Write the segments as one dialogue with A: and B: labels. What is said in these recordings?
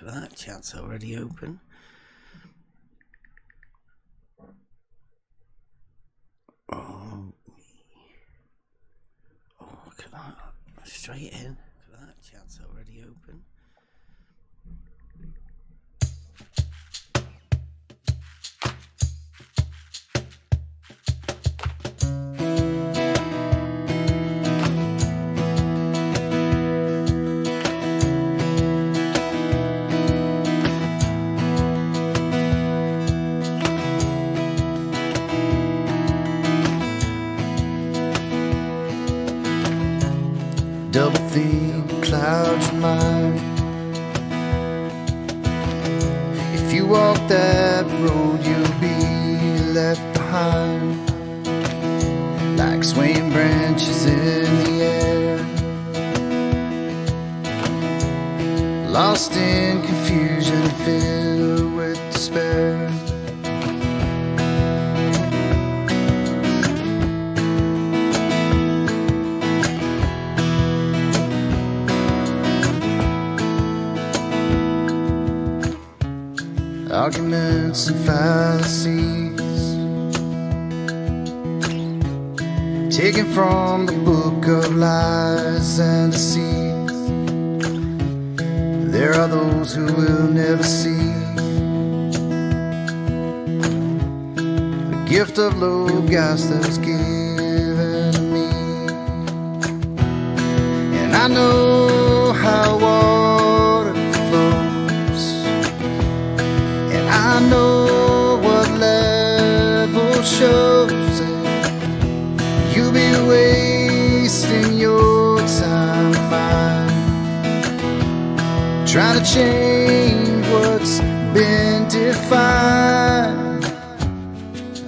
A: look at that. Chat's already open. Oh, look at that. Straight in. Look at that. Chat's already open.
B: Double theme clouds your mind. If you walk that road, you'll be left behind, like swaying branches in the air, lost in confusion, filled with despair. Arguments and fallacies, taken from the book of lies and deceit. There are those who will never see the gift of Logos that was given to me. And I know how water flows, I know what level shows it. You'll be wasting your time, trying to change what's been defined.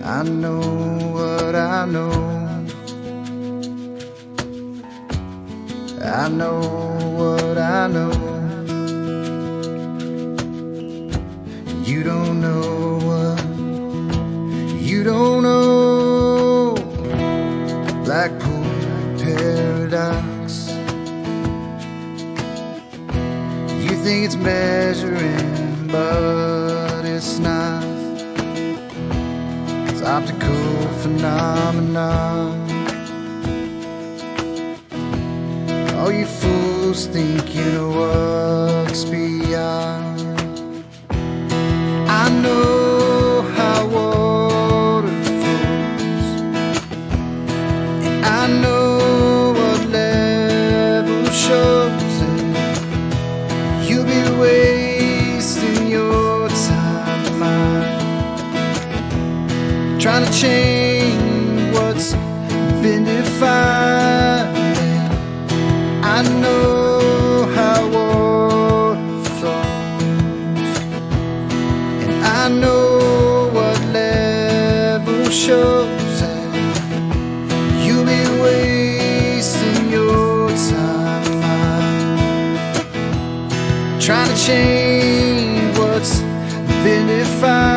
B: I know what I know. I know what I know. You don't know what you don't know. Blackpool paradox. You think it's measuring, but it's not. It's optical phenomenon. All you fools think you know what's beyond. I know how water flows, and I know what level shows it. You'll be wasting your time, trying to change what's been defined. I know how water flows, I know what level shows it. You'll be wasting your time trying to change what's been defined.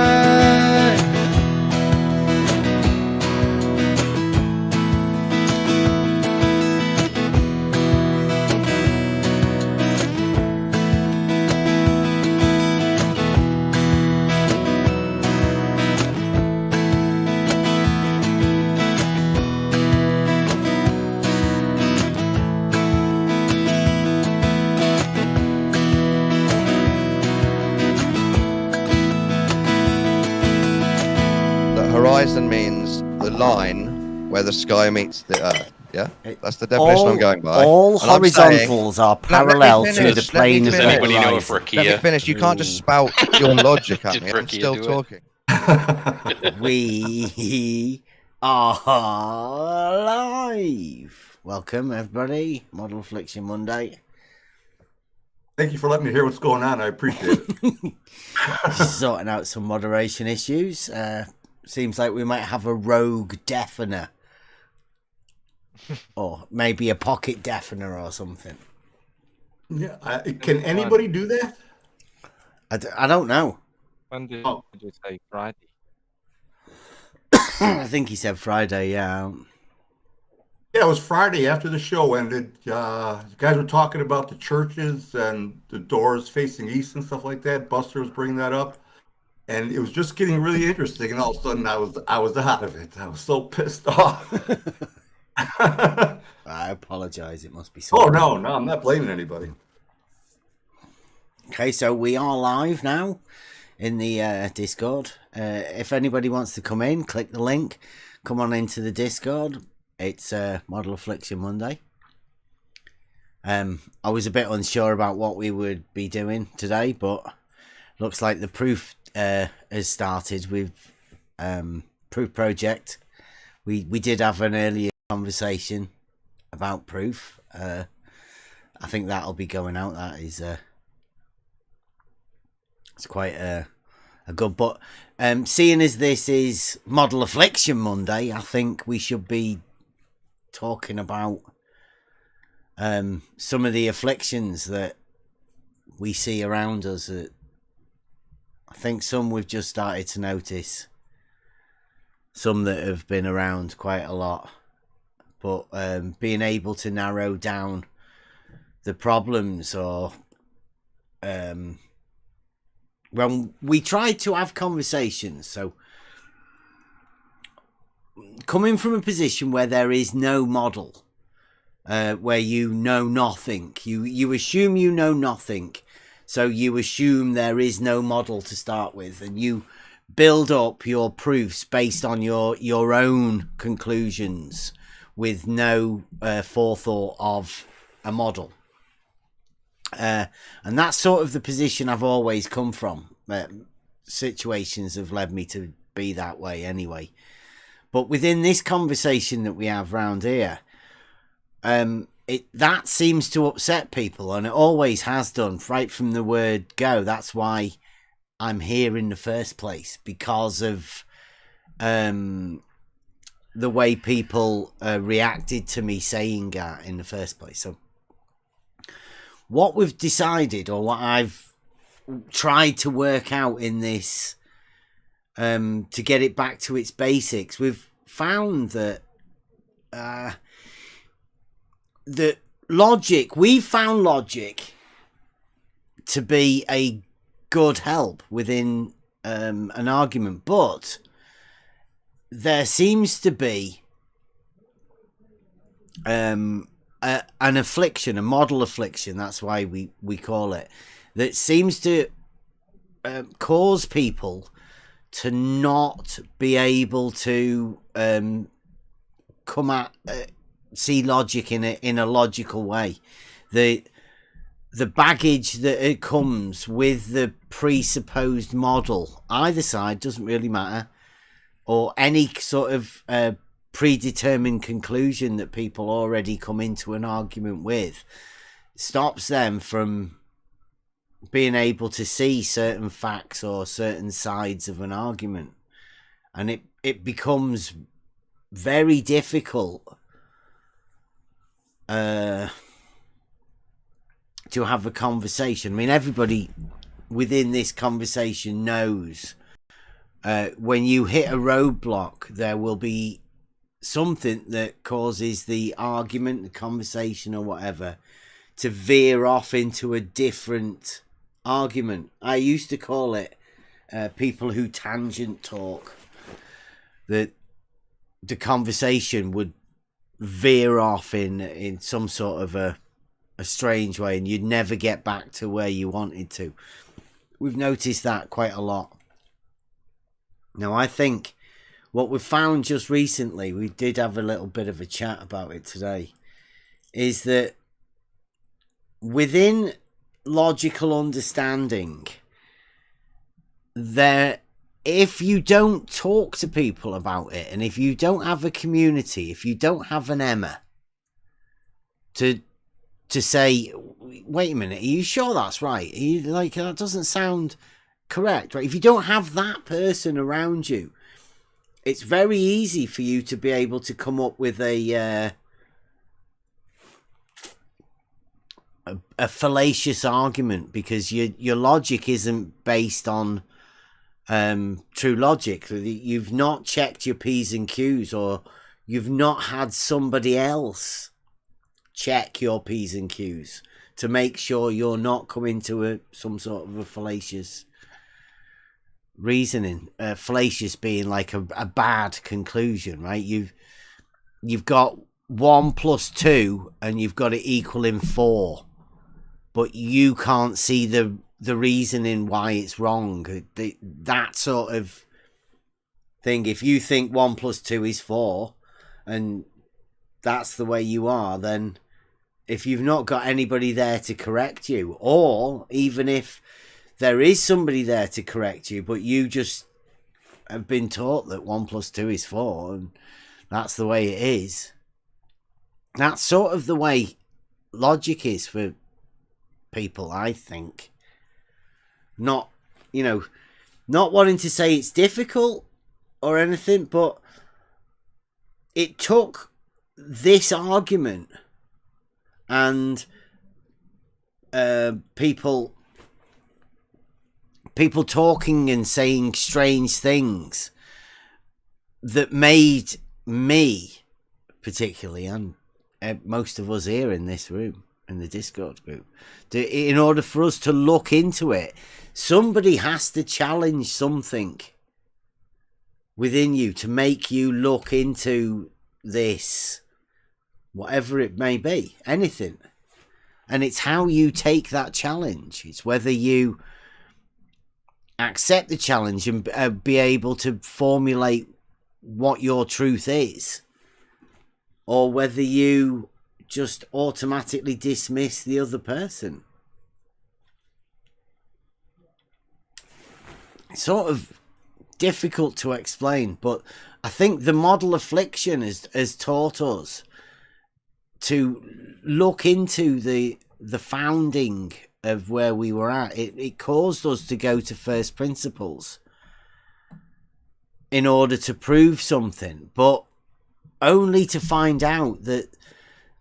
C: Horizon means the line where the sky meets the earth. Yeah, that's the definition I'm going by.
A: All horizontals are parallel to the plane of
D: Does anybody know if
C: Let me
D: Rakia?
C: finish. You can't just spout your logic at me. I'm still talking.
A: We are live. Welcome, everybody. Model Affliction Monday.
E: Thank you for letting me hear what's going on. I appreciate it.
A: Sorting out some moderation issues. Seems like we might have a rogue deafener. Or maybe a pocket deafener or something.
E: Yeah, can anybody do that?
A: I don't know.
F: When did you say Friday?
A: I think he said Friday, yeah.
E: Yeah, it was Friday after the show ended. You guys were talking about the churches and the doors facing east and stuff like that. Buster was bringing that up, and it was just getting really interesting. And all of a sudden, I was out of it. I was so pissed off.
A: I apologize. It must be
E: Oh
A: something.
E: no, no, I'm not blaming anybody.
A: Okay, so we are live now in the Discord. If anybody wants to come in, click the link. Come on into the Discord. It's Model Affliction Monday. I was a bit unsure about what we would be doing today, but looks like the proof has started with Proof Project. We did have an earlier conversation about proof. I think that'll be going out. That is it's quite a good. But seeing as this is Model Affliction Monday, I think we should be talking about some of the afflictions that we see around us. I think some we've just started to notice, some that have been around quite a lot, but being able to narrow down the problems, or when we try to have conversations, so coming from a position where there is no model, where you know nothing, you assume you know nothing, so you assume there is no model to start with, and you build up your proofs based on your own conclusions with no forethought of a model. And that's sort of the position I've always come from. Situations have led me to be that way anyway. But within this conversation that we have round here, that seems to upset people, and it always has done right from the word go. That's why I'm here in the first place, because of the way people reacted to me saying that in the first place. So what we've decided, or what I've tried to work out in this, to get it back to its basics, we've found that we found logic to be a good help within an argument, but there seems to be an affliction, a model affliction, that's why we call it, that seems to cause people to not be able to see logic in a logical way. The baggage that it comes with the presupposed model, either side, doesn't really matter, or any sort of predetermined conclusion that people already come into an argument with, stops them from being able to see certain facts or certain sides of an argument, and it becomes very difficult to have a conversation. I mean, everybody within this conversation knows when you hit a roadblock, there will be something that causes the argument, the conversation, or whatever to veer off into a different argument. I used to call it people who tangent talk. That the conversation would veer off in some sort of a strange way, and you'd never get back to where you wanted to. We've noticed that quite a lot. Now, I think what we've found just recently, we did have a little bit of a chat about it today, is that within logical understanding, if you don't talk to people about it, and if you don't have a community, if you don't have an Emma to say, wait a minute, are you sure that's right? Are you, like, that doesn't sound correct, right? If you don't have that person around you, it's very easy for you to be able to come up with a fallacious argument, because your logic isn't based on true logic. You've not checked your P's and Q's, or you've not had somebody else check your P's and Q's to make sure you're not coming to some sort of a fallacious reasoning. Fallacious being like a bad conclusion, right? You've got 1 + 2 and you've got it equaling 4, but you can't see the reasoning why it's wrong. That sort of thing. If you think 1 + 2 is 4 and that's the way you are, then if you've not got anybody there to correct you, or even if there is somebody there to correct you, but you just have been taught that 1 + 2 is 4 and that's the way it is, that's sort of the way logic is for people, I think. Not wanting to say it's difficult or anything, but it took this argument and people talking and saying strange things that made me particularly, and most of us here in this room, in the Discord group, in order for us to look into it, somebody has to challenge something within you to make you look into this, whatever it may be, anything. And it's how you take that challenge. It's whether you accept the challenge and be able to formulate what your truth is, or whether you just automatically dismiss the other person. It's sort of difficult to explain, but I think the model Affliction has taught us to look into the founding of where we were at. It caused us to go to first principles in order to prove something, but only to find out that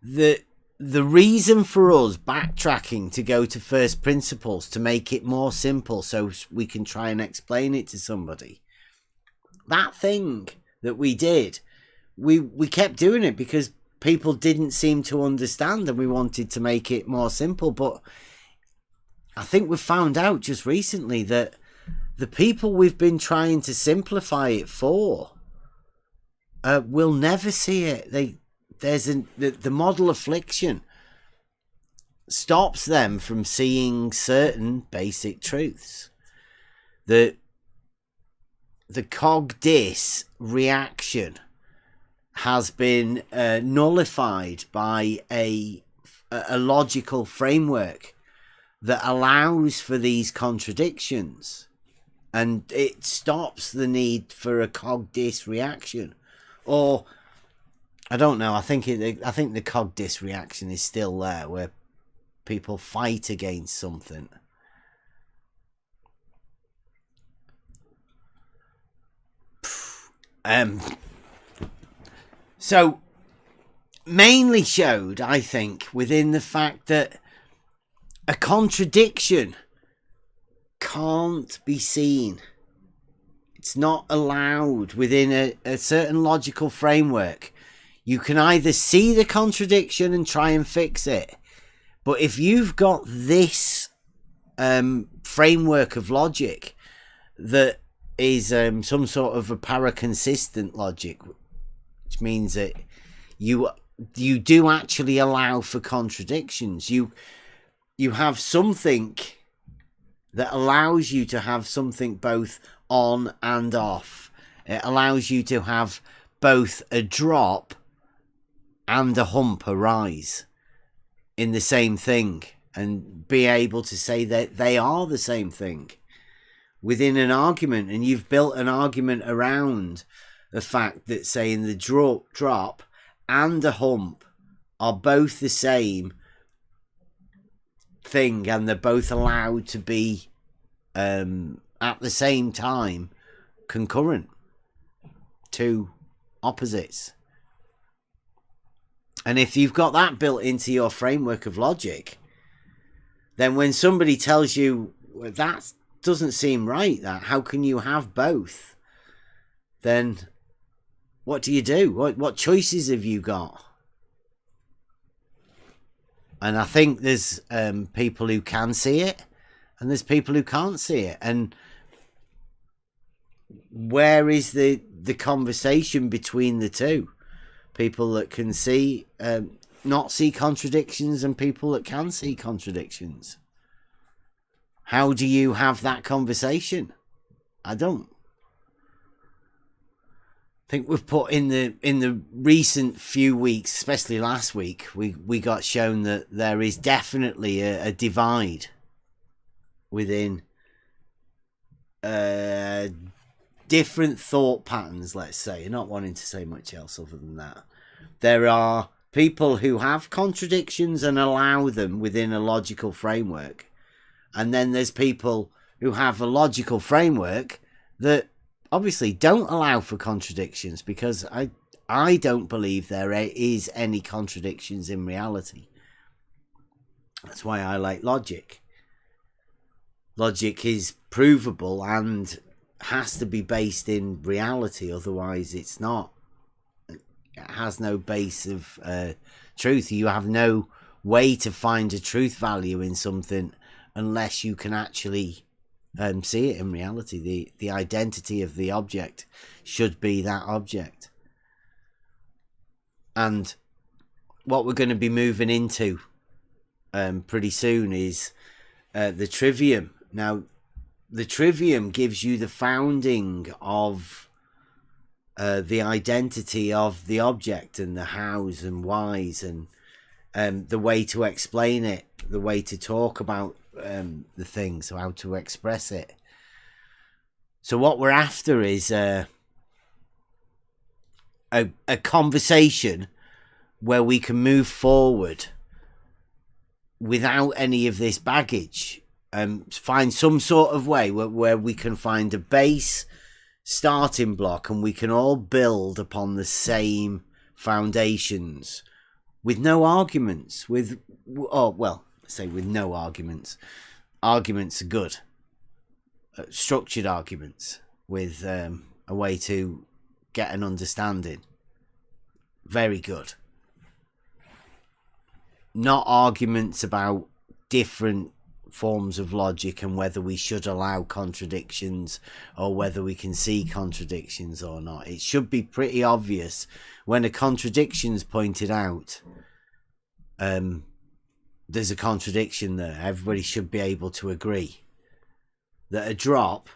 A: the reason for us backtracking to go to first principles to make it more simple so we can try and explain it to somebody, that thing that we did, we kept doing it because people didn't seem to understand and we wanted to make it more simple. But I think we've found out just recently that the people we've been trying to simplify it for will never see it. The model Affliction stops them from seeing certain basic truths. The cog-dis reaction has been nullified by a logical framework that allows for these contradictions, and it stops the need for a cog-dis reaction. Or I don't know. I think the cog-dis reaction is still there, where people fight against something. So mainly showed, I think, within the fact that a contradiction can't be seen. It's not allowed within a certain logical framework. You can either see the contradiction and try and fix it, but if you've got this framework of logic that is some sort of a paraconsistent logic, which means that you do actually allow for contradictions. You have something that allows you to have something both on and off. It allows you to have both a drop and a hump, a rise in the same thing, and be able to say that they are the same thing within an argument. And you've built an argument around the fact that saying the drop and a hump are both the same thing, and they're both allowed to be at the same time concurrent, two opposites. And if you've got that built into your framework of logic, then when somebody tells you, well, that doesn't seem right, that how can you have both, then what do you do? What choices have you got? And I think there's people who can see it, and there's people who can't see it. And where is the conversation between the two? People that can see, not see contradictions, and people that can see contradictions. How do you have that conversation? I don't. I think we've put in the recent few weeks, especially last week, we got shown that there is definitely a divide within different thought patterns, let's say, not wanting to say much else other than that. There are people who have contradictions and allow them within a logical framework. And then there's people who have a logical framework that obviously don't allow for contradictions, because I don't believe there is any contradictions in reality. That's why I like logic. Logic is provable and has to be based in reality, otherwise it's not. It has no base of truth. You have no way to find a truth value in something unless you can actually see it in reality. The identity of the object should be that object. And what we're going to be moving into pretty soon is the Trivium. Now, the Trivium gives you the founding of the identity of the object, and the hows and whys, and the way to explain it, the way to talk about the thing, so how to express it. So what we're after is a conversation where we can move forward without any of this baggage, and find some sort of way where we can find a base starting block, and we can all build upon the same foundations with no arguments, with no arguments. Arguments are good. Structured arguments with a way to get an understanding. Very good. Not arguments about different forms of logic and whether we should allow contradictions or whether we can see contradictions or not. It should be pretty obvious when a contradiction's pointed out. There's a contradiction there. Everybody should be able to agree that a drop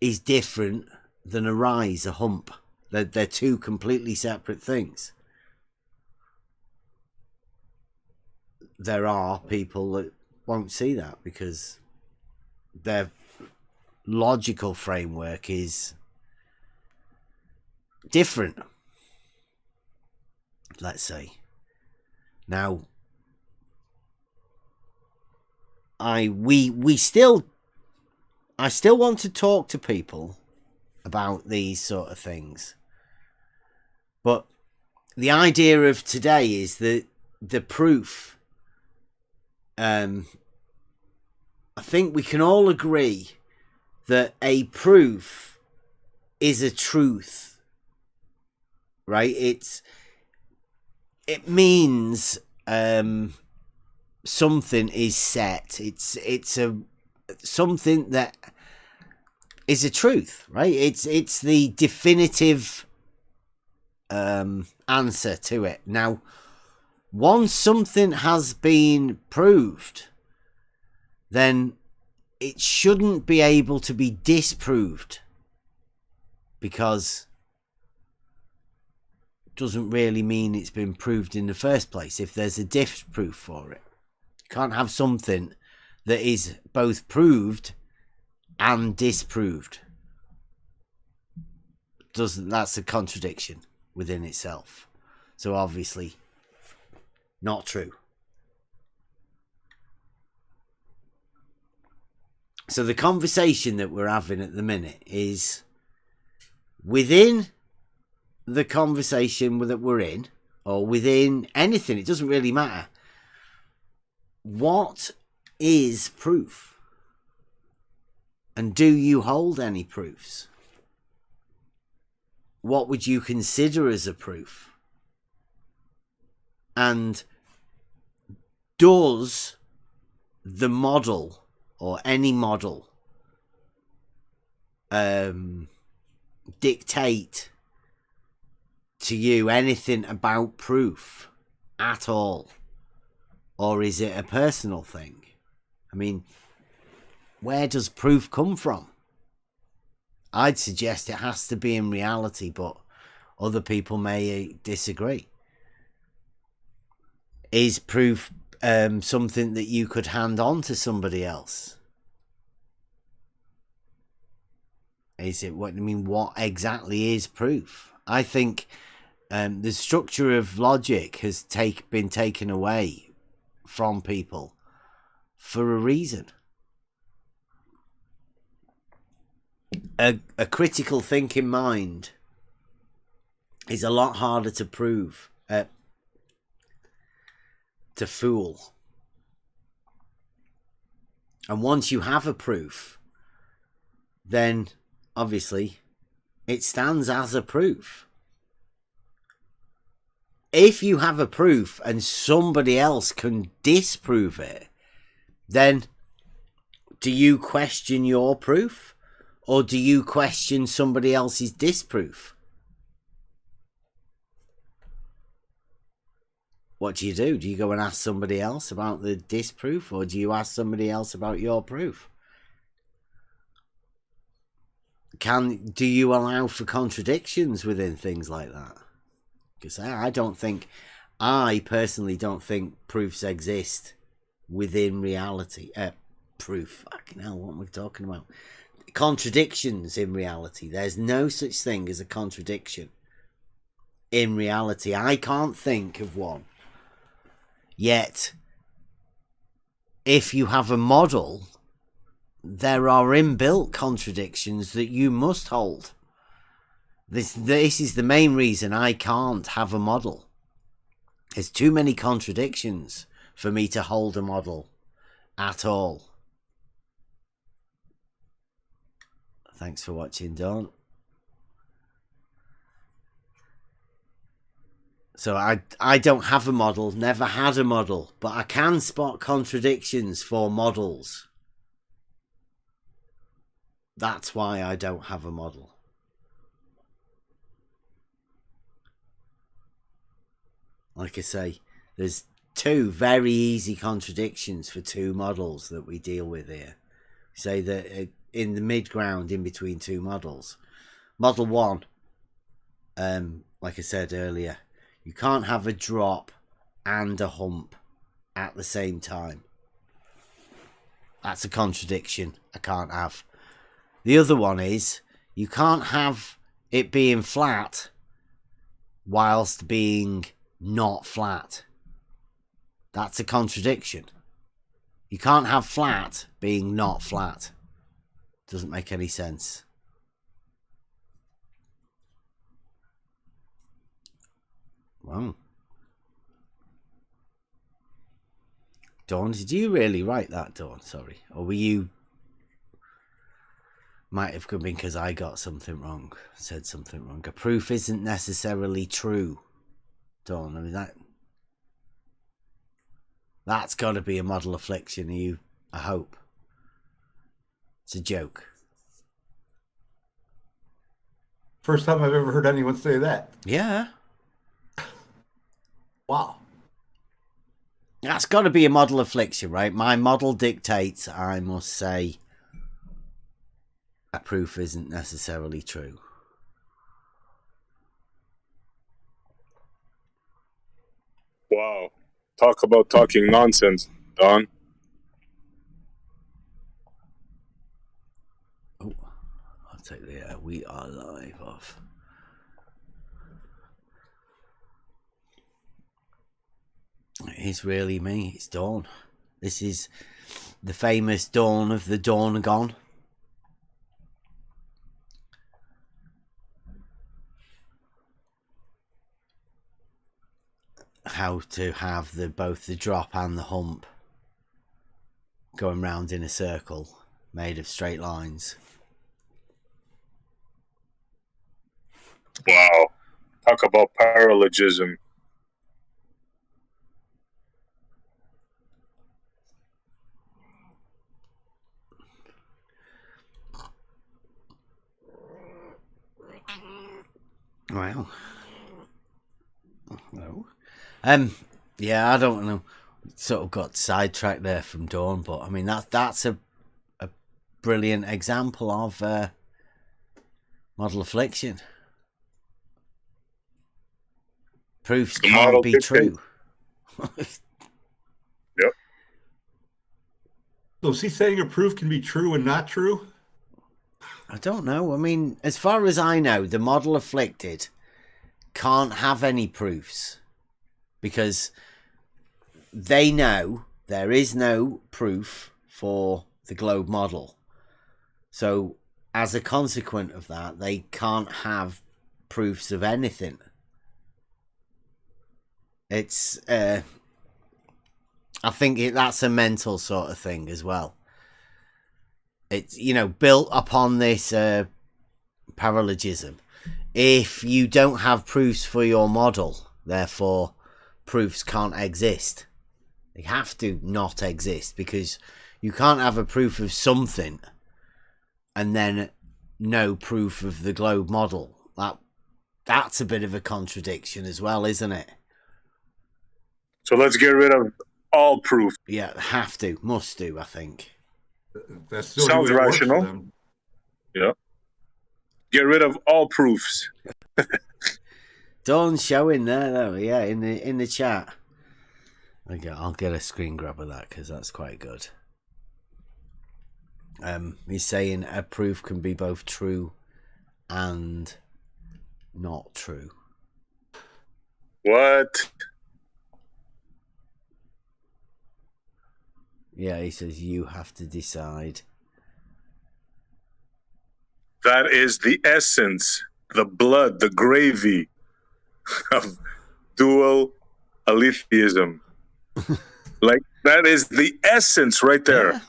A: is different than a rise, a hump. They're two completely separate things. There are people that won't see that because their logical framework is different, let's say. Now, I still want to talk to people about these sort of things, but the idea of today is that the proof. I think we can all agree that a proof is a truth, right? It means something is set. It's something that is a truth, right? It's the definitive answer to it. Now, once something has been proved, then it shouldn't be able to be disproved, because it doesn't really mean it's been proved in the first place if there's a disproof for it. You can't have something that is both proved and disproved. That's a contradiction within itself. So obviously not true. So the conversation that we're having at the minute is within the conversation that we're in, or within anything, it doesn't really matter. What is proof? And do you hold any proofs? what would you consider as a proof? And does the model or any model dictate to you anything about proof at all? Or is it a personal thing? I mean, where does proof come from? I'd suggest it has to be in reality, but other people may disagree. Is proof something that you could hand on to somebody else? Is it what I mean? What exactly is proof? I think the structure of logic has been taken away from people for a reason. A critical thinking mind is a lot harder to prove, to fool. And once you have a proof, then obviously it stands as a proof. If you have a proof and somebody else can disprove it, then do you question your proof? Or do you question somebody else's disproof? What do? Do you go and ask somebody else about the disproof? Or do you ask somebody else about your proof? Do you allow for contradictions within things like that? Because I personally don't think proofs exist within reality. Proof, fucking hell, what am I talking about? Contradictions in reality. There's no such thing as a contradiction in reality. I can't think of one. Yet, if you have a model, there are inbuilt contradictions that you must hold. This is the main reason I can't have a model. There's too many contradictions for me to hold a model at all. Thanks for watching, Dawn. So I don't have a model, never had a model, but I can spot contradictions for models. That's why I don't have a model. Like I say, there's two very easy contradictions for two models that we deal with here. Say that in the mid-ground in between two models. Model 1, like I said earlier, you can't have a drop and a hump at the same time. That's a contradiction I can't have. The other one is, you can't have it being flat whilst being not flat. That's a contradiction. You can't have flat being not flat. Doesn't make any sense. Wow. Dawn, did you really write that, Dawn? Sorry. Or were you... Might have been because I got something wrong. Said something wrong. A proof isn't necessarily true. Dawn, I mean that's got to be a model affliction. I hope. It's a joke.
E: First time I've ever heard anyone say that.
A: Yeah.
E: Wow.
A: That's got to be a model affliction, right? My model dictates I must say a proof isn't necessarily true.
D: Wow. Talk about talking nonsense, Don.
A: Oh, I'll take the we are live off. It is really me. It's Dawn. This is the famous Dawn of the Dawn Gone. How to have both the drop and the hump going round in a circle made of straight lines.
D: Wow. Talk about paralogism.
A: Wow. No. Yeah, I don't know. Sort of got sidetracked there from Dawn, but I mean that's a brilliant example of model affliction. Proofs
D: The
A: can't
D: model
A: be
D: dictates.
A: true.
D: Yep.
E: So is he saying a proof can be true and not true?
A: I don't know. I mean, as far as I know, the model afflicted can't have any proofs because they know there is no proof for the globe model. So as a consequence of that, they can't have proofs of anything. It's I think that's a mental sort of thing as well. It's, you know, built upon this paralogism. If you don't have proofs for your model, therefore proofs can't exist. They have to not exist, because you can't have a proof of something and then no proof of the globe model. That's a bit of a contradiction as well, isn't it?
D: So let's get rid of all proof.
A: Yeah, have to, must do, I think.
E: That's the only
D: Sounds
E: way it works for
D: rational.
E: them.
D: Yeah. Get rid of all proofs.
A: Dawn's showing there, though. Yeah, in the chat. Okay, I'll get a screen grab of that because that's quite good. He's saying a proof can be both true and not true.
D: What?
A: Yeah, he says you have to decide.
D: That is the essence, the blood, the gravy of dual aletheism. Like, that is the essence right there.
A: Yeah,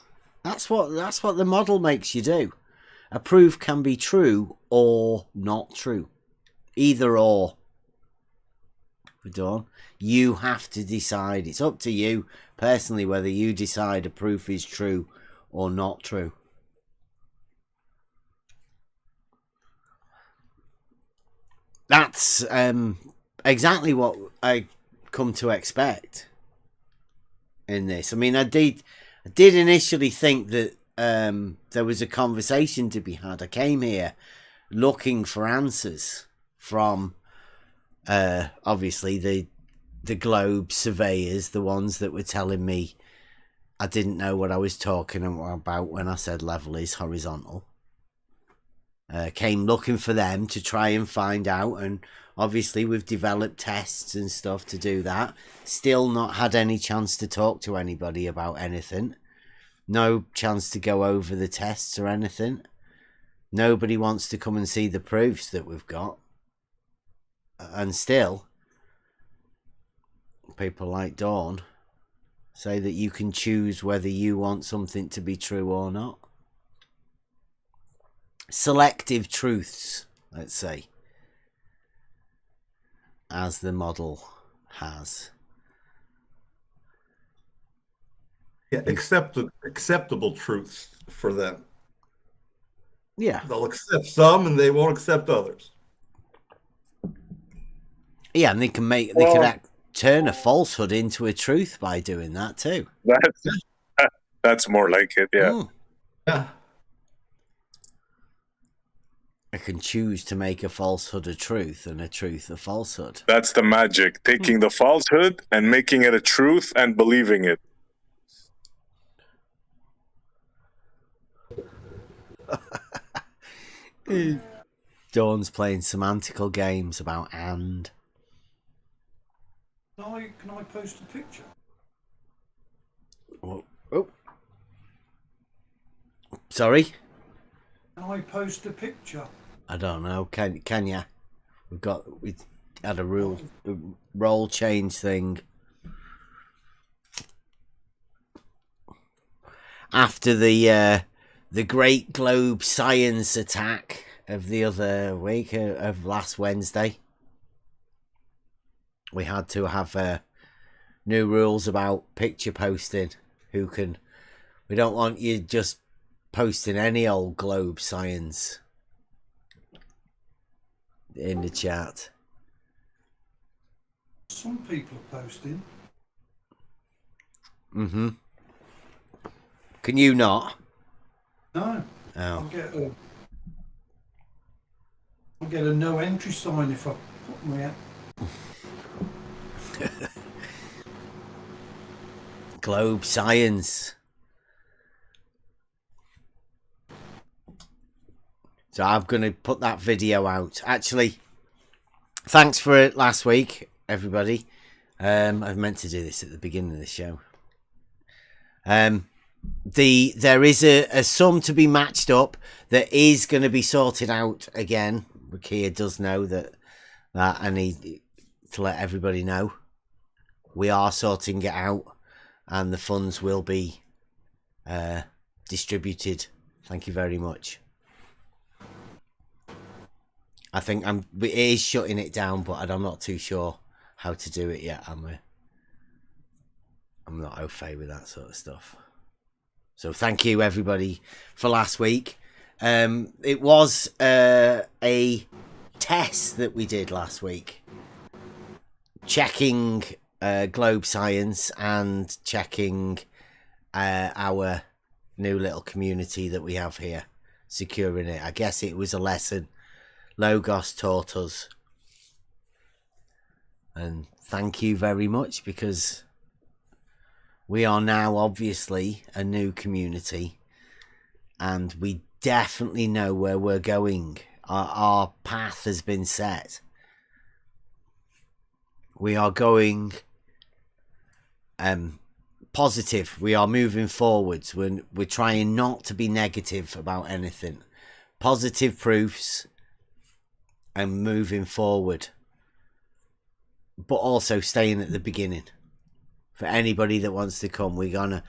A: that's what the model makes you do. A proof can be true or not true. Either or. For Dawn, you have to decide. It's up to you personally whether you decide a proof is true or not true. That's exactly what I come to expect in this. I mean, I did initially think that there was a conversation to be had. I came here looking for answers from obviously the globe surveyors, the ones that were telling me I didn't know what I was talking about when I said level is horizontal. Came looking for them to try and find out, and obviously we've developed tests and stuff to do that. Still not had any chance to talk to anybody about anything. No chance to go over the tests or anything. Nobody wants to come and see the proofs that we've got. And still, people like Dawn say that you can choose whether you want something to be true or not. Selective truths, let's say, as the model has.
E: Yeah, acceptable truths for them.
A: Yeah.
E: They'll accept some and they won't accept others.
A: Yeah, and they could turn a falsehood into a truth by doing that too.
D: That's more like it, yeah.
A: Mm.
E: Yeah.
A: I can choose to make a falsehood a truth and a truth a falsehood.
D: That's the magic. Taking the falsehood and making it a truth and believing it.
A: Dawn's playing semantical games about and.
G: Can I post a picture?
A: Oh. Sorry?
G: Can I post a picture?
A: I don't know. Can ya? We had a role change thing. After the Great Globe Science attack of the other week, of last Wednesday. We had to have new rules about picture posting. We don't want you just posting any old globe science in the chat.
G: Some people are posting.
A: Mm-hmm. Can you not?
G: No.
A: Oh.
G: I'll get a no entry sign if I put my out.
A: Globe science. So I'm going to put that video out. Actually, thanks for it last week, everybody. I meant to do this at the beginning of the show. There is a sum to be matched up that is going to be sorted out again. Kia does know that I need to let everybody know. We are sorting it out, and the funds will be distributed. Thank you very much. I think it is shutting it down, but I'm not too sure how to do it yet. I'm not au fait with that sort of stuff. So thank you everybody for last week. It was a test that we did last week, checking globe science and checking our new little community that we have here, securing it. I guess it was a lesson Logos taught us, and thank you very much, because we are now obviously a new community and we definitely know where we're going. Our path has been set. We are going positive. We are moving forwards. We're trying not to be negative about anything. Positive proofs and moving forward, but also staying at the beginning. For anybody that wants to come, we're gonna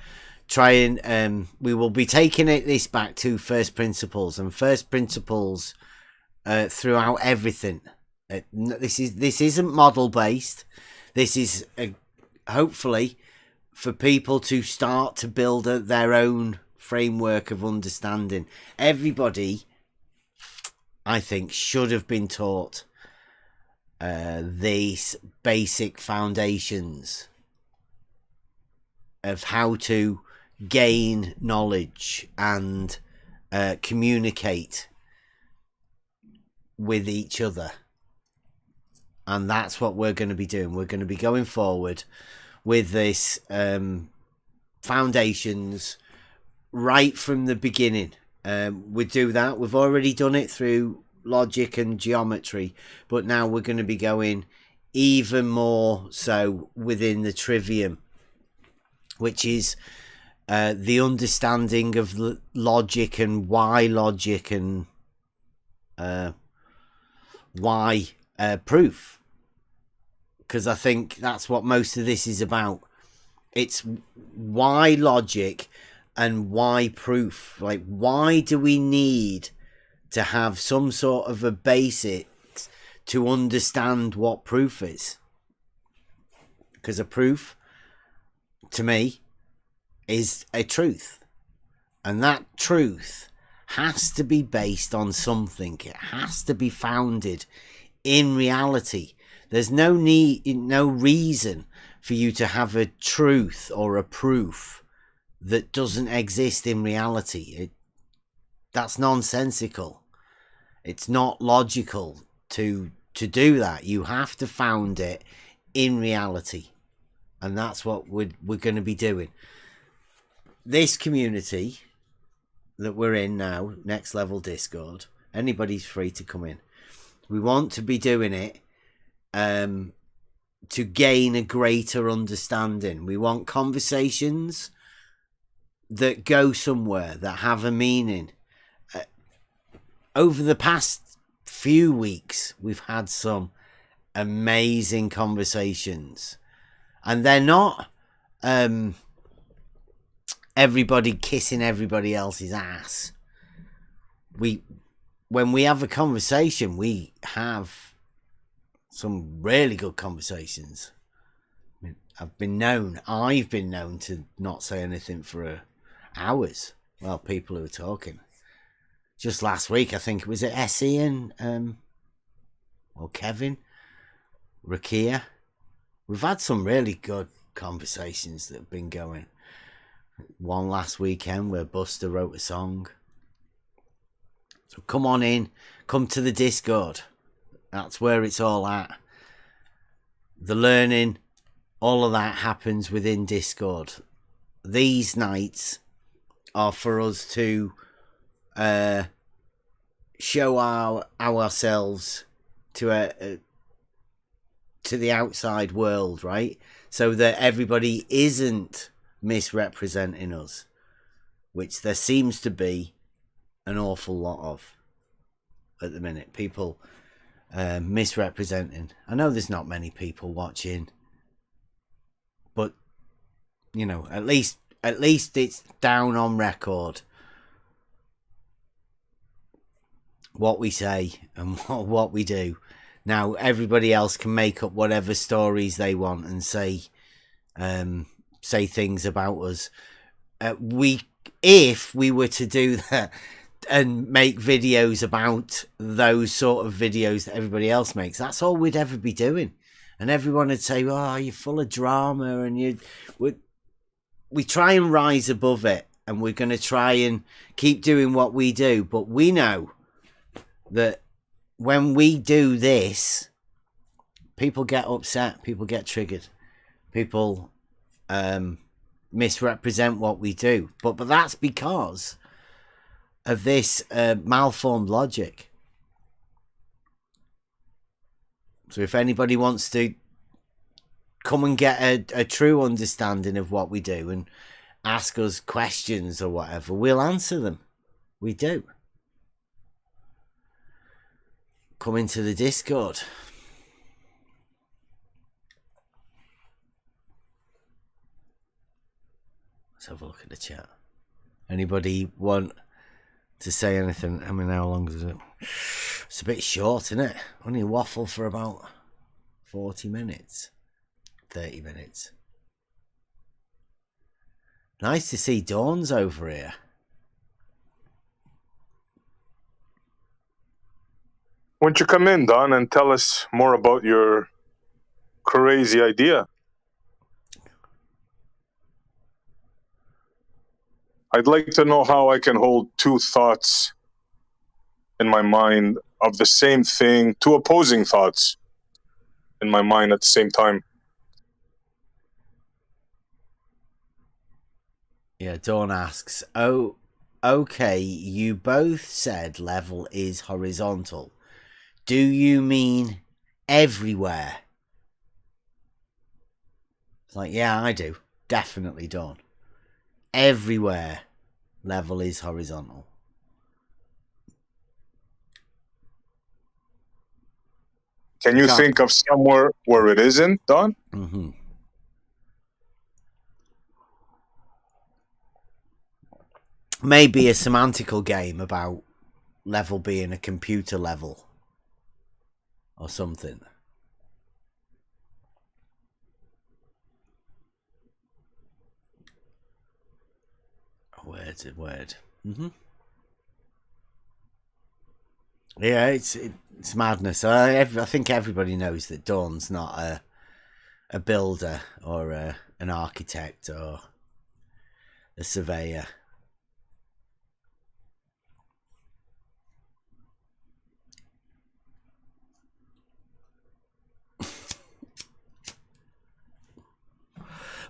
A: try and we will be taking this back to first principles, and first principles throughout everything. This isn't model based. This is hopefully for people to start to build their own framework of understanding. Everybody, I think, should have been taught these basic foundations of how to gain knowledge and communicate with each other. And that's what we're going to be doing. We're going to be going forward with this foundations right from the beginning. We do that. We've already done it through logic and geometry, but now we're going to be going even more so within the trivium, which is the understanding of logic and why logic and why proof. Because I think that's what most of this is about. It's why logic and why proof. Like, why do we need to have some sort of a basics to understand what proof is? Because a proof, to me, is a truth. And that truth has to be based on something. It has to be founded in reality. There's no reason for you to have a truth or a proof that doesn't exist in reality. That's nonsensical. It's not logical to do that. You have to found it in reality. And that's what we're going to be doing. This community that we're in now, Next Level Discord, anybody's free to come in. We want to be doing it to gain a greater understanding. We want conversations that go somewhere, that have a meaning. Over the past few weeks, we've had some amazing conversations, and they're not everybody kissing everybody else's ass. when we have a conversation, we have some really good conversations. I've been known to not say anything for hours while people who are talking. Just last week, I think, was it Essie and or Kevin, Rakia? We've had some really good conversations that have been going. One last weekend where Buster wrote a song. So come on in, come to the Discord. That's where it's all at. The learning, all of that happens within Discord. These nights are for us to show ourselves to the outside world, right? So that everybody isn't misrepresenting us, which there seems to be an awful lot of at the minute. People misrepresenting. I know there's not many people watching, but you know, at least it's down on record what we say and what we do. Now everybody else can make up whatever stories they want and say things about us. If we were to do that and make videos about those sort of videos that everybody else makes, that's all we'd ever be doing. And everyone would say, "Oh, you're full of drama," and we try and rise above it, and we're going to try and keep doing what we do. But we know that when we do this, people get upset, people get triggered, people misrepresent what we do. But that's because of this malformed logic. So if anybody wants to come and get a true understanding of what we do and ask us questions or whatever, we'll answer them. We do. Come into the Discord. Let's have a look at the chat. Anybody want to say anything? I mean, how long is it? It's a bit short, isn't it? Only waffle for about 40 minutes. 30 minutes. Nice to see Dawn's over here.
D: Why don't you come in, Don, and tell us more about your crazy idea? I'd like to know how I can hold two thoughts in my mind of the same thing, two opposing thoughts in my mind at the same time.
A: Yeah, Dawn asks, "Oh, okay, you both said level is horizontal. Do you mean everywhere?" It's like, yeah, I do. Definitely, Dawn. Everywhere level is horizontal.
D: Can you think of somewhere where it isn't, Don?
A: Mm-hmm. Maybe a semantical game about level being a computer level or something. A word. Mm-hmm. Yeah, it's madness. I think everybody knows that Dawn's not a builder or an architect or a surveyor.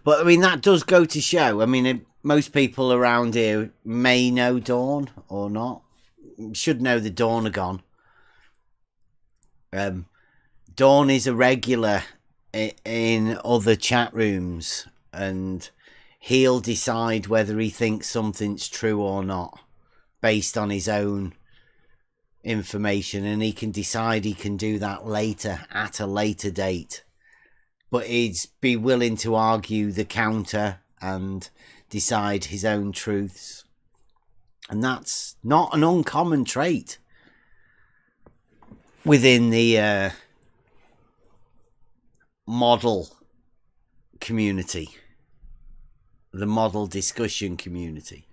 A: But I mean, that does go to show. I mean, most people around here may know Dawn or not. Should know the Dawnagon. Dawn is a regular in other chat rooms, and he'll decide whether he thinks something's true or not based on his own information, and he can decide he can do that later at a later date. But he'd be willing to argue the counter and decide his own truths. And that's not an uncommon trait within the model community, the model discussion community,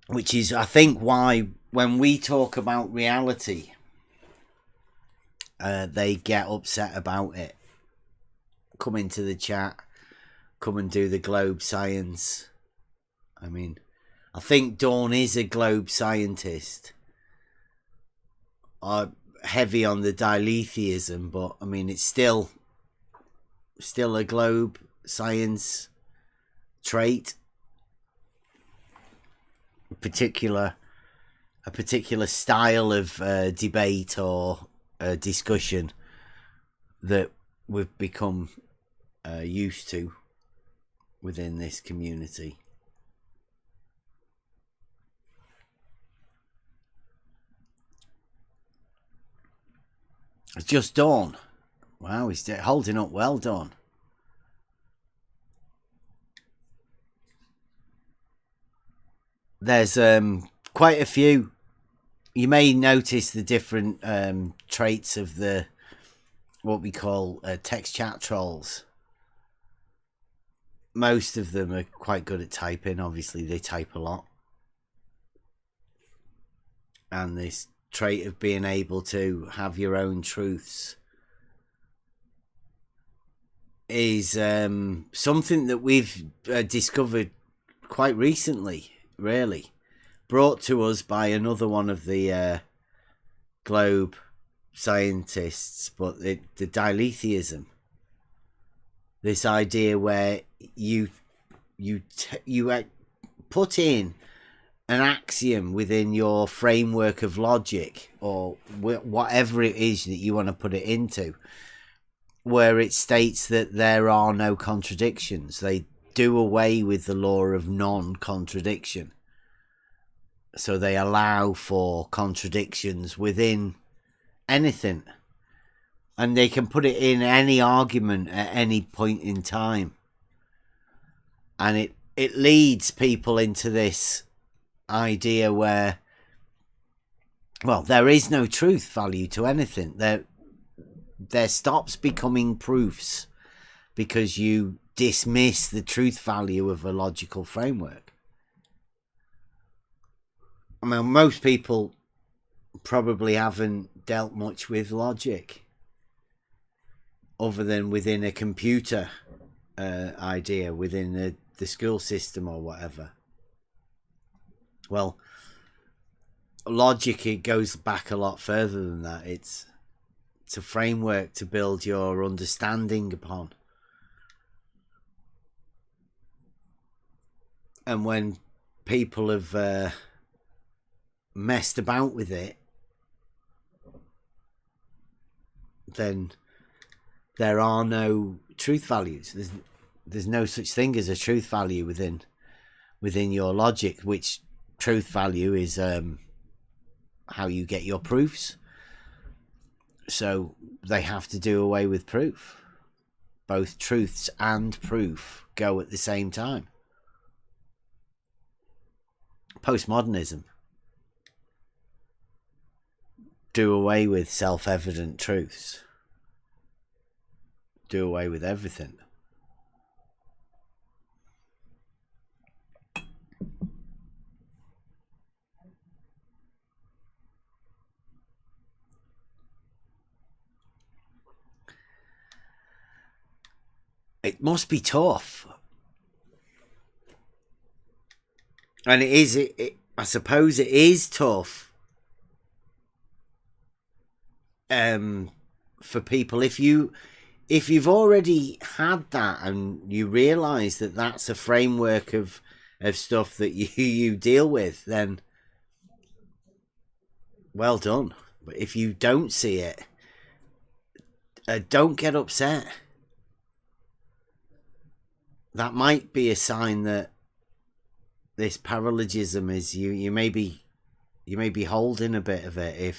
A: which is, I think, why when we talk about reality, they get upset about it. Come into the chat, come and do the globe science. I mean, I think Dawn is a globe scientist. Heavy on the diletheism, but I mean, it's still a globe science trait. A particular style of debate or discussion that we've become used to within this community. It's just Dawn. Wow, he's holding up well, Dawn. There's quite a few. You may notice the different traits of the what we call text chat trolls. Most of them are quite good at typing. Obviously, they type a lot. And this trait of being able to have your own truths is something that we've discovered quite recently, really. Brought to us by another one of the globe scientists, but the diletheism. This idea where you put in an axiom within your framework of logic, or whatever it is that you want to put it into, where it states that there are no contradictions. They do away with the law of non-contradiction. So they allow for contradictions within anything. And they can put it in any argument at any point in time. And it leads people into this idea where, well, there is no truth value to anything. There stops becoming proofs because you dismiss the truth value of a logical framework. I mean, most people probably haven't dealt much with logic other than within a computer idea, within the school system or whatever. Well, logic, it goes back a lot further than that. It's a framework to build your understanding upon. And when people have messed about with it, then there are no truth values. There's no such thing as a truth value within your logic, which truth value is how you get your proofs. So they have to do away with proof. Both truths and proof go at the same time. Post-modernism. Do away with self-evident truths. Do away with everything. It must be tough. And it is, I suppose it is tough for people if you've already had that and you realize that that's a framework of stuff that you deal with, then well done. But if you don't see it, don't get upset. That might be a sign that this paralogism is you may be holding a bit of it.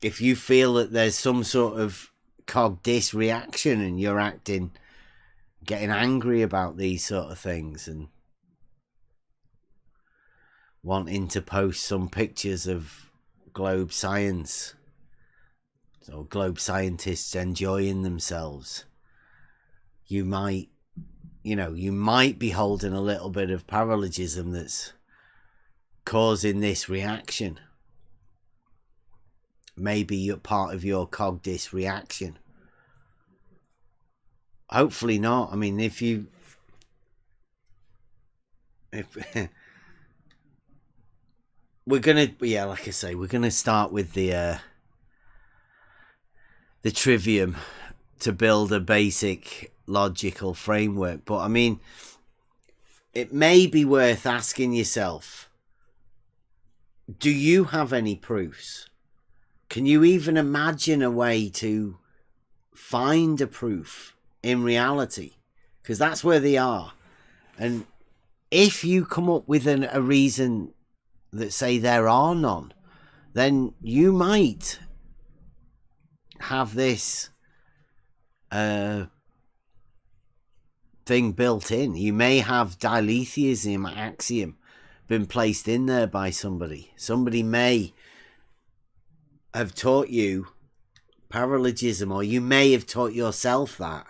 A: If you feel that there's some sort of cog dis reaction and you're getting angry about these sort of things, and wanting to post some pictures of globe science, or globe scientists enjoying themselves, you might be holding a little bit of paralogism that's causing this reaction. Maybe you're part of your cogdis reaction. Hopefully not. I mean, if we're gonna, yeah, like I say, we're gonna start with the Trivium to build a basic logical framework. But I mean, it may be worth asking yourself, do you have any proofs? Can you even imagine a way to find a proof in reality? Because that's where they are. And if you come up with a reason that say there are none, then you might have this thing built in. You may have diletheism axiom been placed in there by somebody. Somebody may have taught you paralogism, or you may have taught yourself that.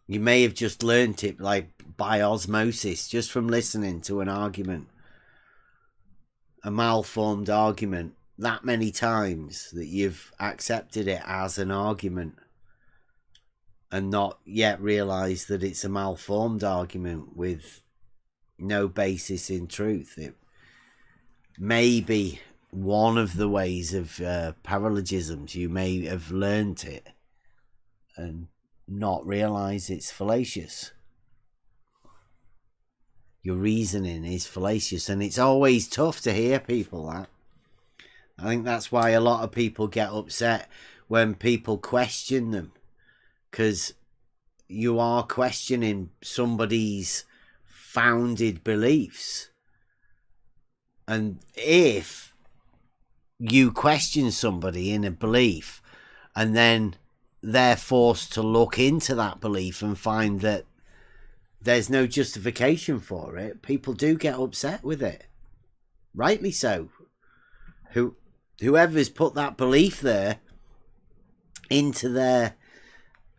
A: You may have just learnt it like by osmosis, just from listening to an argument, a malformed argument, that many times that you've accepted it as an argument and not yet realised that it's a malformed argument with no basis in truth. It may be one of the ways of paralogisms. You may have learnt it and not realise it's fallacious. Your reasoning is fallacious, and it's always tough to hear people that. I think that's why a lot of people get upset when people question them, because you are questioning somebody's founded beliefs. And if you question somebody in a belief and then they're forced to look into that belief and find that there's no justification for it, people do get upset with it. Rightly so. Whoever's put that belief there into their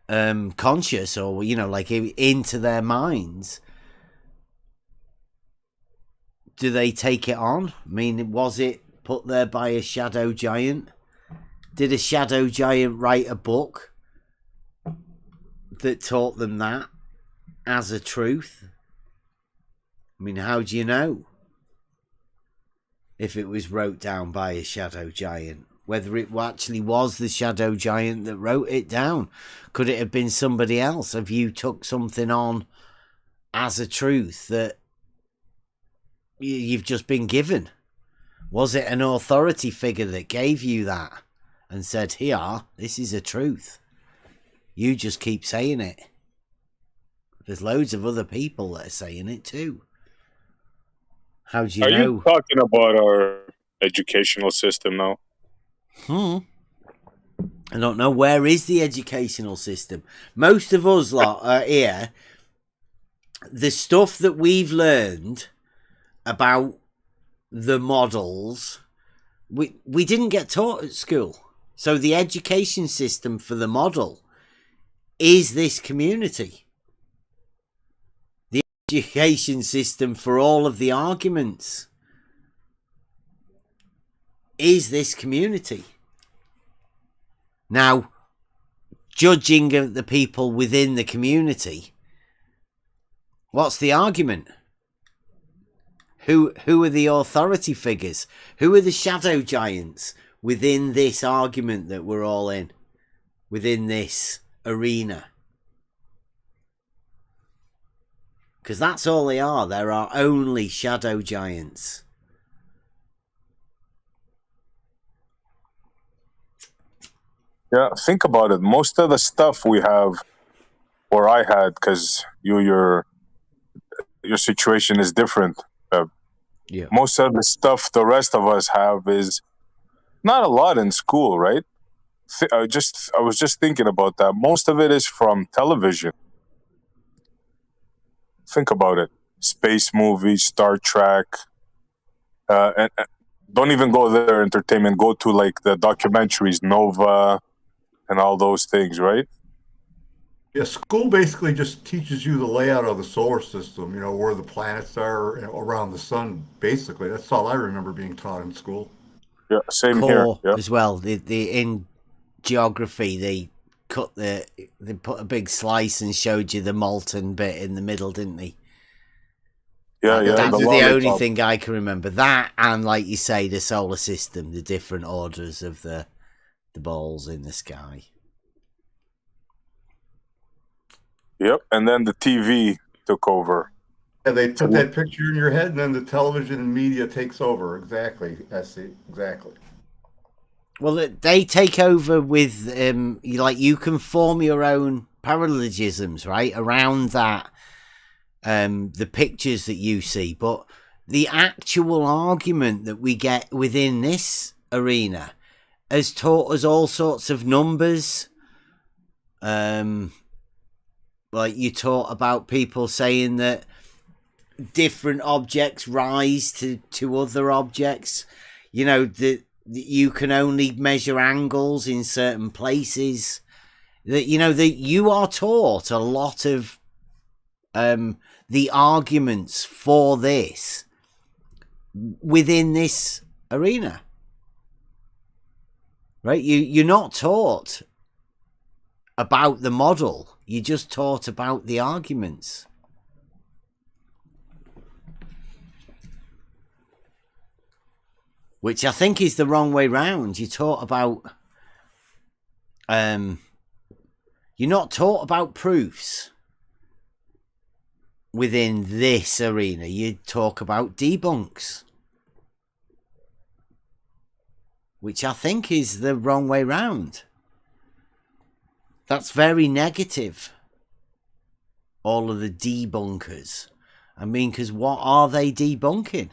A: conscious, or, you know, like into their minds, do they take it on? I mean, was it put there by a shadow giant? Did a shadow giant write a book that taught them that as a truth? I mean, how do you know if it was wrote down by a shadow giant? Whether it actually was the shadow giant that wrote it down? Could it have been somebody else? Have you took something on as a truth that you've just been given? Was it an authority figure that gave you that and said, here, this is a truth, you just keep saying it? There's loads of other people that are saying it too. How do you know?
D: Are you talking about our educational system now?
A: I don't know. Where is the educational system? Most of us lot are here. The stuff that we've learned about the models, we didn't get taught at school. So the education system for the model is this community. The education system for all of the arguments is this community. Now, judging the people within the community, what's the argument? Who are the authority figures? Who are the shadow giants within this argument that we're all in, within this arena? Because that's all they are. There are only shadow giants.
D: Yeah, think about it. Most of the stuff we have, or I had, because your situation is different.
A: Yeah.
D: Most of the stuff the rest of us have is not a lot in school, right? I was just thinking about that. Most of it is from television. Think about it. Space movies, Star Trek, and don't even go there, entertainment. Go to like the documentaries, Nova, and all those things, right?
E: Yeah, school basically just teaches you the layout of the solar system, you know, where the planets are, you know, around the sun, basically. That's all I remember being taught in school.
D: Yeah, same here.
A: Core
D: Yeah,
A: as well. The in geography they put a big slice and showed you the molten bit in the middle, didn't they?
D: yeah.
A: That's the only
D: lollipop.
A: thing I can remember. That and, like you say, the solar system, the different orders of the balls in the sky.
D: Yep, and then the TV took over.
E: Yeah, they put that picture in your head, and then the television and media takes over. Exactly. That's it. Exactly.
A: Well, they take over with you can form your own paralogisms, right, around that, the pictures that you see, but the actual argument that we get within this arena has taught us all sorts of numbers. Like you taught about people saying that different objects rise to other objects. You know, that you can only measure angles in certain places. That, you know, that you are taught a lot of the arguments for this within this arena. Right? You're not taught about the model. You just taught about the arguments. Which I think is the wrong way round. You taught about you're not taught about proofs within this arena. You talk about debunks, which I think is the wrong way round. That's very negative. All of the debunkers. I mean, because what are they debunking?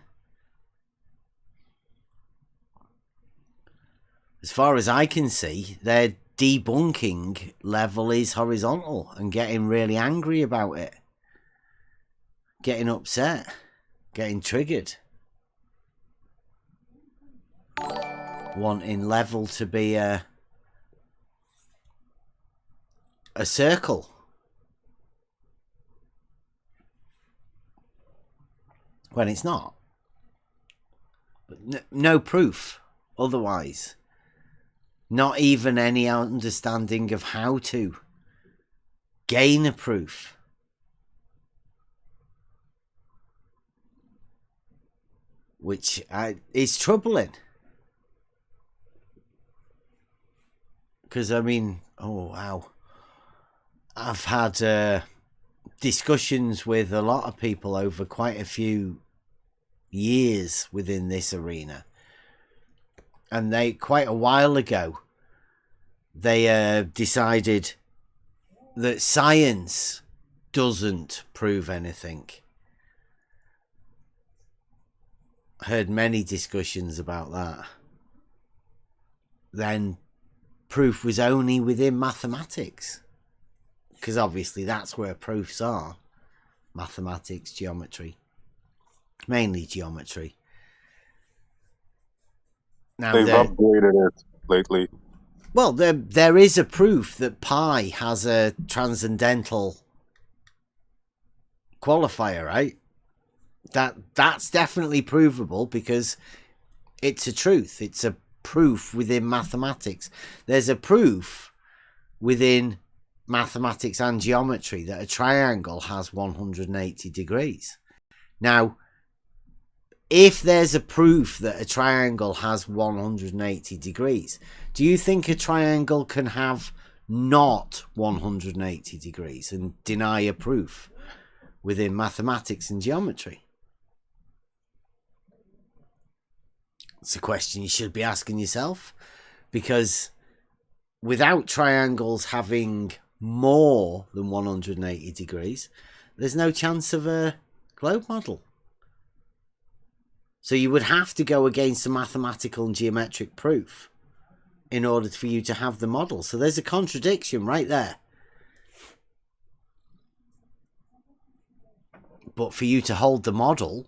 A: As far as I can see, their debunking level is horizontal and getting really angry about it. Getting upset. Getting triggered. Wanting level to be a circle. When it's not. But no proof otherwise. Not even any understanding of how to gain a proof. Which is troubling. Because, I mean, oh wow. I've had discussions with a lot of people over quite a few years within this arena. And they, quite a while ago, they decided that science doesn't prove anything. Heard many discussions about that. Then proof was only within mathematics. Because obviously that's where proofs are. Mathematics, geometry. Mainly geometry. Now
D: They've upgraded it lately.
A: Well, there is a proof that pi has a transcendental qualifier, right? That's definitely provable because it's a truth. It's a proof within mathematics. There's a proof within mathematics and geometry that a triangle has 180 degrees. Now, if there's a proof that a triangle has 180 degrees, do you think a triangle can have not 180 degrees and deny a proof within mathematics and geometry? It's a question you should be asking yourself, because without triangles having more than 180 degrees, there's no chance of a globe model. So you would have to go against a mathematical and geometric proof in order for you to have the model. So there's a contradiction right there. But for you to hold the model,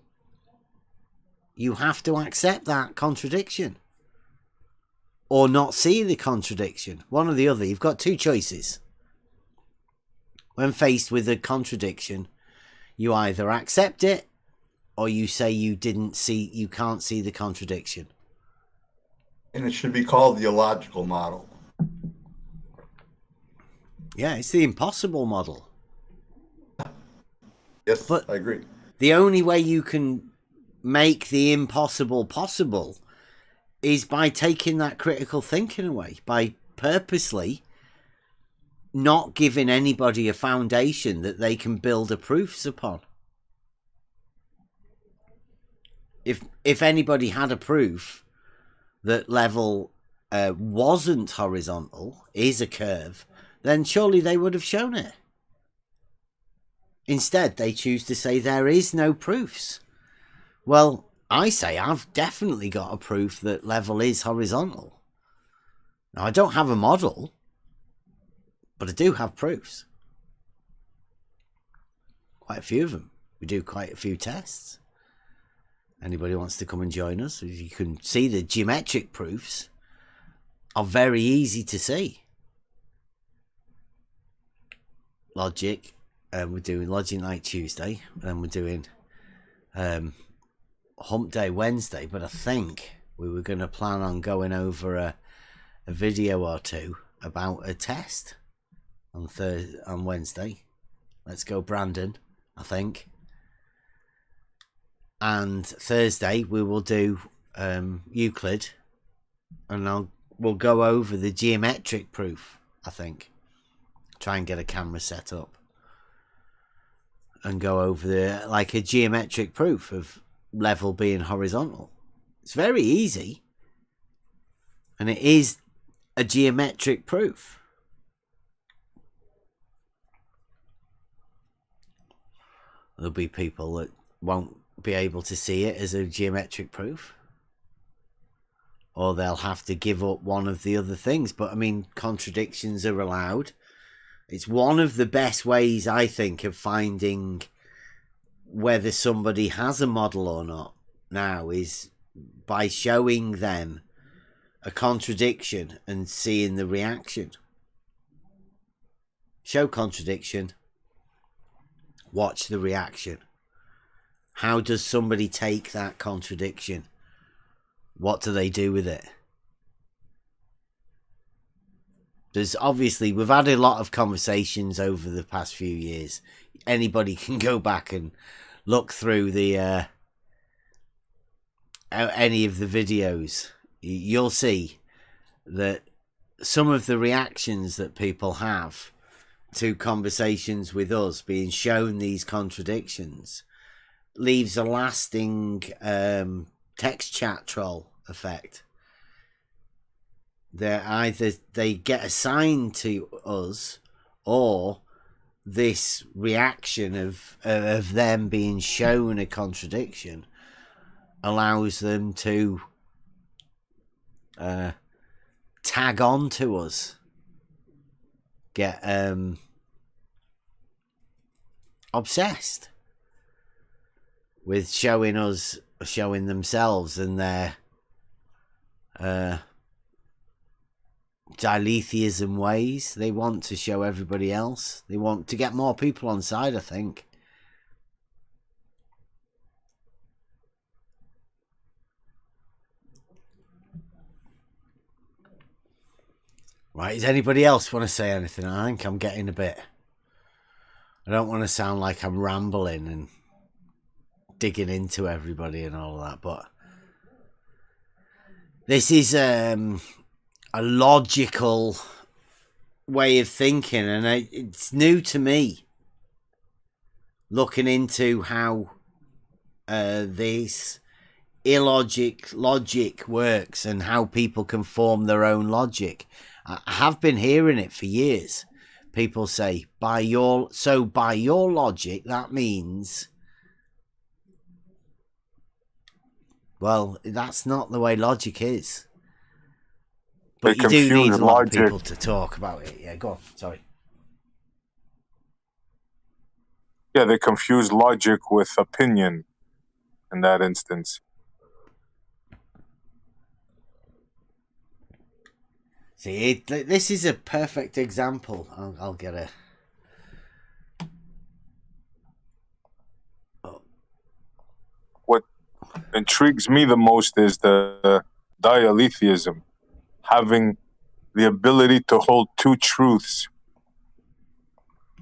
A: you have to accept that contradiction. Or not see the contradiction. One or the other. You've got two choices. When faced with a contradiction, you either accept it or you say you can't see the contradiction.
E: And it should be called the illogical model.
A: Yeah, it's the impossible model.
E: Yes,
A: But
E: I agree.
A: the only way you can make the impossible possible is by taking that critical thinking away, by purposely not giving anybody a foundation that they can build a proofs upon. If anybody had a proof that level wasn't horizontal, is a curve, then surely they would have shown it. Instead, they choose to say there is no proofs. Well, I say I've definitely got a proof that level is horizontal. Now, I don't have a model, but I do have proofs. Quite a few of them. We do quite a few tests. Anybody wants to come and join us? You can see the geometric proofs are very easy to see. Logic. We're doing Logic Night Tuesday, and we're doing Hump Day Wednesday, but I think we were going to plan on going over a video or two about a test on Wednesday. Let's go, Brandon, I think. And Thursday we will do Euclid, and we'll go over the geometric proof, I think. Try and get a camera set up and go over like a geometric proof of level being horizontal. It's very easy, and it is a geometric proof. There'll be people that won't be able to see it as a geometric proof, or they'll have to give up one of the other things. But I mean, contradictions are allowed. It's one of the best ways, I think, of finding whether somebody has a model or not now, is by showing them a contradiction and seeing the reaction. Show contradiction, watch the reaction. How does somebody take that contradiction? What do they do with it? There's obviously, we've had a lot of conversations over the past few years. Anybody can go back and look through the any of the videos. You'll see that some of the reactions that people have to conversations with us being shown these contradictions leaves a lasting text chat troll effect. They get assigned to us, or this reaction of them being shown a contradiction allows them to tag on to us, get obsessed with showing themselves and their diletheism ways. They want to show everybody else. They want to get more people on side, I think. Right, does anybody else want to say anything? I think I'm getting a bit... I don't want to sound like I'm rambling and digging into everybody and all of that, but this is a logical way of thinking, and it's new to me, looking into how this logic works and how people can form their own logic. I have been hearing it for years. People say, by your logic, that means... Well, that's not the way logic is. But you do need a lot of people to talk about it. Yeah, go on. Sorry.
D: Yeah, they confuse logic with opinion in that instance.
A: See, this is a perfect example. I'll get a...
D: What intrigues me the most is the dialetheism, having the ability to hold two truths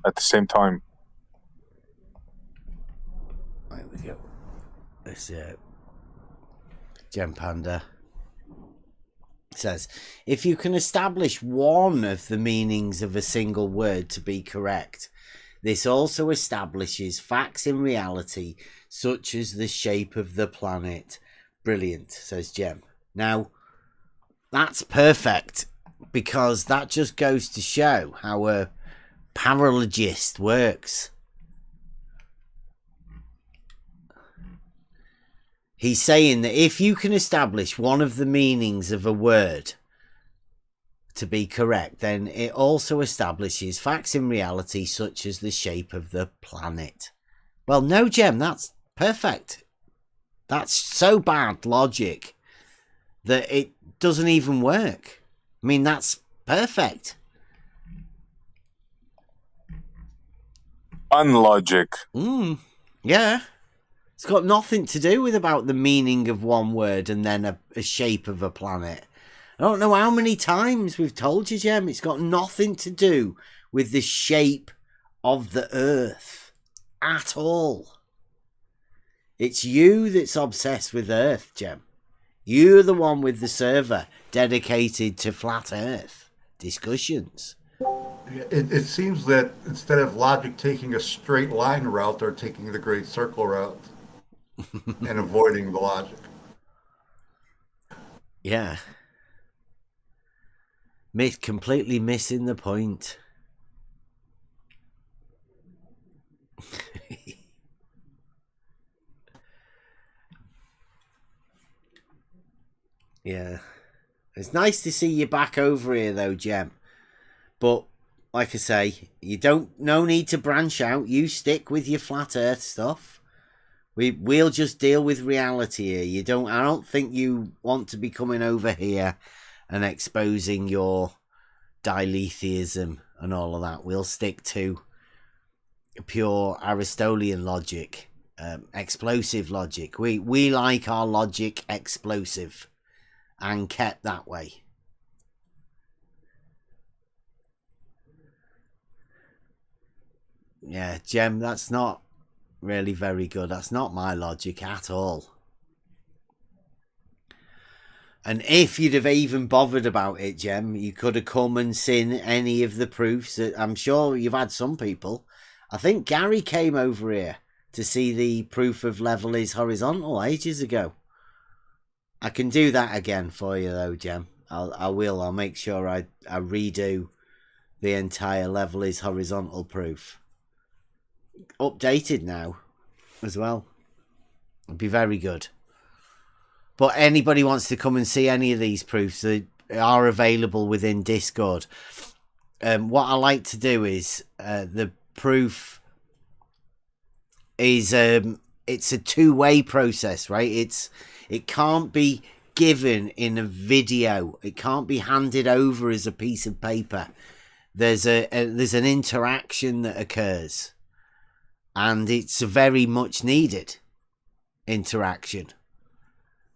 D: at the same time.
A: There we go. This Gem Panda says, if you can establish one of the meanings of a single word to be correct, this also establishes facts in reality, such as the shape of the planet. Brilliant, says Gem. Now, that's perfect, because that just goes to show how a paralogist works. He's saying that if you can establish one of the meanings of a word to be correct, then it also establishes facts in reality, such as the shape of the planet. Well, no, Gem, that's perfect. That's so bad logic that it doesn't even work. I mean, that's perfect.
D: Unlogic.
A: Yeah. It's got nothing to do with about the meaning of one word and then a shape of a planet. I don't know how many times we've told you, Jem, it's got nothing to do with the shape of the earth at all. It's you that's obsessed with earth, Jem. You're the one with the server dedicated to flat earth discussions.
E: It seems that instead of logic taking a straight line route, they're taking the great circle route and avoiding the logic.
A: Yeah. Completely missing the point. Yeah. It's nice to see you back over here though, Jem. But like I say, no need to branch out. You stick with your flat earth stuff. We'll just deal with reality here. I don't think you want to be coming over here and exposing your dialetheism and all of that. We'll stick to pure Aristotelian logic, explosive logic. We like our logic explosive and kept that way. Yeah, Jem, that's not really very good. That's not my logic at all. And if you'd have even bothered about it, Jem, you could have come and seen any of the proofs. I'm sure you've had some people. I think Gary came over here to see the proof of level is horizontal ages ago. I can do that again for you though, Jem. I'll make sure I redo the entire level is horizontal proof. Updated now as well. It'd be very good. But anybody wants to come and see any of these proofs, they are available within Discord. What I like to do is the proof is it's a two-way process, right? It can't be given in a video. It can't be handed over as a piece of paper. There's an interaction that occurs, and it's a very much needed interaction.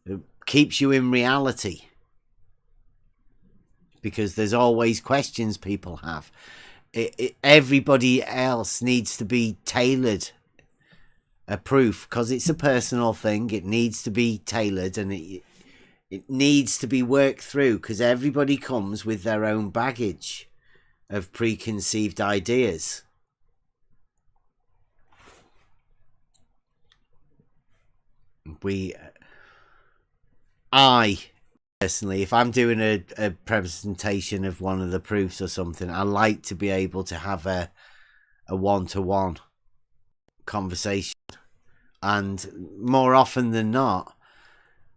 A: It keeps you in reality, because there's always questions people have. Everybody else needs to be tailored a proof, because it's a personal thing. It needs to be tailored, and it needs to be worked through, because everybody comes with their own baggage of preconceived ideas. I personally, if I'm doing a presentation of one of the proofs or something, I like to be able to have a one-to-one conversation, and more often than not,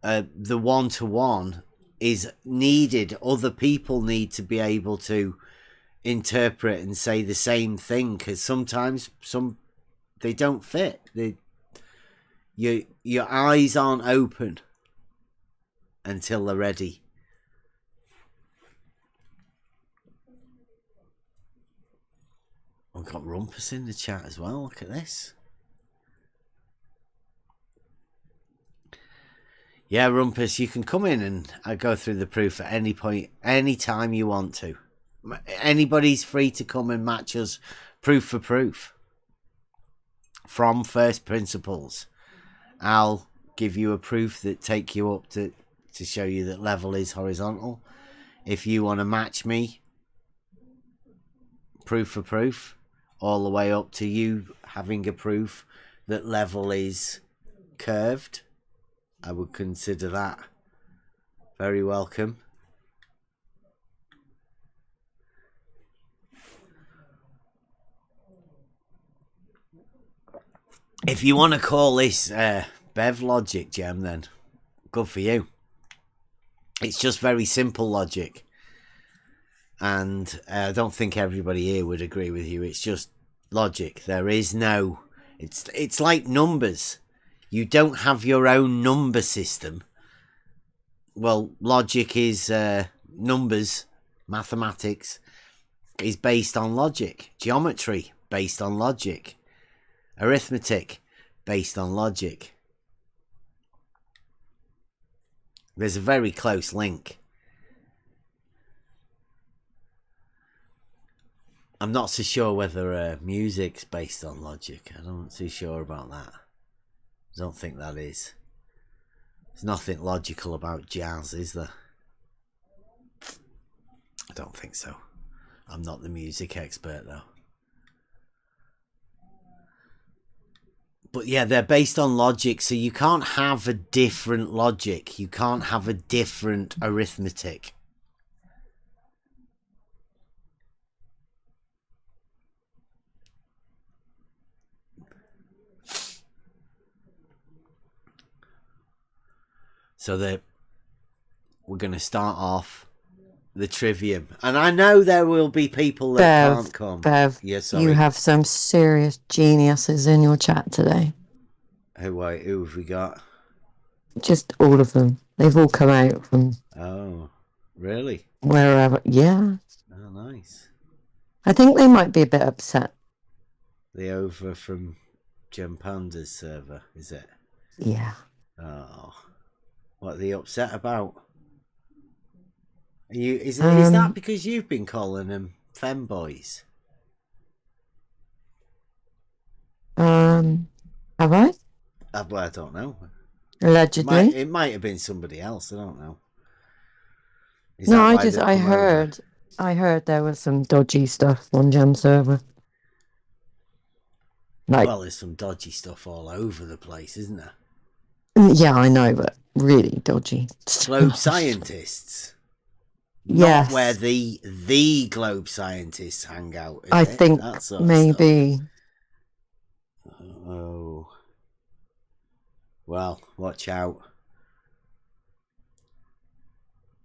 A: the one-to-one is needed. Other people need to be able to interpret and say the same thing, because sometimes some They don't fit. Your eyes aren't open until they're ready. We've got Rumpus in the chat as well. Look at this. Yeah, Rumpus, you can come in and go through the proof at any point, any time you want to. Anybody's free to come and match us proof for proof. From first principles. I'll give you a proof that take you up to show you that level is horizontal. If you want to match me, proof for proof, all the way up to you having a proof that level is curved, I would consider that very welcome. If you want to call this Bev logic, Gem, then good for you. It's just very simple logic. And I don't think everybody here would agree with you. It's just logic. There is no... It's like numbers. You don't have your own number system. Well, logic is numbers. Mathematics is based on logic. Geometry, based on logic. Arithmetic, based on logic. There's a very close link. I'm not so sure whether music's based on logic. I'm not too sure about that. I don't think that is. There's nothing logical about jazz, is there? I don't think so. I'm not the music expert, though. But yeah, they're based on logic, so you can't have a different logic. You can't have a different arithmetic. So we're going to start off the Trivium. And I know there will be people that can't come.
H: Bev,
A: yes,
H: you have some serious geniuses in your chat today.
A: Who have we got?
H: Just all of them. They've all come out from...
A: Oh, really?
H: Wherever. Yeah.
A: Oh, nice.
H: I think they might be a bit upset.
A: They over from Gem Panda's server, is it?
H: Yeah.
A: Oh. What are they upset about? Is that because you've been calling them femboys?
H: Have I?
A: Well, I don't know.
H: Allegedly.
A: It might have been somebody else. I don't know.
H: No, I heard there was some dodgy stuff on Gem server.
A: Well, there's some dodgy stuff all over the place, isn't there?
H: Yeah, I know, but really dodgy.
A: Globe scientists.
H: Yes.
A: Not where the globe scientists hang out.
H: I think
A: that sort of
H: maybe.
A: Stuff. Oh. Well, watch out.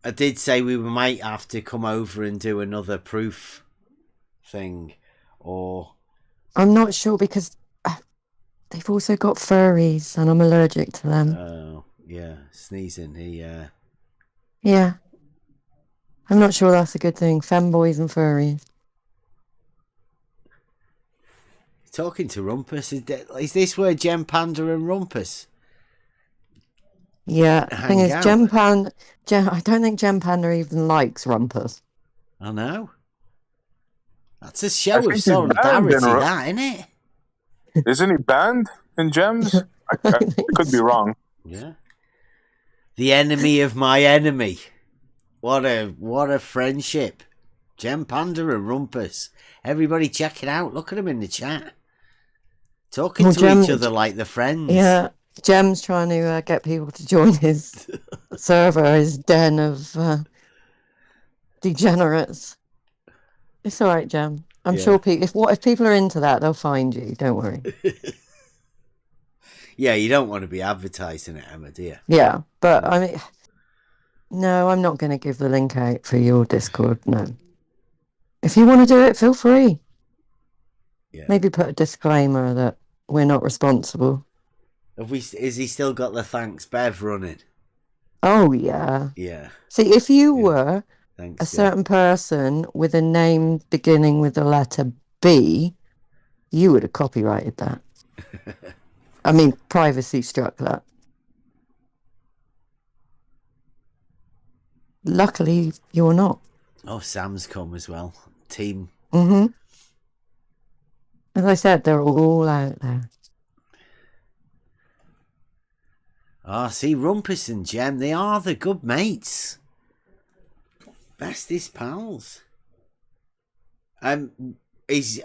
A: I did say we might have to come over and do another proof thing, or...
H: I'm not sure because they've also got furries and I'm allergic to them.
A: Oh, yeah. Sneezing.
H: Yeah. I'm not sure that's a good thing. Femboys and furries.
A: Talking to Rumpus. Is this where Gem Panda and Rumpus?
H: Yeah. The thing is, I don't think Gem Panda even likes Rumpus.
A: I know. That's a show of solidarity, that, isn't it?
D: Isn't he banned in Gems? I could be wrong.
A: Yeah. The enemy of my enemy. What a friendship. Gem Panda and Rumpus. Everybody check it out. Look at them in the chat. Talking to each other like they're friends.
H: Yeah. Gem's trying to get people to join his server, his den of degenerates. It's all right, Gem. I'm sure if people are into that, they'll find you. Don't worry.
A: Yeah, you don't want to be advertising it, Emma, do you?
H: Yeah, but I mean, no, I'm not going to give the link out for your Discord. No. If you want to do it, feel free.
A: Yeah.
H: Maybe put a disclaimer that we're not responsible.
A: Is he still got the thanks Bev running?
H: Oh, yeah.
A: Yeah.
H: See, if you
A: Yeah.
H: were
A: Thanks,
H: a certain person with a name beginning with the letter B, you would have copyrighted that. I mean, privacy struck that. Luckily, you're not.
A: Oh, Sam's come as well. Team.
H: Mm-hmm. As I said, they're all out there.
A: Ah, see, Rumpus and Jem, they are the good mates. Bestest pals. Are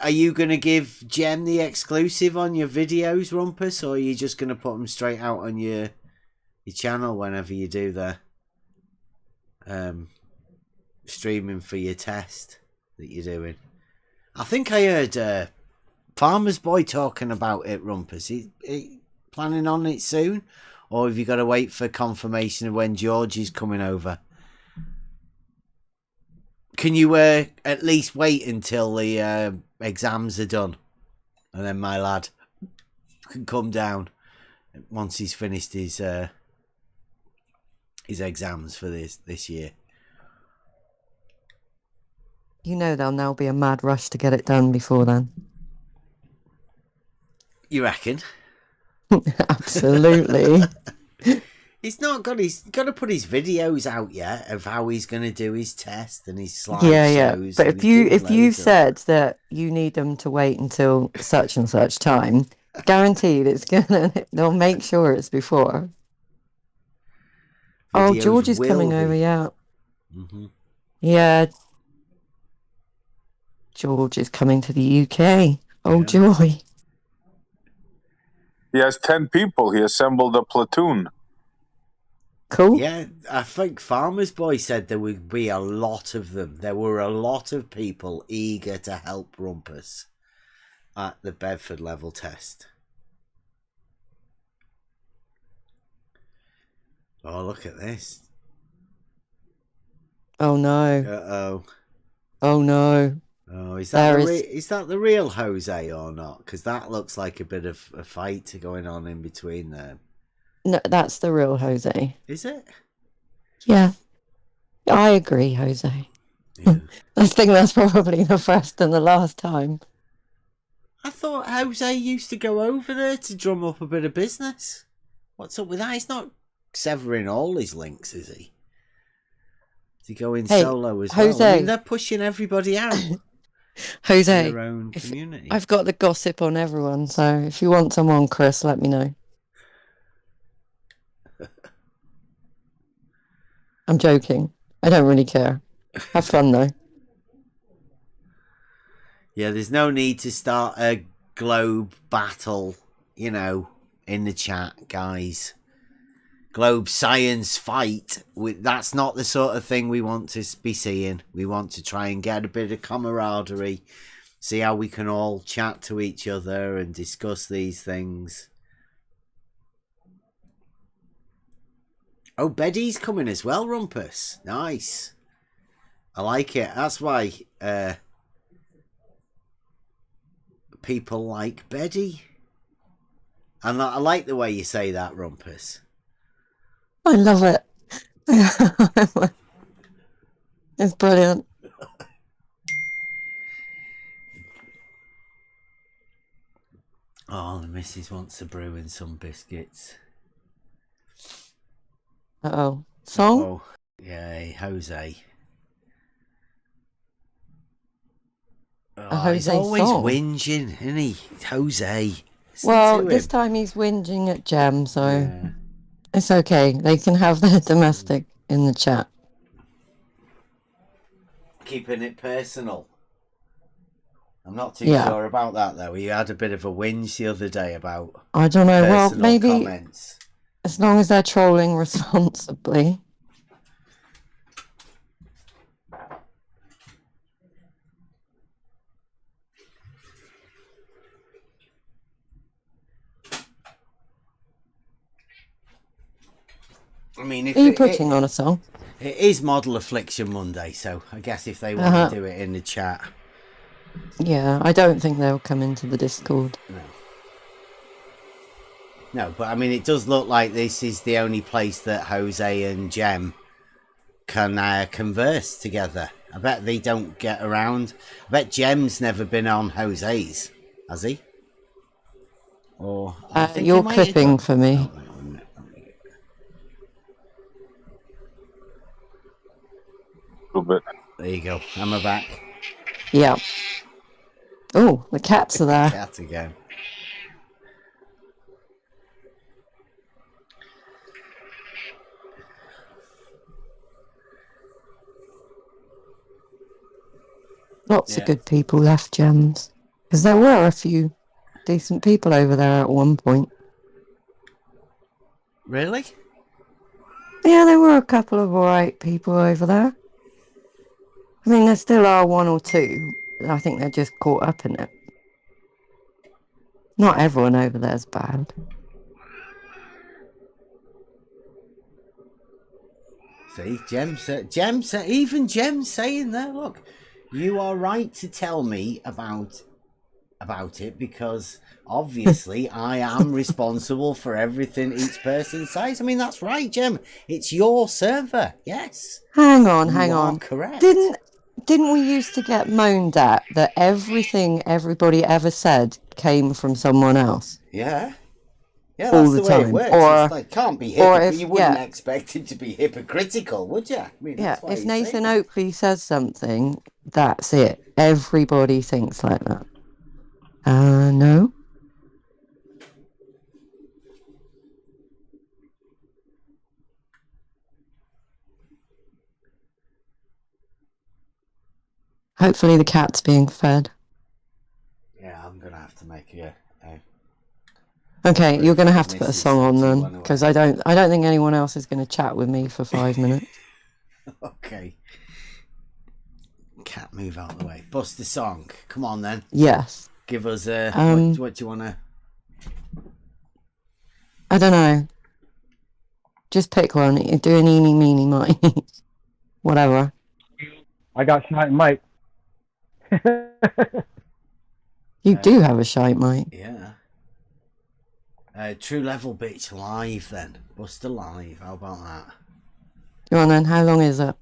A: you going to give Jem the exclusive on your videos, Rumpus, or are you just going to put them straight out on your channel whenever you do the streaming for your test that you're doing? I think I heard Farmer's Boy talking about it, Rumpus. He planning on it soon? Or have you got to wait for confirmation of when George is coming over? Can you at least wait until the exams are done? And then my lad can come down once he's finished his exams for this year.
H: You know there'll now be a mad rush to get it done before then.
A: You reckon?
H: Absolutely.
A: He's got to put his videos out yet of how he's going to do his test and his slideshows.
H: Yeah. But if you said that you need them to wait until such and such time, guaranteed they'll make sure it's before. Oh, George is coming over, yeah.
A: Mm-hmm.
H: Yeah. George is coming to the UK. Oh, yeah. Joy.
D: He has 10 people. He assembled a platoon.
H: Cool.
A: Yeah, I think Farmer's Boy said there would be a lot of them. There were a lot of people eager to help Rumpus at the Bedford level test. Oh, look at this.
H: Oh, no.
A: Uh-oh.
H: Oh, no.
A: Oh, is that the real Jose or not? Because that looks like a bit of a fight going on in between them.
H: No, that's the real Jose.
A: Is it?
H: Yeah. I agree, Jose.
A: Yeah.
H: I think that's probably the first and the last time.
A: I thought Jose used to go over there to drum up a bit of business. What's up with that? He's not severing all his links, is he? Is he going solo as
H: Jose.
A: well? I mean, they're pushing everybody out.
H: Jose,
A: their own community.
H: I've got the gossip on everyone, so if you want someone, Chris, let me know. I'm joking. I don't really care. Have fun, though.
A: Yeah, there's no need to start a globe battle, in the chat, guys. Globe science fight. That's not the sort of thing we want to be seeing. We want to try and get a bit of camaraderie, see how we can all chat to each other and discuss these things. Oh, Betty's coming as well, Rumpus. Nice. I like it. That's why people like Betty. And I like the way you say that, Rumpus.
H: I love it. It's brilliant.
A: Oh, the missus wants a brew and some biscuits.
H: Uh-oh. Song?
A: Oh, yeah, Jose. Oh, he's always whinging, isn't he? Jose.
H: Well, this time he's whinging at Jem, so it's okay. They can have their domestic in the chat.
A: Keeping it personal. I'm not too sure about that, though. He had a bit of a whinge the other day about
H: I don't know. Well, maybe
A: comments.
H: As long as they're trolling responsibly.
A: I mean,
H: are you putting on a song?
A: It is Model Affliction Monday, so I guess if they want to do it in the chat.
H: Yeah, I don't think they'll come into the Discord.
A: No. No, but I mean, it does look like this is the only place that Jose and Jem can converse together. I bet they don't get around. I bet Jem's never been on Jose's, has he? Or I think
H: you're
A: he might have
H: clipping
A: done.
H: for me.
A: Oh, wait 1 minute.
D: A little bit.
A: There you go. Am I back?
H: Yeah. Oh, the cats are there.
A: Cat again.
H: Lots
A: Yeah.
H: of good people left, Gems. Because there were a few decent people over there at one point.
A: Really?
H: Yeah, there were a couple of alright people over there. I mean, there still are one or two. I think they're just caught up in it. Not everyone over there's bad.
A: See, even Jem's saying there, look, you are right to tell me about it because obviously I am responsible for everything each person says. I mean, that's right, Jem. It's your server. Yes.
H: Hang on.
A: You are correct.
H: Didn't we used to get moaned at that everything everybody ever said came from someone else?
A: Yeah. Yeah,
H: All
A: that's
H: the
A: the way it
H: time.
A: works.
H: Or-
A: It's like, can't be
H: or
A: hypocritical.
H: if-
A: You wouldn't
H: yeah.
A: expect it to be hypocritical, would you? I mean,
H: Yeah,
A: that's why
H: if
A: he's
H: Nathan
A: saying
H: Oakley says something, that's it. Everybody thinks like that. No? Hopefully the cat's being fed.
A: it. Yeah, I'm gonna have to make a
H: Okay, you're going to have to put a
A: Mrs.
H: song on then,
A: 21
H: because I don't think anyone else is going to chat with me for 5 minutes.
A: Okay. Cat, move out of the way. Bust the song. Come on then.
H: Yes.
A: Give us a what do you want to?
H: I don't know. Just pick one. Do an eeny, meeny, miny. Whatever.
I: I got Schneid and Mike.
H: You do have a shite, mate.
A: Yeah. True Level Bitch live then. Buster live. How about that?
H: Go on then. How long is it?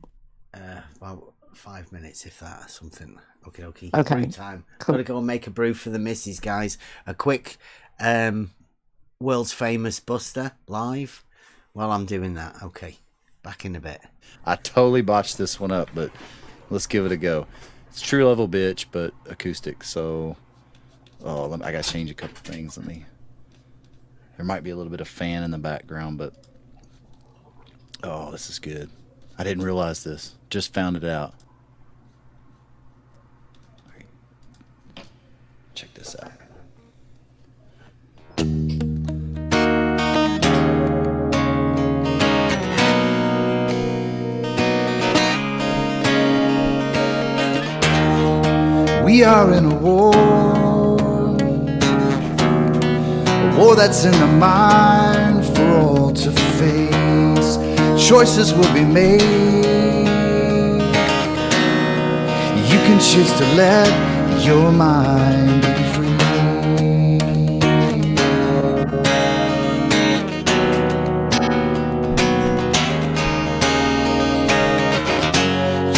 A: About 5 minutes, if that. Something. Okay.
H: Okay.
A: Brew time.
H: Cool.
A: Gotta go and make a brew for the missus, guys. A quick world's famous Buster live. While I'm doing that. Okay. Back in a bit.
J: I totally botched this one up, but let's give it a go. It's True Level Bitch, but acoustic. So, I gotta change a couple things. There might be a little bit of fan in the background, but this is good. I didn't realize this. Just found it out. Check this out.
B: We are in a war that's in the mind for all to face. Choices will be made. You can choose to let your mind be free.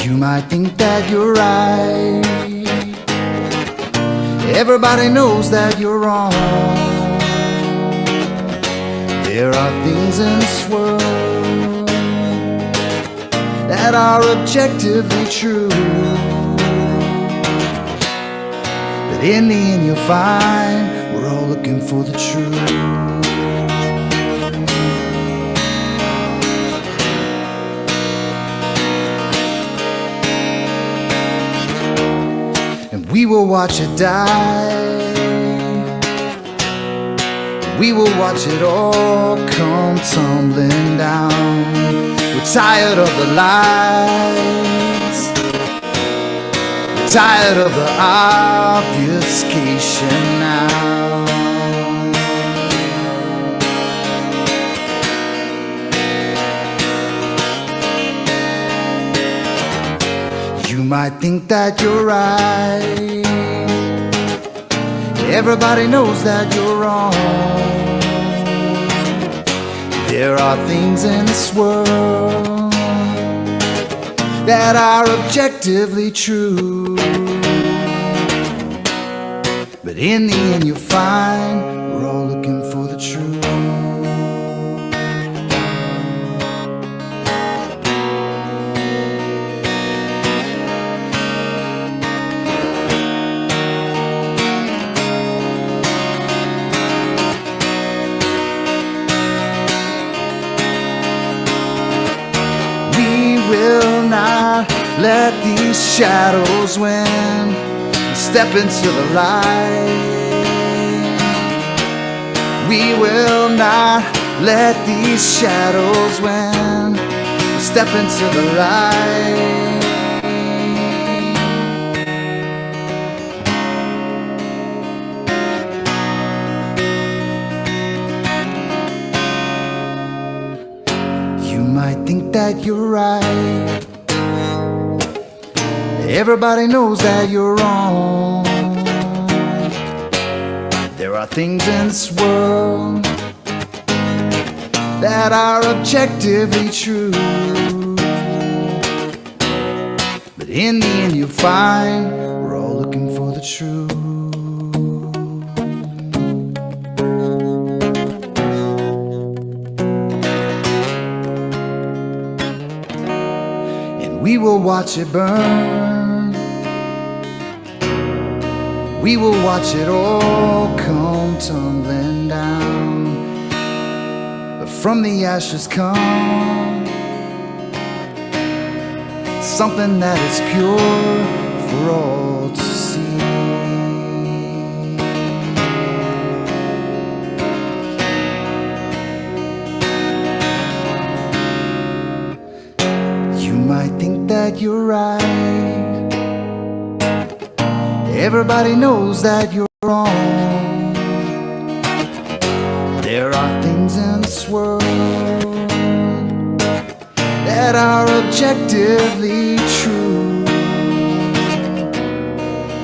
B: You might think that you're right. Everybody knows that you're wrong. There are things in this world that are objectively true, but in the end you'll find we're all looking for the truth. We will watch it die. We will watch it all come tumbling down. We're tired of the lies. We're tired of the obfuscation now. You might think that you're right. Everybody knows that you're wrong. There are things in this world that are objectively true, but in the end you'll find we're all looking for the truth. Let these shadows win. Step into the light. We will not let these shadows win. Step into the light. You might think that you're right. Everybody knows that you're wrong. There are things in this world that are objectively true, but in the end you'll find we're all looking for the truth. And we will watch it burn. We will watch it all come tumbling down, but from the ashes come something that is pure for all to see. You might think that you're right. Everybody knows that you're wrong. There are things in this world that are objectively true,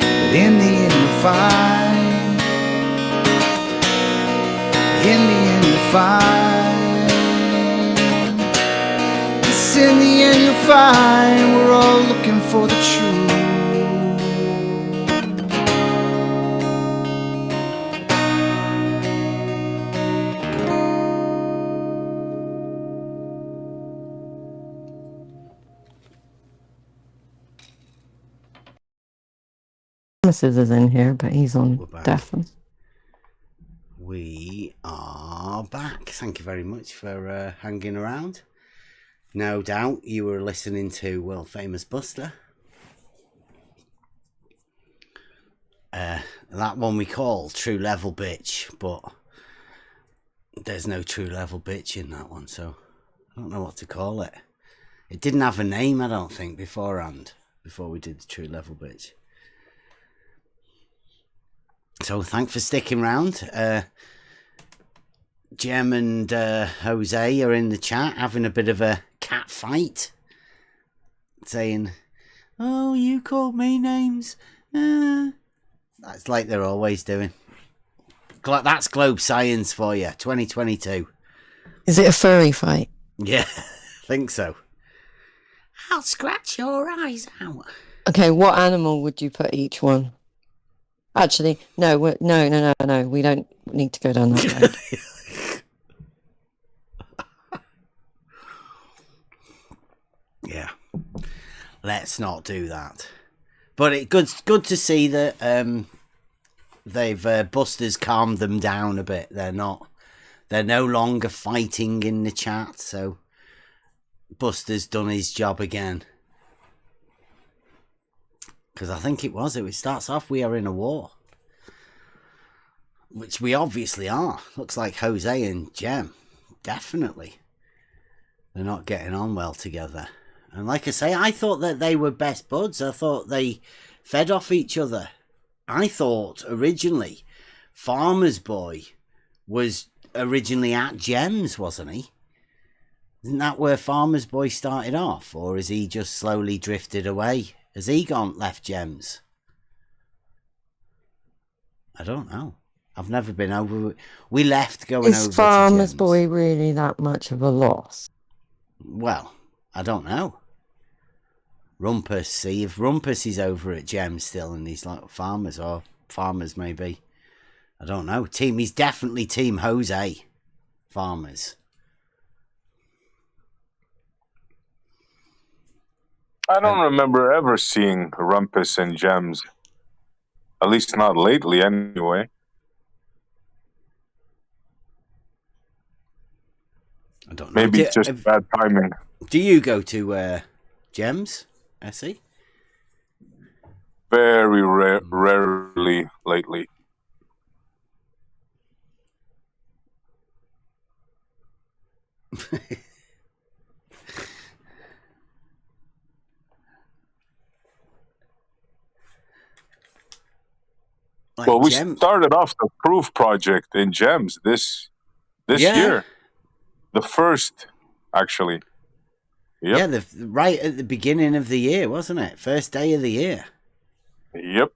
B: but in the end you find, in the end you find, yes, in the end you find we're all looking for the truth.
H: Thomas is in here, but he's on deafens.
A: We are back. Thank you very much for hanging around. No doubt you were listening to world famous Buster. That one we call True Level Bitch, but there's no True Level Bitch in that one, so I don't know what to call it. It didn't have a name, I don't think, beforehand, before we did the True Level Bitch. So thanks for sticking around. Jem and Jose are in the chat having a bit of a cat fight, saying, "Oh, you called me names." That's like they're always doing. That's Globe Science for you, 2022.
H: Is it a furry fight?
A: Yeah, I think so. I'll scratch your eyes out.
H: Okay, what animal would you put each one? Actually, no. We don't need to go down that road.
A: Yeah, let's not do that. But it's good to see that they've Buster's calmed them down a bit. They're no longer fighting in the chat. So Buster's done his job again. Because I think it starts off, we are in a war. Which we obviously are. Looks like Jose and Jem. Definitely. They're not getting on well together. And like I say, I thought that they were best buds. I thought they fed off each other. I thought originally Farmer's Boy was originally at Jem's, wasn't he? Isn't that where Farmer's Boy started off? Or has he just slowly drifted away? Has he left Jem's? I don't know. I've never been over. We left going over
H: Is
A: to
H: Farmer's
A: Gems.
H: Boy really that much of a loss?
A: Well, I don't know. Rumpus, see if Rumpus is over at Gems still, and he's like Farmers, or Farmers maybe. I don't know. He's definitely Team Jose. Farmers.
D: I don't remember ever seeing Rumpus and Gems. At least not lately, anyway.
A: I don't know.
D: Maybe it's just bad timing.
A: Do you go to Gems, Essie?
D: Very rarely lately. Well, we started off the proof project in Gems this year. The first, actually. Yep.
A: Yeah, right at the beginning of the year, wasn't it? First day of the year.
D: Yep.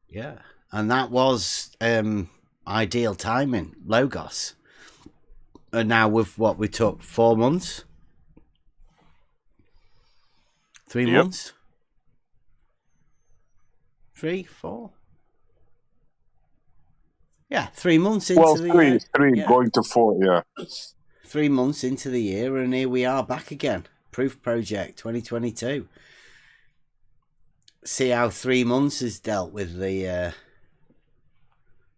A: Yeah. And that was ideal timing, Logos. And now with what we took 4 months? 3 months? 3, 4? Yeah, 3 months into the year.
D: Three going to 4, yeah.
A: 3 months into the year, and here we are back again. Proof Project 2022. See how 3 months has dealt with the...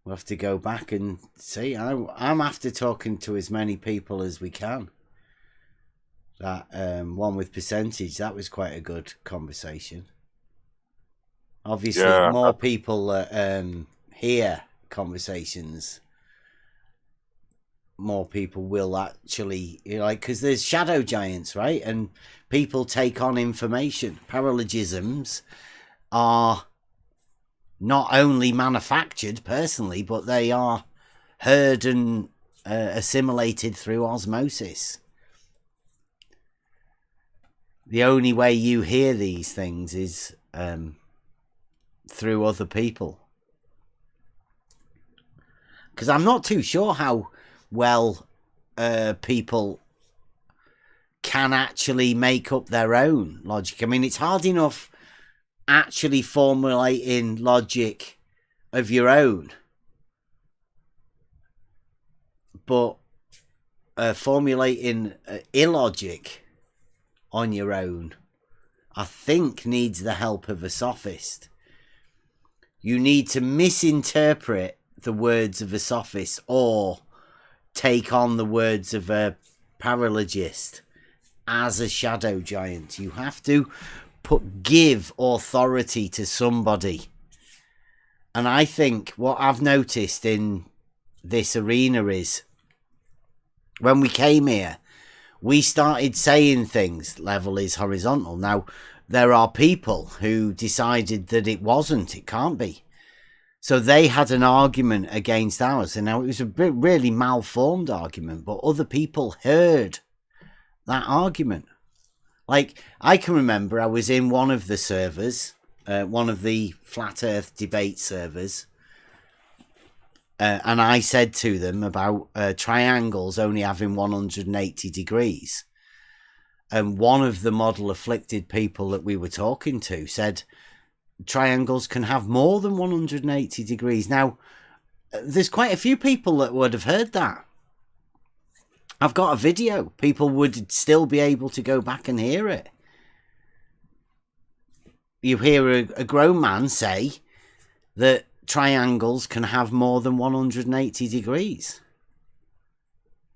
A: we'll have to go back and see. I'm after talking to as many people as we can. That one with percentage, that was quite a good conversation. Obviously, more people hear conversations, more people will actually, because there's shadow giants, right? And people take on information. Paralogisms are not only manufactured personally, but they are heard and assimilated through osmosis. The only way you hear these things is through other people. Because I'm not too sure how well people can actually make up their own logic. I mean, it's hard enough actually formulating logic of your own, but formulating illogic on your own, I think, needs the help of a sophist. You need to misinterpret the words of a sophist or take on the words of a paralogist as a shadow giant. You have to give authority to somebody. And I think what I've noticed in this arena is when we came here, we started saying things, level is horizontal. Now, there are people who decided that it wasn't, it can't be. So they had an argument against ours, and now it was a really malformed argument, but other people heard that argument. Like, I can remember I was in one of the servers, one of the Flat Earth debate servers, and I said to them about triangles only having 180 degrees. And one of the model afflicted people that we were talking to said triangles can have more than 180 degrees. Now, there's quite a few people that would have heard that. I've got a video. People would still be able to go back and hear it. You hear a grown man say that triangles can have more than 180 degrees.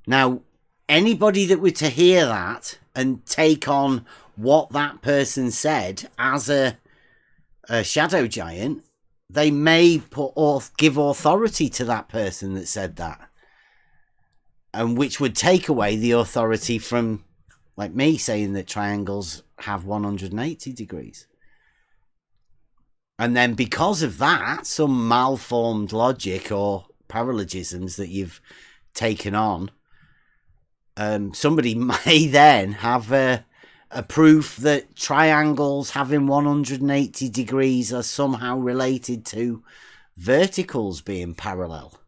A: Now, anybody that were to hear that and take on what that person said as a shadow giant, they may give authority to that person that said that, and which would take away the authority from, like me, saying that triangles have 180 degrees. And then because of that, some malformed logic or paralogisms that you've taken on, somebody may then have a proof that triangles having 180 degrees are somehow related to verticals being parallel.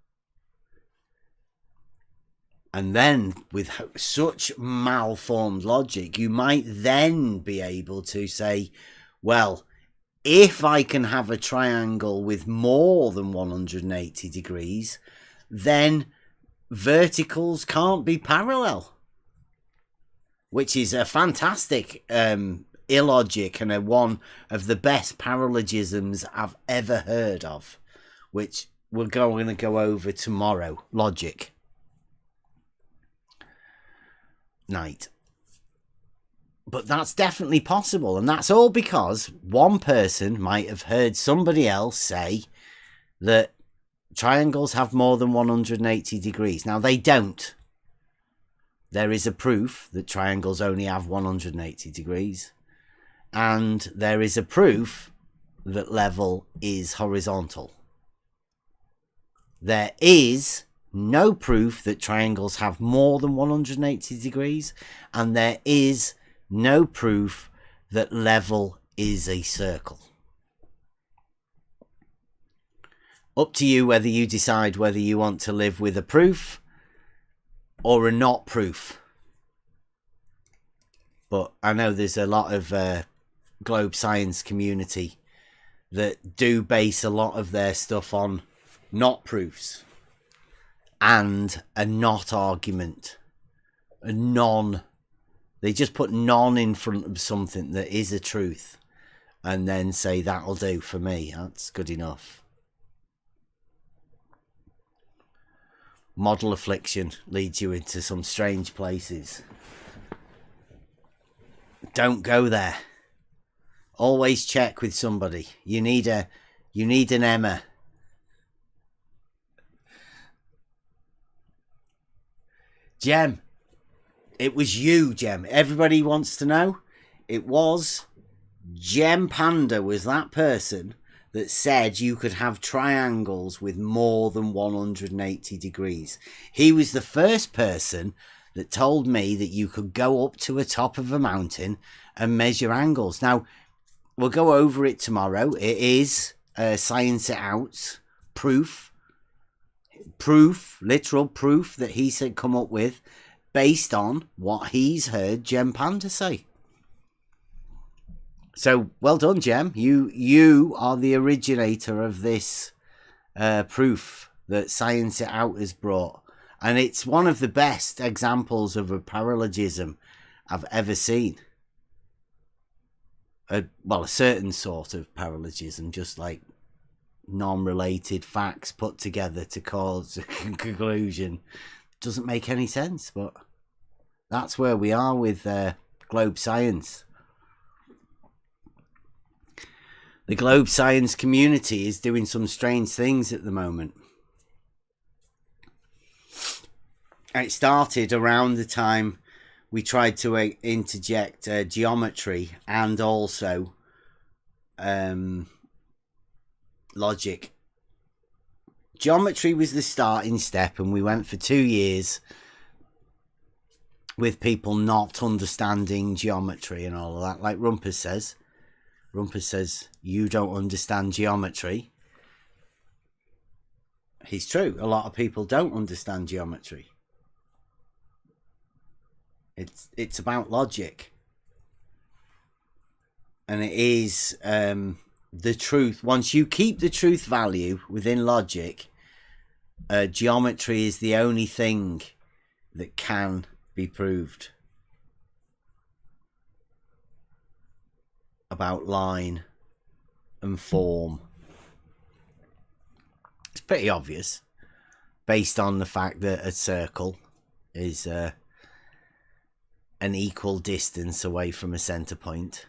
A: And then with such malformed logic, you might then be able to say, well, if I can have a triangle with more than 180 degrees, then verticals can't be parallel. Which is a fantastic illogic and one of the best paralogisms I've ever heard of, which we're going to go over tomorrow. Logic night. But that's definitely possible, and that's all because one person might have heard somebody else say that triangles have more than 180 degrees. Now, they don't. There is a proof that triangles only have 180 degrees, and there is a proof that level is horizontal. There is no proof that triangles have more than 180 degrees, and there is no proof that level is a circle. Up to you whether you decide whether you want to live with a proof or a not proof. But I know there's a lot of globe science community that do base a lot of their stuff on not proofs and a not argument, a non. They just put non in front of something that is a truth and then say that'll do for me. That's good enough. Model affliction leads you into some strange places. Don't go there. Always check with somebody. You need an Emma. Jem. It was you, Jem. Everybody wants to know. It was Jem Panda was that person that said you could have triangles with more than 180 degrees. He was the first person that told me that you could go up to the top of a mountain and measure angles. Now, we'll go over it tomorrow. It is Science It Out proof, literal proof that he said come up with based on what he's heard Jem Panda say. So, well done, Jem. You are the originator of this proof that Science It Out has brought. And it's one of the best examples of a paralogism I've ever seen. A certain sort of paralogism, just like non-related facts put together to cause a conclusion. Doesn't make any sense, but that's where we are with globe science. The globe science community is doing some strange things at the moment. It started around the time we tried to interject geometry and also logic. Geometry was the starting step, and we went for 2 years with people not understanding geometry and all of that. Like Rumpus says. Rumpus says, you don't understand geometry. It's true. A lot of people don't understand geometry. It's about logic. And it is the truth. Once you keep the truth value within logic, geometry is the only thing that can be proved. About line and form. It's pretty obvious based on the fact that a circle is an equal distance away from a center point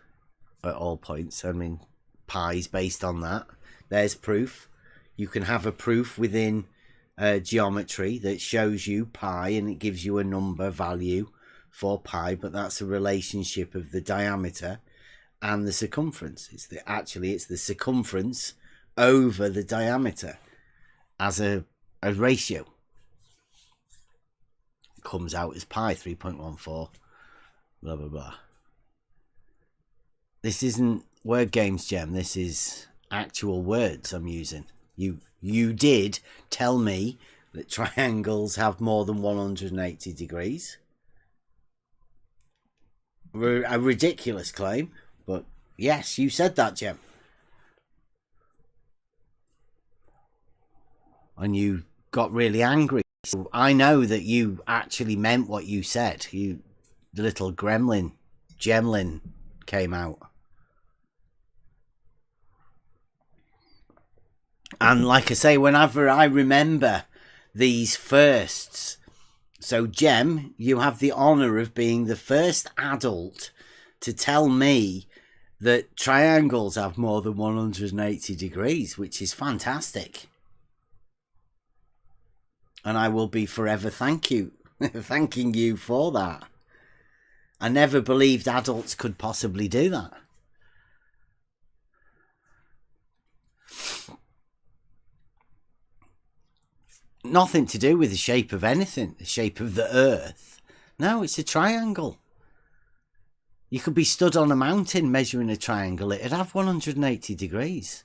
A: at all points. I mean, pi's based on that. There's proof. You can have a proof within geometry that shows you pi and it gives you a number value for pi, but that's a relationship of the diameter and the circumference. It's the circumference over the diameter as a ratio. It comes out as pi 3.14. Blah blah blah. This isn't word games, Gem. This is actual words I'm using. You did tell me that triangles have more than 180 degrees. A ridiculous claim, but yes, you said that, Jem. And you got really angry. So I know that you actually meant what you said. The little gremlin, Gemlin, came out. And like I say, whenever I remember these firsts, so Jem, you have the honour of being the first adult to tell me that triangles have more than 180 degrees, which is fantastic. And I will be forever thanking you for that. I never believed adults could possibly do that. Nothing to do with the shape of anything, the shape of the earth. No, it's a triangle. You could be stood on a mountain measuring a triangle. It'd have 180 degrees.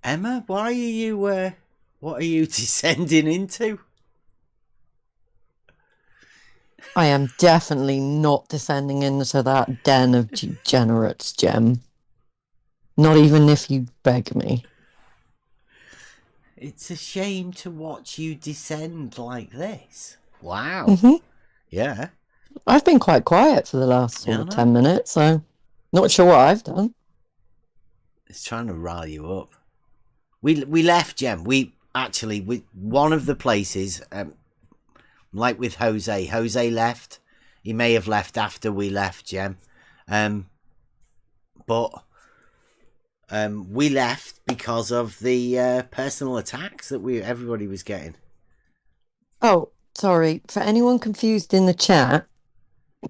A: Emma, what are you descending into?
H: I am definitely not descending into that den of degenerates, Jem. Not even if you beg me.
A: It's a shame to watch you descend like this. Wow.
H: Mm-hmm.
A: Yeah.
H: I've been quite quiet for the last sort of 10 minutes, so not sure what I've done.
A: It's trying to rile you up. We left, Jem. One of the places, like with Jose left. He may have left after we left, Jem. But we left because of the personal attacks that everybody was getting.
H: Oh, sorry. For anyone confused in the chat,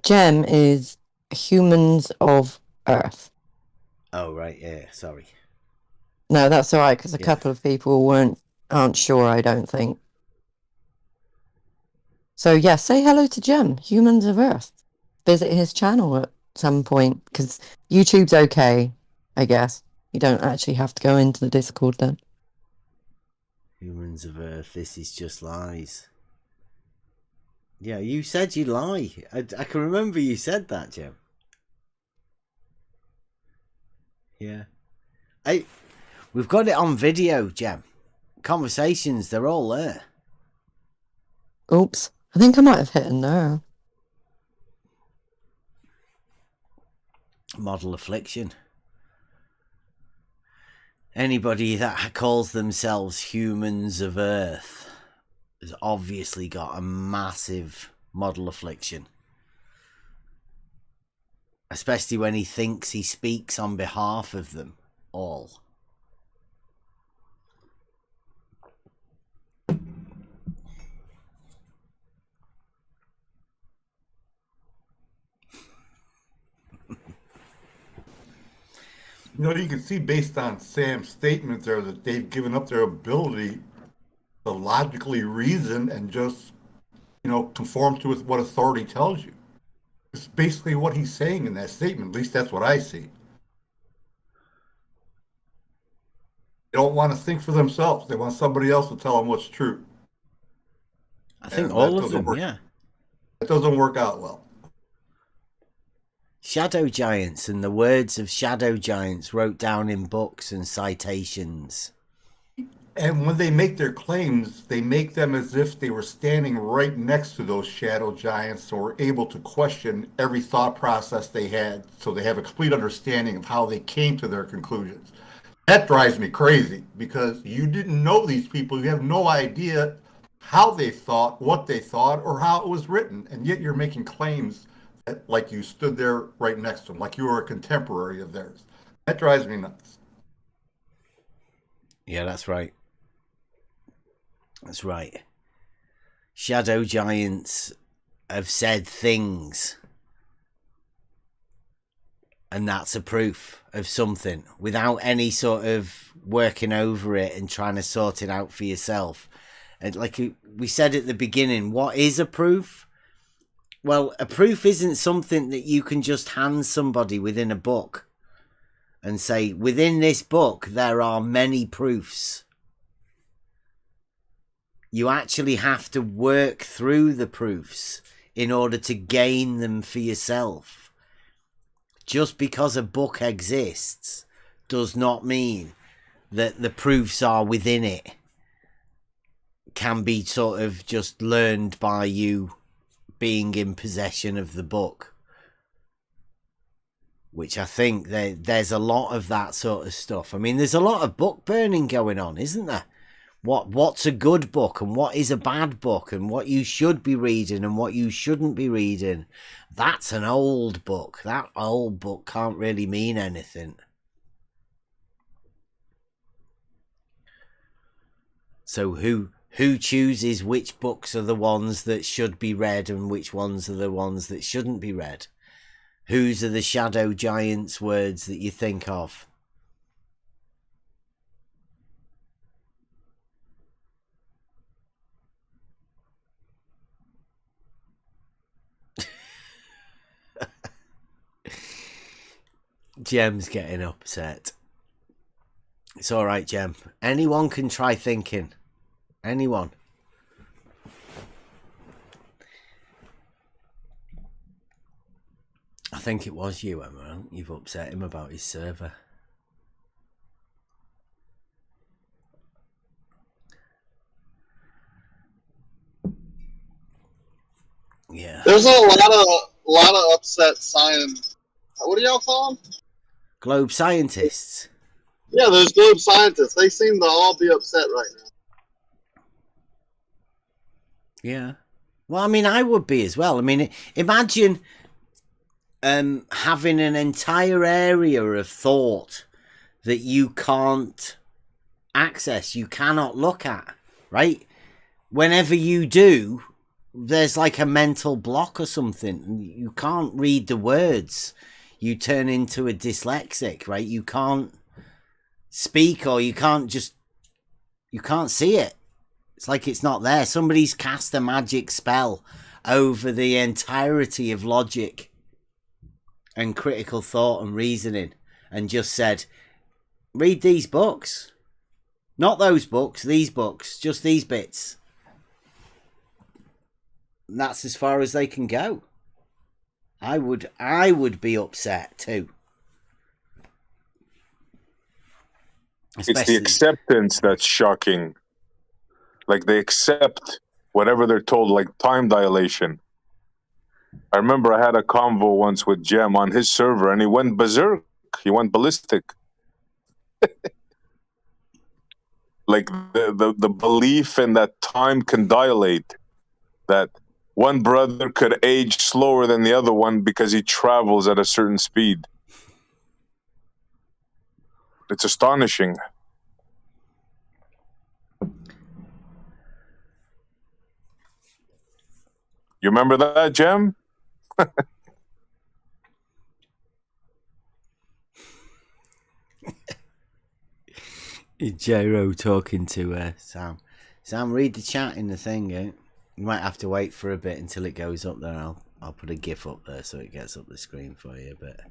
H: Jem is humans of Earth.
A: Oh, right. Yeah, sorry.
H: No, that's all right, because a couple of people aren't sure, I don't think. So, yeah, say hello to Jem, Humans of Earth. Visit his channel at some point, because YouTube's okay, I guess. You don't actually have to go into the Discord then.
A: Humans of Earth, this is just lies. Yeah, you said you lie. I can remember you said that, Jem. Yeah. We've got it on video, Jem. Conversations, they're all there.
H: Oops. I think I might have hit a nerve.
A: Model affliction. Anybody that calls themselves humans of Earth has obviously got a massive model affliction. Especially when he thinks he speaks on behalf of them all.
E: You can see based on Sam's statement there that they've given up their ability to logically reason and just, conform to what authority tells you. It's basically what he's saying in that statement. At least that's what I see. They don't want to think for themselves. They want somebody else to tell them what's true.
A: I think all of them, yeah.
E: It doesn't work out well.
A: Shadow giants and the words of shadow giants wrote down in books and citations.
E: And when they make their claims, they make them as if they were standing right next to those shadow giants, so were able to question every thought process they had, so they have a complete understanding of how they came to their conclusions. That drives me crazy, because you didn't know these people. You have no idea how they thought, what they thought, or how it was written, and yet you're making claims like you stood there right next to them, like you were a contemporary of theirs. That drives me nuts.
A: Yeah, that's right. That's right. Shadow giants have said things, and that's a proof of something without any sort of working over it and trying to sort it out for yourself. And like we said at the beginning, what is a proof? Well, a proof isn't something that you can just hand somebody within a book and say, within this book, there are many proofs. You actually have to work through the proofs in order to gain them for yourself. Just because a book exists does not mean that the proofs are within it. Can be sort of just learned by you being in possession of the book. Which I think there's a lot of that sort of stuff. I mean, there's a lot of book burning going on, isn't there? What's a good book and what is a bad book and what you should be reading and what you shouldn't be reading. That's an old book. That old book can't really mean anything. So who chooses which books are the ones that should be read and which ones are the ones that shouldn't be read? Whose are the shadow giants words that you think of? Jem's getting upset. It's all right, Jem. Anyone can try thinking. Anyone. I think it was you, Emma. You've upset him about his server. Yeah.
K: There's a lot of upset science. What do y'all call them?
A: Globe scientists.
K: Yeah, there's globe scientists. They seem to all be upset right now.
A: Yeah. Well, I mean, I would be as well. I mean, imagine having an entire area of thought that you can't access, you cannot look at, right? Whenever you do, there's like a mental block or something. You can't read the words. You turn into a dyslexic, right? You can't speak, or you can't see it. It's like it's not there. Somebody's cast a magic spell over the entirety of logic and critical thought and reasoning and just said, read these books. Not those books, these books, just these bits. And that's as far as they can go. I would be upset too.
D: It's the acceptance that's shocking. Like, they accept whatever they're told, like time dilation. I remember I had a convo once with Jem on his server, and he went berserk. He went ballistic. Like the belief in that time can dilate, that one brother could age slower than the other one because he travels at a certain speed. It's astonishing. You remember that, Jem?
A: J-Ro talking to Sam. Sam, read the chat in the thing. Eh? You might have to wait for a bit until it goes up there. I'll put a GIF up there so it gets up the screen for you a bit.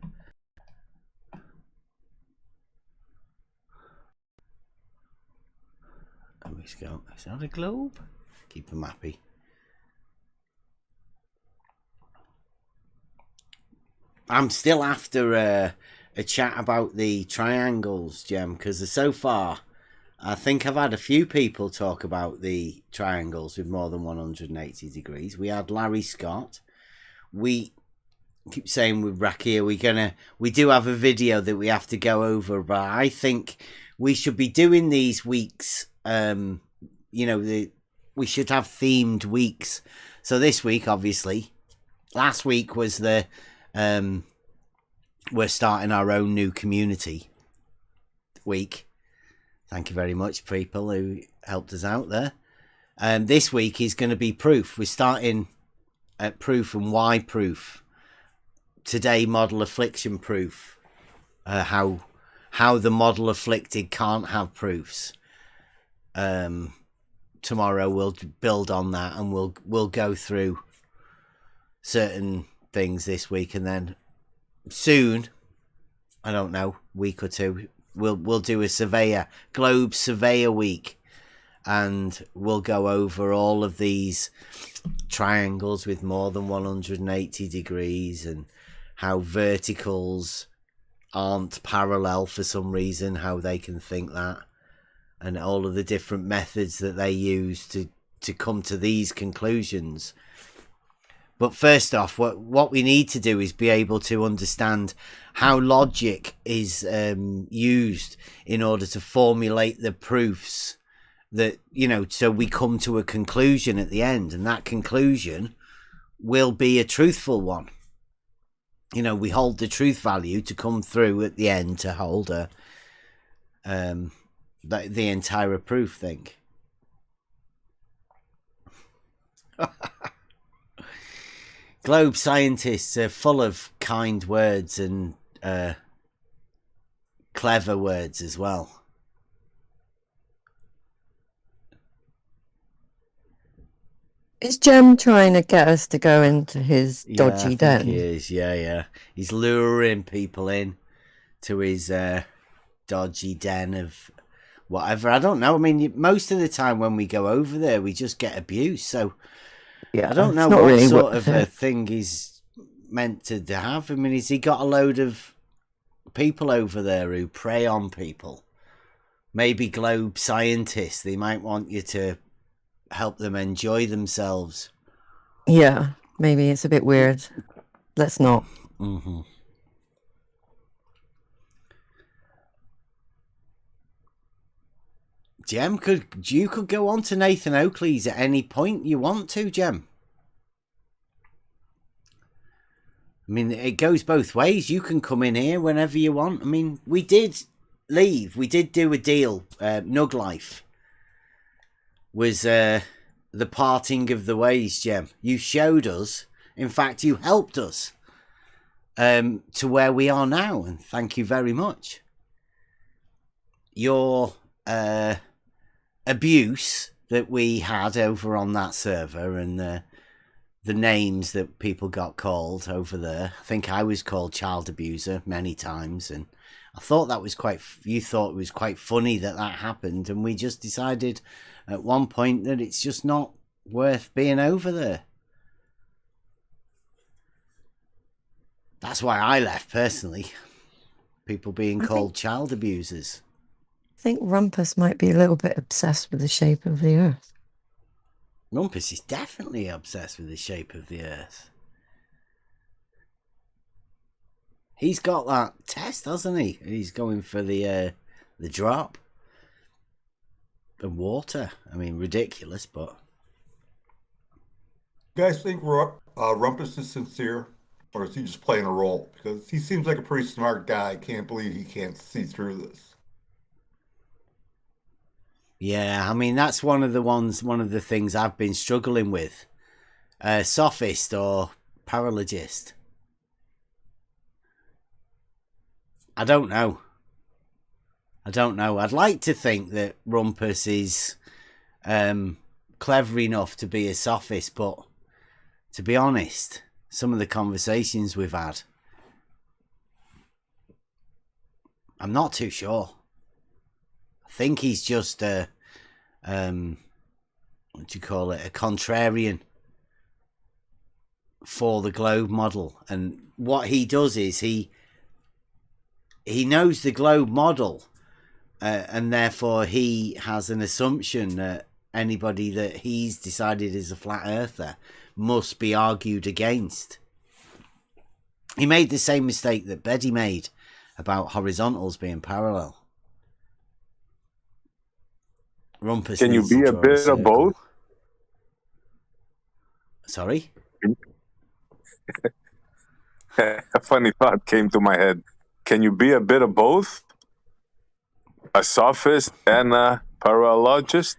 A: And we go. Is that a globe? Keep them happy. I'm still after a chat about the triangles, Jem, because so far I think I've had a few people talk about the triangles with more than 180 degrees. We had Larry Scott. We keep saying with Rakia, we do have a video that we have to go over, but I think we should be doing these weeks. We should have themed weeks. So this week, obviously, last week was the we're starting our own new community week. Thank you very much, people who helped us out there. This week is going to be proof. We're starting at proof and why proof. Today, model affliction proof. How the model afflicted can't have proofs. Tomorrow we'll build on that and we'll go through certain things this week, and then soon, I don't know, week or two, we'll do a globe surveyor week, and we'll go over all of these triangles with more than 180 degrees and how verticals aren't parallel for some reason, how they can think that, and all of the different methods that they use to come to these conclusions. But first off, what we need to do is be able to understand how logic is used in order to formulate the proofs that, so we come to a conclusion at the end, and that conclusion will be a truthful one. We hold the truth value to come through at the end to hold the entire proof thing. Globe scientists are full of kind words and clever words as well.
H: Is Jem trying to get us to go into his dodgy den?
A: He is, yeah. He's luring people in to his dodgy den of whatever. I don't know. I mean, most of the time when we go over there, we just get abuse. So
H: yeah,
A: I don't know what really sort of a thing he's meant to have. I mean, has he got a load of people over there who prey on people? Maybe globe scientists. They might want you to help them enjoy themselves.
H: Yeah, maybe it's a bit weird. Let's not.
A: Mm-hmm. Jem, you could go on to Nathan Oakley's at any point you want to, Jem. I mean, it goes both ways. You can come in here whenever you want. I mean, we did leave. We did do a deal. Nug Life was the parting of the ways, Jem. You showed us. In fact, you helped us to where we are now. And thank you very much. Your abuse that we had over on that server and the names that people got called over there. I think I was called child abuser many times, and I thought that was you thought it was quite funny that happened, and we just decided at one point that it's just not worth being over there. That's why I left personally. People being called child abusers.
H: I think Rumpus might be a little bit obsessed with the shape of the earth.
A: Rumpus is definitely obsessed with the shape of the earth. He's got that test, hasn't he? He's going for the drop. The water. I mean, ridiculous, but...
E: You guys think Rumpus is sincere? Or is he just playing a role? Because he seems like a pretty smart guy. I can't believe he can't see through this.
A: Yeah, I mean, that's one of the things I've been struggling with. Sophist or paralogist. I don't know. I'd like to think that Rumpus is clever enough to be a sophist, but to be honest, some of the conversations we've had, I'm not too sure. I think he's just a what do you call it? A contrarian for the globe model. And what he does is he knows the globe model, and therefore he has an assumption that anybody that he's decided is a flat earther must be argued against. He made the same mistake that Betty made about horizontals being parallel. Rumpus.
D: Can you be a bit of both?
A: Sorry?
D: A funny thought came to my head. Can you be a bit of both? A sophist and a paralogist?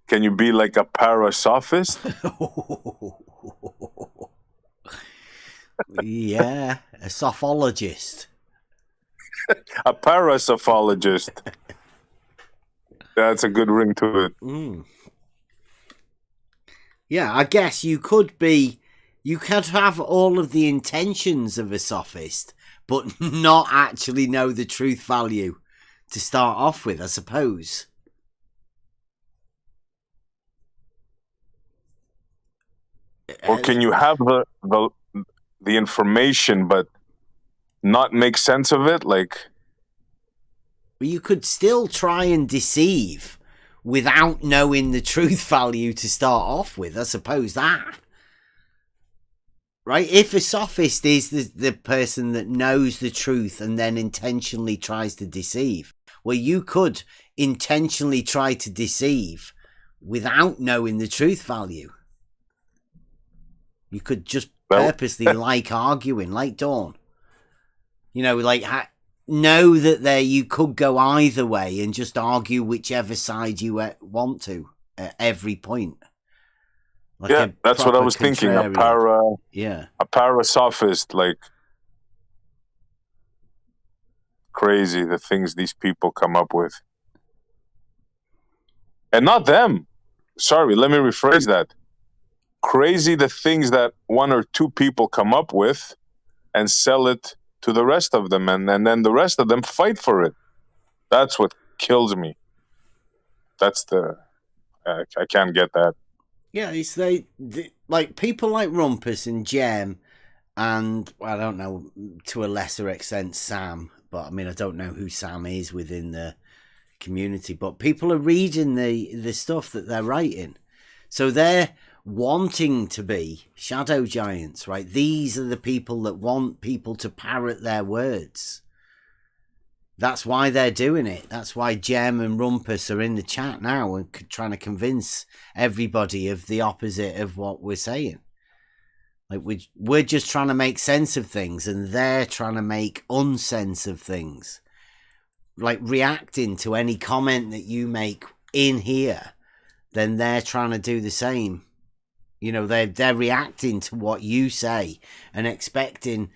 D: Can you be like a parasophist?
A: Yeah, a sophologist.
D: A parasophologist. That's a good ring to it.
A: Yeah, I guess you could have all of the intentions of a sophist, but not actually know the truth value to start off with, I suppose.
D: Or can you have the information but not make sense of it? Like,
A: you could still try and deceive without knowing the truth value to start off with, I suppose that. Right? If a sophist is the person that knows the truth and then intentionally tries to deceive, well, you could intentionally try to deceive without knowing the truth value. You could just purposely like arguing, like Dawn. You know, like know that you could go either way and just argue whichever side you want to at every point. Like
D: yeah, that's what I was thinking. A para sophist, like, crazy the things these people come up with. And not them. Sorry, let me rephrase that. Crazy the things that one or two people come up with and sell it to the rest of them, and then the rest of them fight for it. That's what kills me. That's I can't get that.
A: Yeah, it's like people like Rumpus and Jem, and I don't know, to a lesser extent Sam, but I mean I don't know who Sam is within the community, but people are reading the stuff that they're writing, so they're wanting to be shadow giants, right? These are the people that want people to parrot their words. That's why they're doing it. That's why Jem and Rumpus are in the chat now and trying to convince everybody of the opposite of what we're saying. Like we're just trying to make sense of things, and they're trying to make unsense of things. Like reacting to any comment that you make in here, then they're trying to do the same. You know, they're reacting to what you say and expecting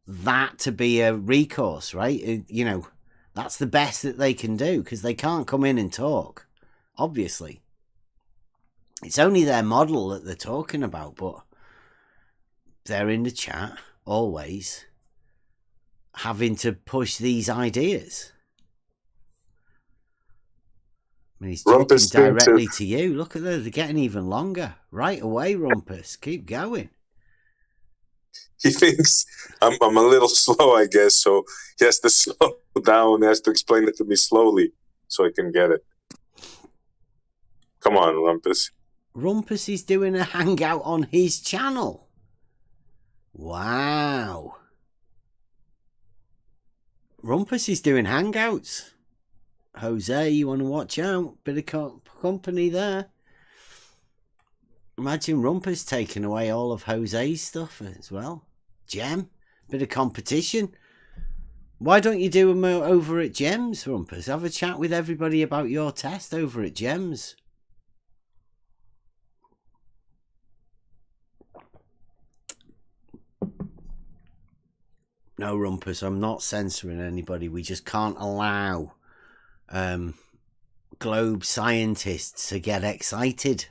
A: that to be a recourse, right? You know, that's the best that they can do because they can't come in and talk, obviously. It's only their model that they're talking about, but they're in the chat, always, having to push these ideas. I mean, he's talking directly to you. Look at them, they're getting even longer. Right away, Rumpus. Keep going.
D: He thinks I'm a little slow, I guess, so he has to slow down. He has to explain it to me slowly so I can get it. Come on, Rumpus.
A: Rumpus is doing a hangout on his channel. Wow. Rumpus is doing hangouts. Jose, you want to watch out? Bit of company there. Imagine Rumpus taking away all of Jose's stuff as well. Jem, bit of competition. Why don't you do them over at Jem's, Rumpus? Have a chat with everybody about your test over at Jem's. No, Rumpus, I'm not censoring anybody. We just can't allow globe scientists to get excited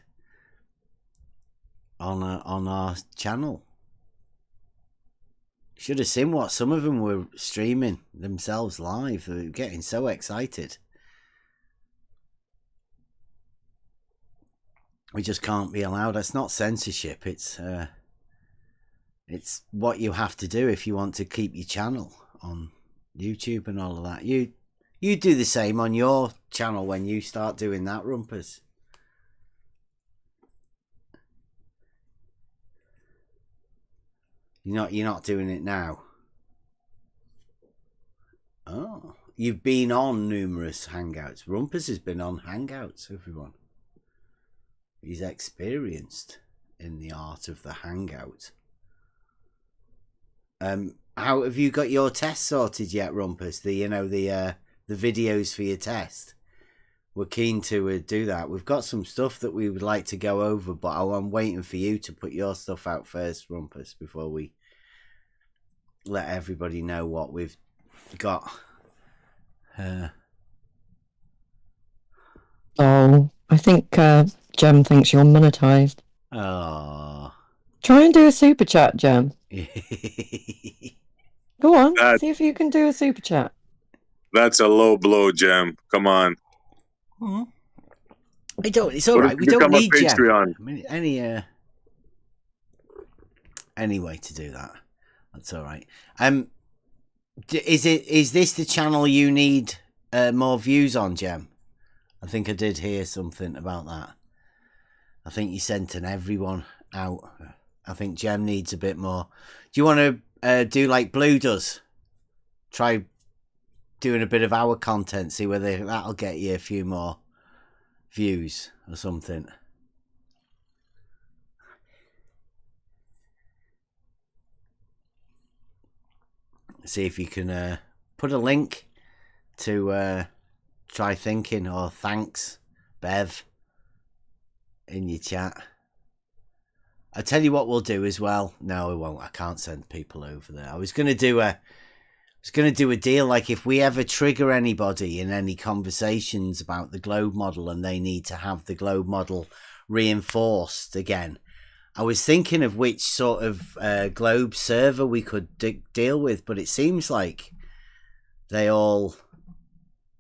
A: on our channel. Should have seen what some of them were streaming themselves live. They were getting so excited. We just can't be allowed. That's not censorship. It's what you have to do if you want to keep your channel on YouTube and all of that. You do the same on your channel when you start doing that, Rumpus. You're not doing it now. Oh, you've been on numerous hangouts. Rumpus has been on hangouts, everyone. He's experienced in the art of the hangout. How have you got your test sorted yet, Rumpus? The videos for your test. We're keen to do that. We've got some stuff that we would like to go over, but I'm waiting for you to put your stuff out first, Rumpus, before we let everybody know what we've got.
H: Oh, I think Jem thinks you're monetized.
A: Oh.
H: Try and do a super chat, Jem. Go on, see if you can do a super chat.
D: That's a low blow, Jem. Come on.
A: It's all right. We don't need
D: Patreon.
A: Jem. I mean, any way to do that. That's all right. Is this the channel you need more views on, Jem? I think I did hear something about that. I think you sent everyone out. I think Jem needs a bit more. Do you want to do like Blue does? Try doing a bit of our content, see whether that'll get you a few more views or something. See if you can put a link to Try Thinking or Thanks Bev in your chat. I tell you what we'll do as well. No, I won't. I can't send people over there. I was going to do a deal, like if we ever trigger anybody in any conversations about the globe model and they need to have the globe model reinforced again, I was thinking of which sort of globe server we could deal with, but it seems like they all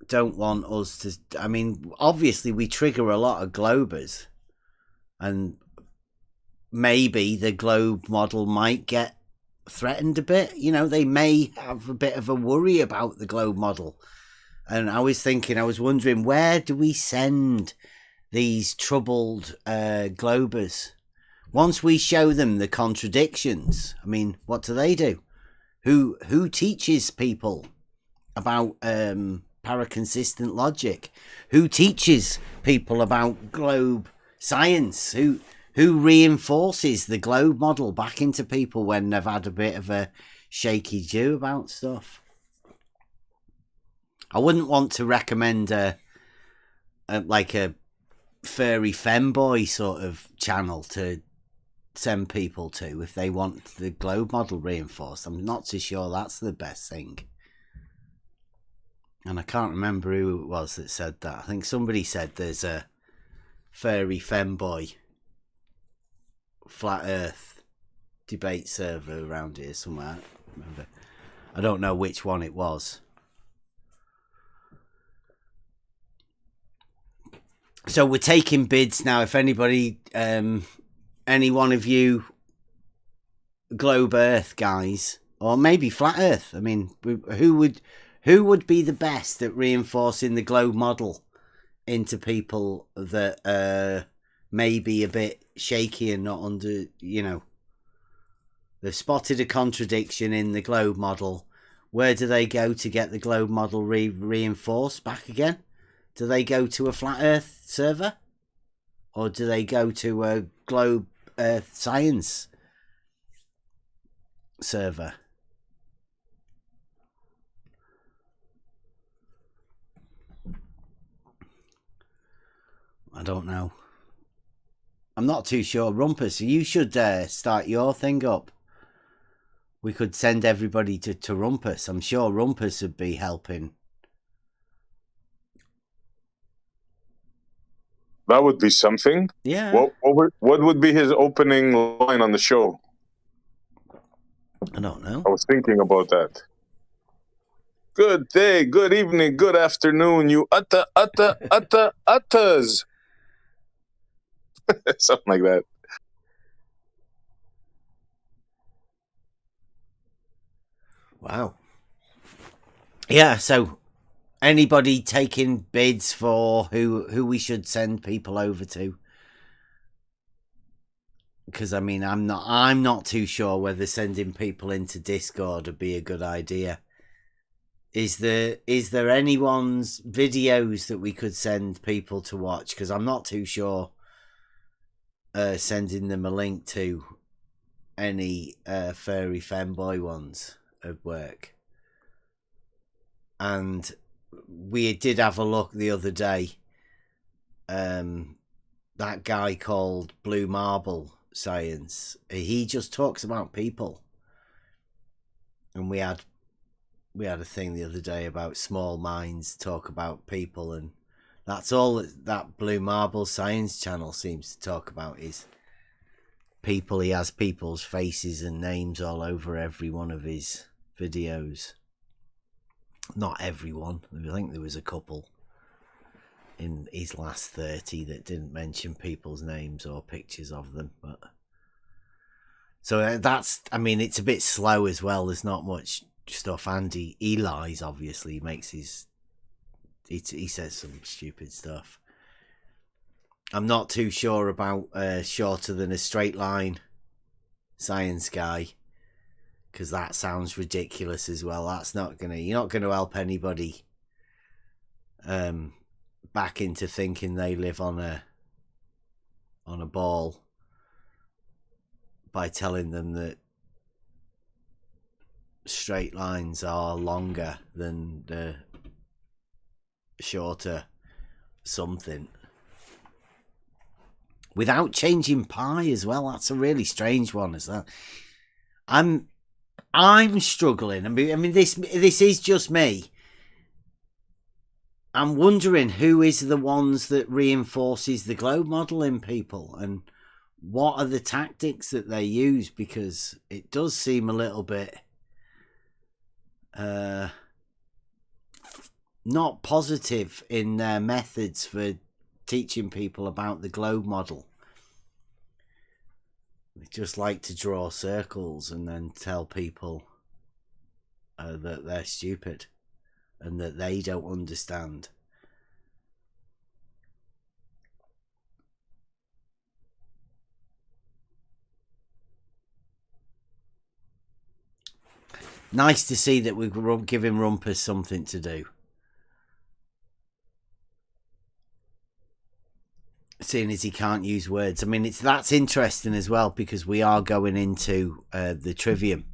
A: don't want us to. I mean, obviously we trigger a lot of globers, and maybe the globe model might get threatened a bit. You know, they may have a bit of a worry about the globe model. And I was wondering, where do we send these troubled globers? Once we show them the contradictions, I mean, what do? Who teaches people about paraconsistent logic? Who teaches people about globe science? Who reinforces the globe model back into people when they've had a bit of a shaky Jew about stuff? I wouldn't want to recommend a furry femboy sort of channel to send people to if they want the globe model reinforced. I'm not too sure that's the best thing. And I can't remember who it was that said that. I think somebody said there's a furry femboy flat earth debate server around here somewhere. I don't know which one it was. So we're taking bids now. If anybody, any one of you globe earth guys, or maybe flat earth, I mean, who would be the best at reinforcing the globe model into people that may be a bit shaky and not under, they've spotted a contradiction in the globe model. Where do they go to get the globe model reinforced back again? Do they go to a flat earth server? Or do they go to a globe earth science server? I don't know. I'm not too sure. Rumpus, you should start your thing up. We could send everybody to Rumpus. I'm sure Rumpus would be helping.
D: That would be something.
A: Yeah.
D: What would be his opening line on the show?
A: I don't know.
D: I was thinking about that. Good day, good evening, good afternoon, you uttas. Something like that.
A: Wow. Yeah, so anybody taking bids for who we should send people over to? Because I mean, I'm not too sure whether sending people into Discord would be a good idea. Is there anyone's videos that we could send people to watch? Because I'm not too sure sending them a link to any furry femboy ones would work. And we did have a look the other day. That guy called Blue Marble Science, he just talks about people. And we had a thing the other day about small minds talk about people, and that's all that Blue Marble Science channel seems to talk about is people, he has people's faces and names all over every one of his videos. Not everyone. I think there was a couple in his last 30 that didn't mention people's names or pictures of them. But so that's, I mean, it's a bit slow as well. There's not much stuff. Andy, he lies, obviously. He makes his, he says some stupid stuff. I'm not too sure about shorter than a straight line science guy, because that sounds ridiculous as well. That's not gonna, you're not gonna help anybody back into thinking they live on a ball by telling them that straight lines are longer than the shorter something. Without changing pi as well. That's a really strange one, is that? I'm struggling. I mean, this is just me. I'm wondering who is the ones that reinforces the globe model in people, and what are the tactics that they use, because it does seem a little bit not positive in their methods for teaching people about the globe model. They just like to draw circles and then tell people that they're stupid and that they don't understand. Nice to see that we're giving Rumpus something to do. Seeing as he can't use words. I mean, that's interesting as well, because we are going into the Trivium,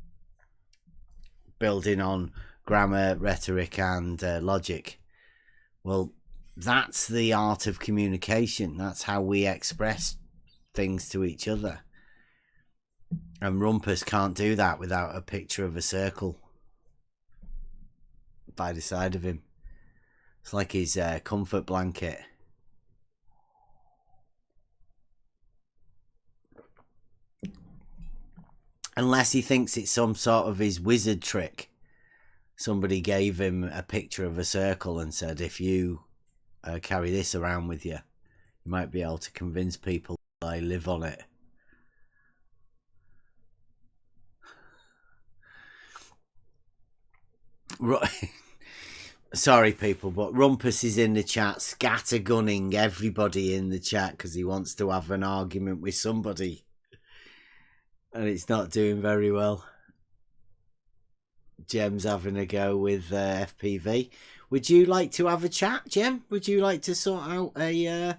A: building on grammar, rhetoric, and logic. Well, that's the art of communication. That's how we express things to each other. And Rumpus can't do that without a picture of a circle by the side of him. It's like his comfort blanket. Unless he thinks it's some sort of his wizard trick. Somebody gave him a picture of a circle and said, if you carry this around with you, you might be able to convince people I live on it. Right. Sorry, people, but Rumpus is in the chat scattergunning everybody in the chat because he wants to have an argument with somebody. And it's not doing very well. Jem's having a go with FPV. Would you like to have a chat, Jem? Would you like to sort out a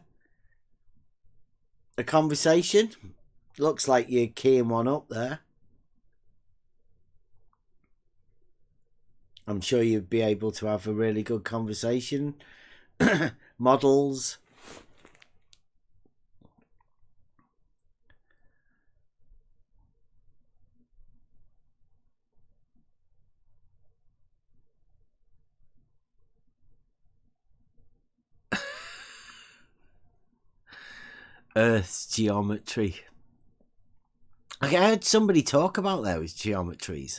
A: conversation? Looks like you're keying one up there. I'm sure you'd be able to have a really good conversation. Models. Earth's geometry. I heard somebody talk about those geometries.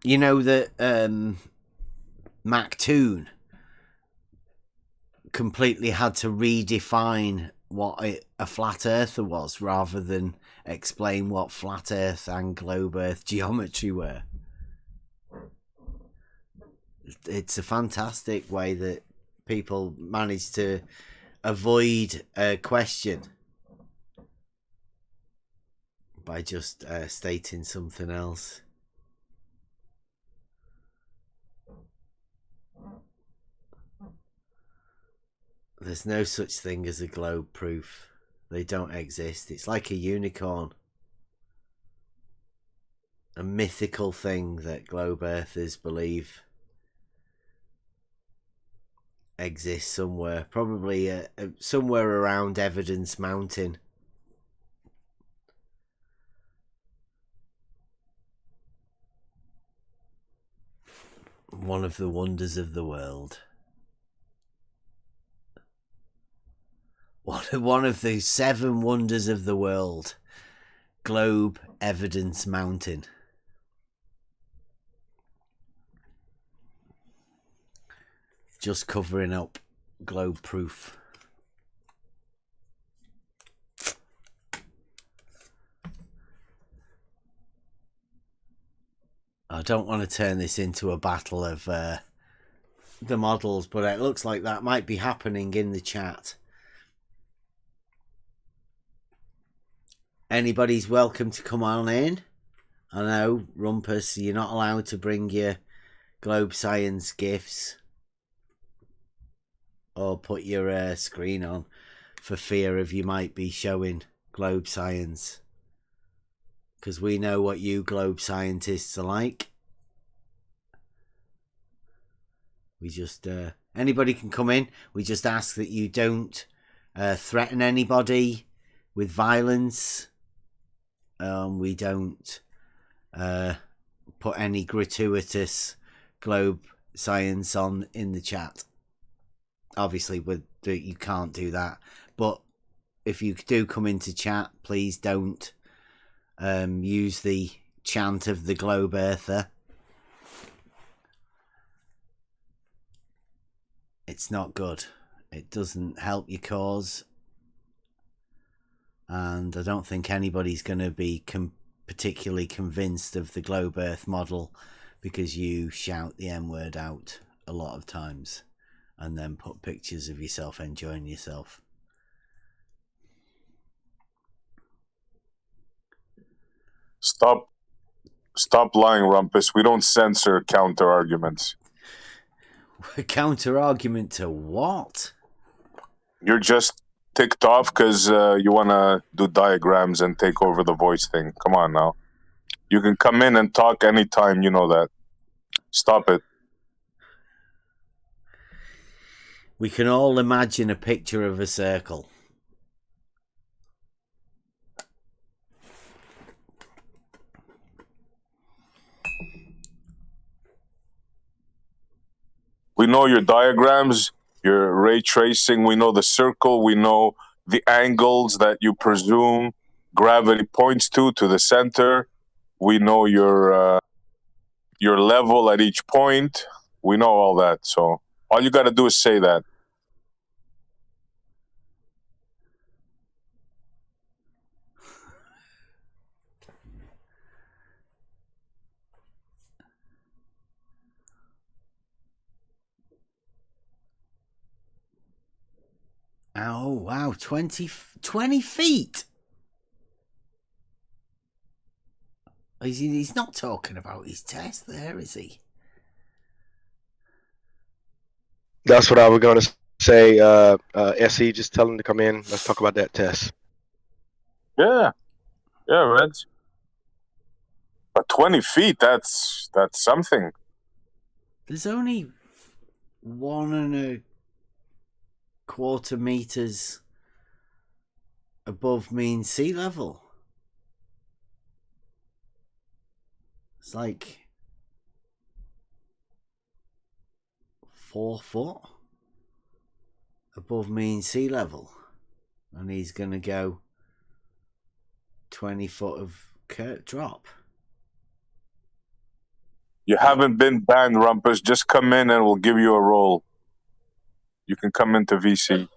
A: You know that MacToon completely had to redefine what a flat earther was rather than explain what flat earth and globe earth geometry were. It's a fantastic way that people manage to avoid a question by just stating something else. There's no such thing as a globe proof. They don't exist. It's like a unicorn. A mythical thing that globe earthers believe exists somewhere. Probably somewhere around Evidence Mountain. One of the wonders of the world. one of the 7 wonders of the world, Globe Evidence Mountain. Just covering up globe proof. I don't want to turn this into a battle of the models, but it looks like that might be happening in the chat. Anybody's welcome to come on in. I know, Rumpus, you're not allowed to bring your globe science gifts or put your screen on for fear of you might be showing globe science, because we know what you globe scientists are like. We just anybody can come in. We just ask that you don't threaten anybody with violence. We don't put any gratuitous globe science on in the chat. Obviously, you can't do that. But if you do come into chat, please don't use the chant of the globe earther. It's not good. It doesn't help your cause. And I don't think anybody's going to be particularly convinced of the globe earth model because you shout the M word out a lot of times and then put pictures of yourself enjoying yourself.
D: Stop lying, Rumpus. We don't censor counter arguments.
A: Counter argument to what?
D: You're just ticked off because you want to do diagrams and take over the voice thing. Come on now. You can come in and talk anytime, you know that. Stop it.
A: We can all imagine a picture of a circle.
D: We know your diagrams, your ray tracing. We know the circle. We know the angles that you presume gravity points to the center. We know your level at each point. We know all that. So all you got to do is say that.
A: Oh, wow. 20 feet. He's not talking about his test there, is he?
L: That's what I was going to say. SE, just tell him to come in. Let's talk about that test.
D: Yeah, Reds. But 20 feet, that's something.
A: There's only 1.25 meters above mean sea level. It's like 4 foot above mean sea level, and he's gonna go 20 foot of drop.
D: You haven't been banned, Rumpus. Just come in and we'll give you a role. You can come into VC.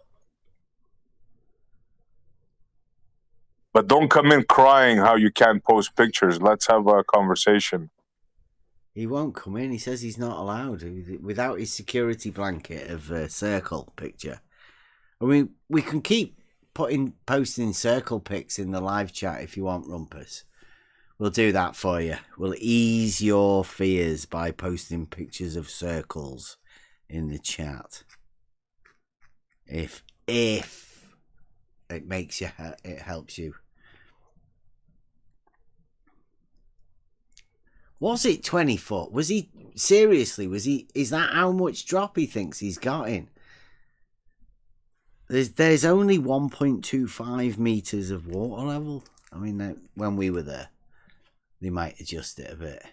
D: But don't come in crying how you can't post pictures. Let's have a conversation.
A: He won't come in. He says he's not allowed without his security blanket of a circle picture. I mean, we can keep posting circle pics in the live chat if you want, Rumpus. We'll do that for you. We'll ease your fears by posting pictures of circles in the chat. If it makes you, it helps you. Was it 20 foot? Was he seriously? Is that how much drop he thinks he's got in? There's only 1.25 meters of water level. I mean, when we were there, they might adjust it a bit.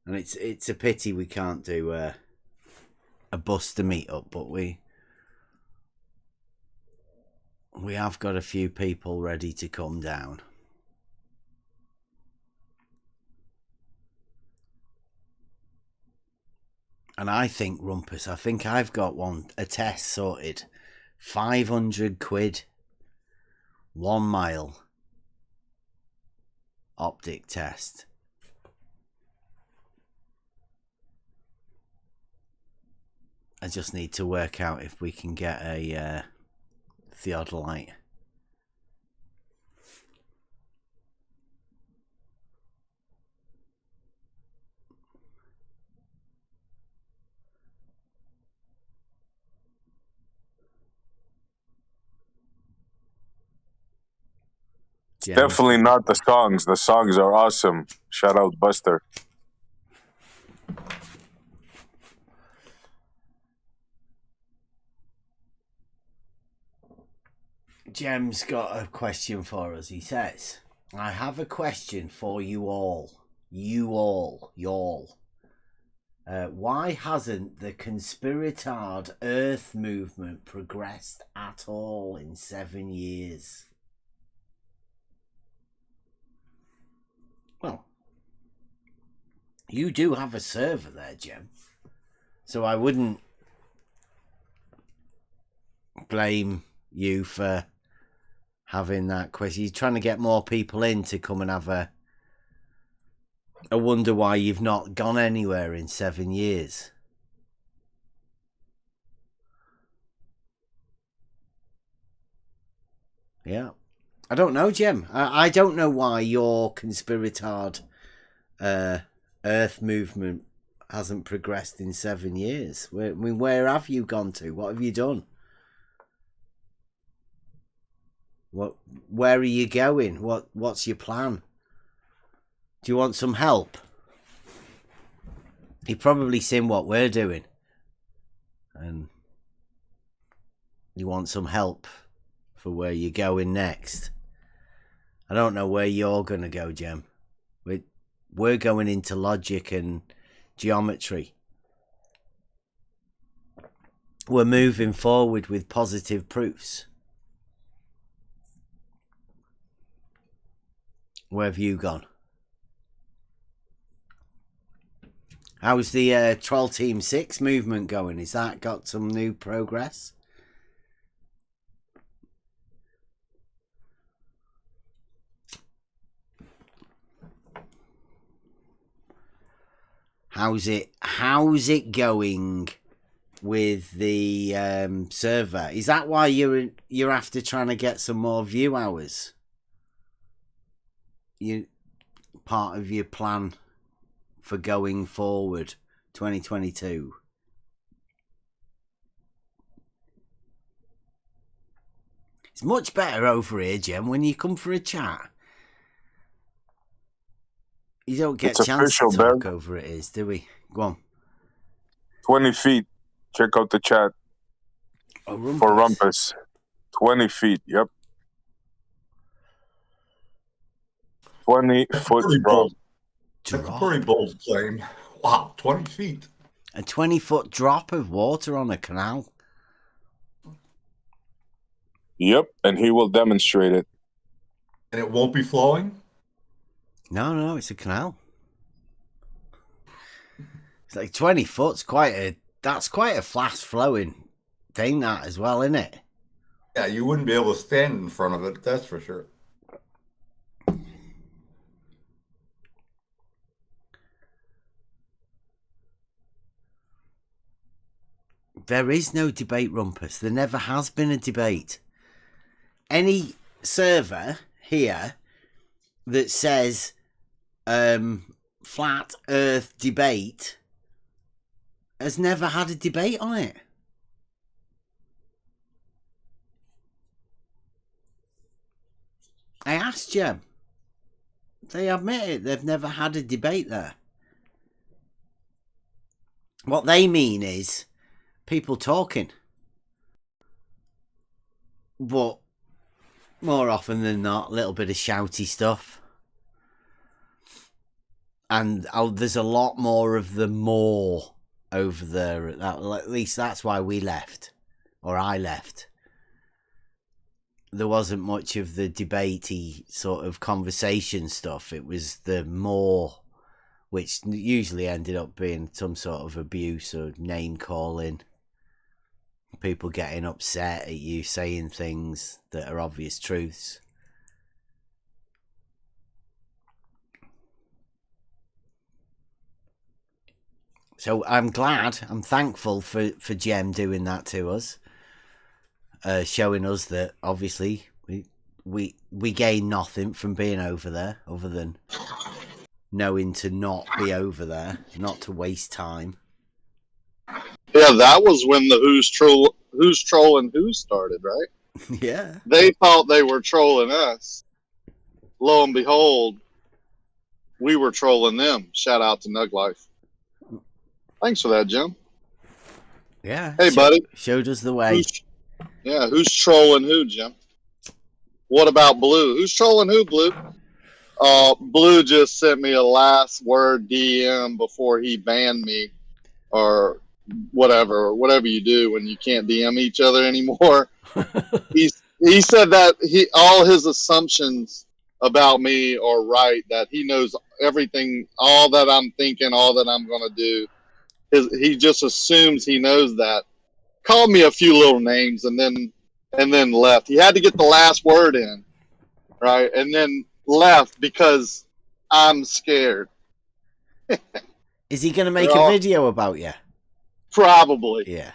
A: And it's a pity we can't do a Buster meetup, but we have got a few people ready to come down. And I think, Rumpus, I've got a test sorted. 500 quid. 1 mile. Optic test. I just need to work out if we can get a theodolite.
D: Definitely not the songs. The songs are awesome. Shout out Buster.
A: Jem's got a question for us. He says, I have a question for you all. Y'all. Why hasn't the conspiratard Earth movement progressed at all in 7 years? Well, you do have a server there, Jem. So I wouldn't blame you for having that question. You're trying to get more people in to come and have a wonder why you've not gone anywhere in 7 years. Yeah. I don't know, Jem. I don't know why your conspiratard Earth movement hasn't progressed in 7 years. Where have you gone to? What have you done? Where are you going? What's your plan? Do you want some help? You've probably seen what we're doing, and you want some help for where you're going next. I don't know where you're going to go, Jem. We're going into logic and geometry. We're moving forward with positive proofs. Where have you gone? How's the Troll Team 6 movement going? Has that got some new progress? How's it going with the server? Is that why you're after trying to get some more view hours? You part of your plan for going forward 2022? It's much better over here, Jem, when you come for a chat. You don't get a chance to talk over it, is, do we? Go on.
D: 20 feet. Check out the chat.
A: Oh, Rumpus.
D: For Rumpus. 20 feet, yep. 20-foot drop.
E: That's a pretty bold claim. Wow, 20 feet.
A: A 20-foot drop of water on a canal.
D: Yep, and he will demonstrate it.
E: And it won't be flowing?
A: No, it's a canal. It's like 20 foot's that's quite a fast flowing thing, that as well, isn't it?
E: Yeah, you wouldn't be able to stand in front of it, that's for sure.
A: There is no debate, Rumpus. There never has been a debate. Any server here that says flat earth debate has never had a debate on it. I asked you. They admit it. They've never had a debate there. What they mean is people talking. But more often than not, a little bit of shouty stuff. and there's a lot more of the more over there. At least that's why we left, or I left. There wasn't much of the debatey sort of conversation stuff. It was the more, which usually ended up being some sort of abuse or name calling. People getting upset at you saying things that are obvious truths. So I'm thankful for Jem doing that to us, showing us that obviously we gain nothing from being over there other than knowing to not be over there, not to waste time.
K: Yeah, that was when the who's trolling who started, right?
A: Yeah.
K: They thought they were trolling us. Lo and behold, we were trolling them. Shout out to Nug Life. Thanks for that, Jim.
A: Yeah.
K: Hey, buddy.
A: Showed us the way.
K: Who's trolling who, Jim? What about Blue? Who's trolling who, Blue? Blue just sent me a last word DM before he banned me, or whatever you do when you can't DM each other anymore. he said that all his assumptions about me are right, that he knows everything, all that I'm thinking, all that I'm going to do. He just assumes he knows that. Called me a few little names and then left. He had to get the last word in, right? And then left because I'm scared.
A: Is he going to make a video about you?
K: Probably.
A: Yeah.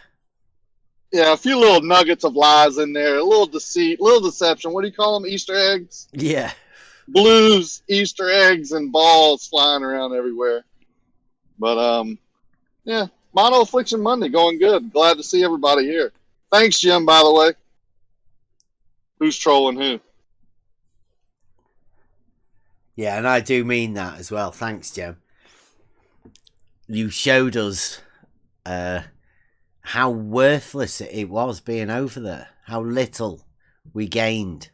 K: Yeah, a few little nuggets of lies in there, a little deceit, a little deception. What do you call them? Easter eggs?
A: Yeah.
K: Blues, Easter eggs, and balls flying around everywhere. But, yeah, Mono Affliction Monday going good. Glad to see everybody here. Thanks, Jim, by the way. Who's trolling who?
A: Yeah, and I do mean that as well. Thanks, Jim. You showed us how worthless it was being over there. How little we gained.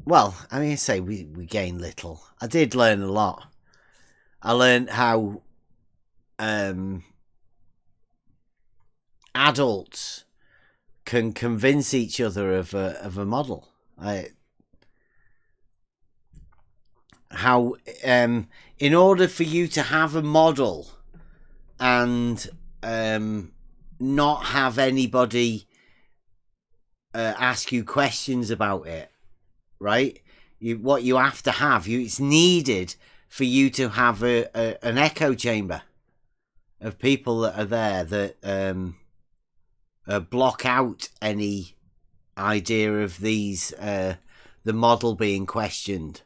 A: Well, I mean, I say we gained little. I did learn a lot. I learned how adults can convince each other of a model. How in order for you to have a model and not have anybody ask you questions about it, right? What you have to have, it's needed for you to have an echo chamber of people that are there that block out any idea of these the model being questioned.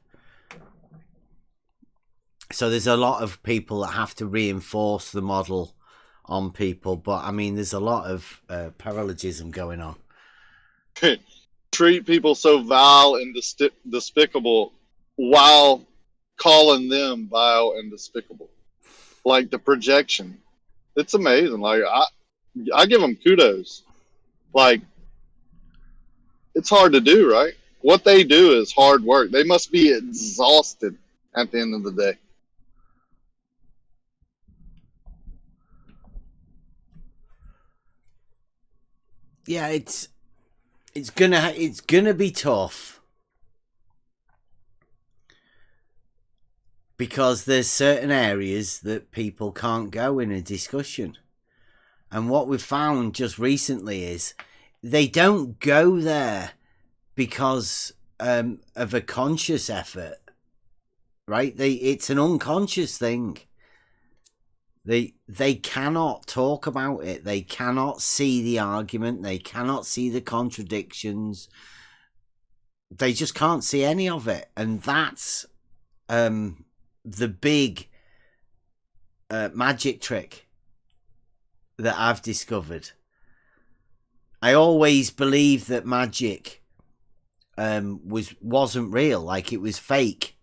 A: So there's a lot of people that have to reinforce the model on people, but I mean there's a lot of paralogism going on.
K: Treat people so vile and despicable while calling them vile and despicable. Like the projection. It's amazing. Like I give them kudos. Like it's hard to do, right? What they do is hard work. They must be exhausted at the end of the day.
A: Yeah, it's gonna be tough because there's certain areas that people can't go in a discussion, and what we've found just recently is they don't go there because of a conscious effort, right? It's an unconscious thing. They cannot talk about it. They cannot see the argument. They cannot see the contradictions. They just can't see any of it. And that's the big magic trick that I've discovered. I always believed that magic wasn't real, like it was fake.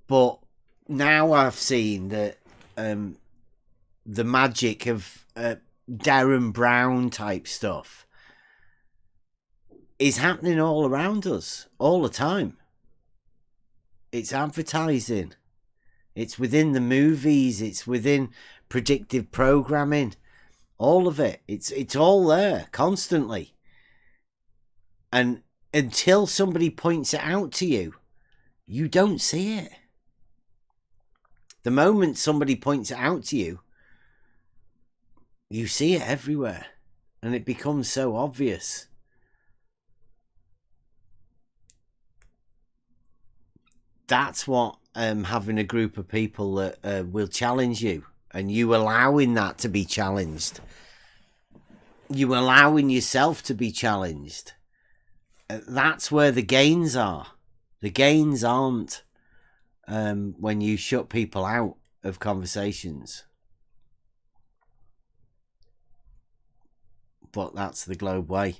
A: But now I've seen that the magic of Darren Brown type stuff is happening all around us all the time. It's advertising. It's within the movies. It's within predictive programming. All of it. It's all there constantly. And until somebody points it out to you, you don't see it. The moment somebody points it out to you, you see it everywhere. And it becomes so obvious. That's what having a group of people that will challenge you, and you allowing that to be challenged. You allowing yourself to be challenged. That's where the gains are. The gains aren't when you shut people out of conversations. But that's the Globe way.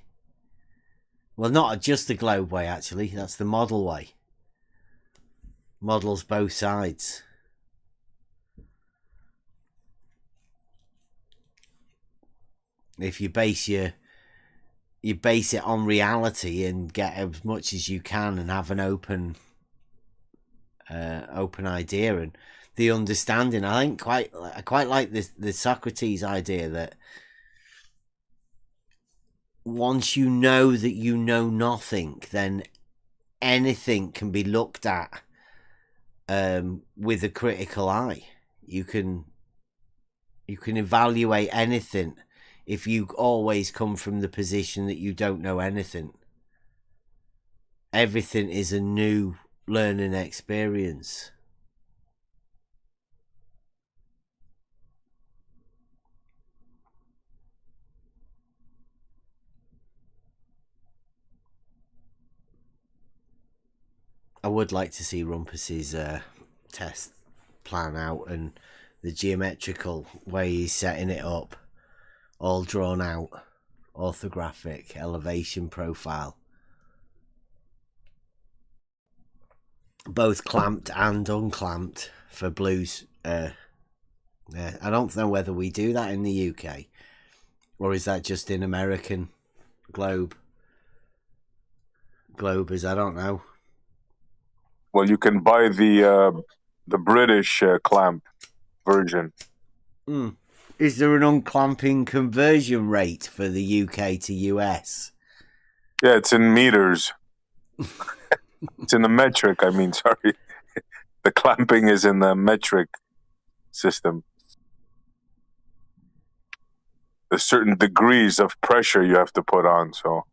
A: Well, not just the Globe way, actually. That's the model way. Models both sides. If you base it on reality and get as much as you can and have an open idea and the understanding. I quite like the Socrates idea that once you know that you know nothing, then anything can be looked at with a critical eye. You can evaluate anything if you always come from the position that you don't know anything. Everything is a new learning experience. I would like to see Rumpus's test plan out and the geometrical way he's setting it up, all drawn out, orthographic, elevation profile, both clamped and unclamped for blues. I don't know whether we do that in the UK, or is that just in American Globers? I don't know.
D: Well, you can buy the British clamp version.
A: Is there an unclamping conversion rate for the UK to US?
D: Yeah, it's in meters. It's in the metric. Sorry. The clamping is in the metric system. There's certain degrees of pressure you have to put on, so...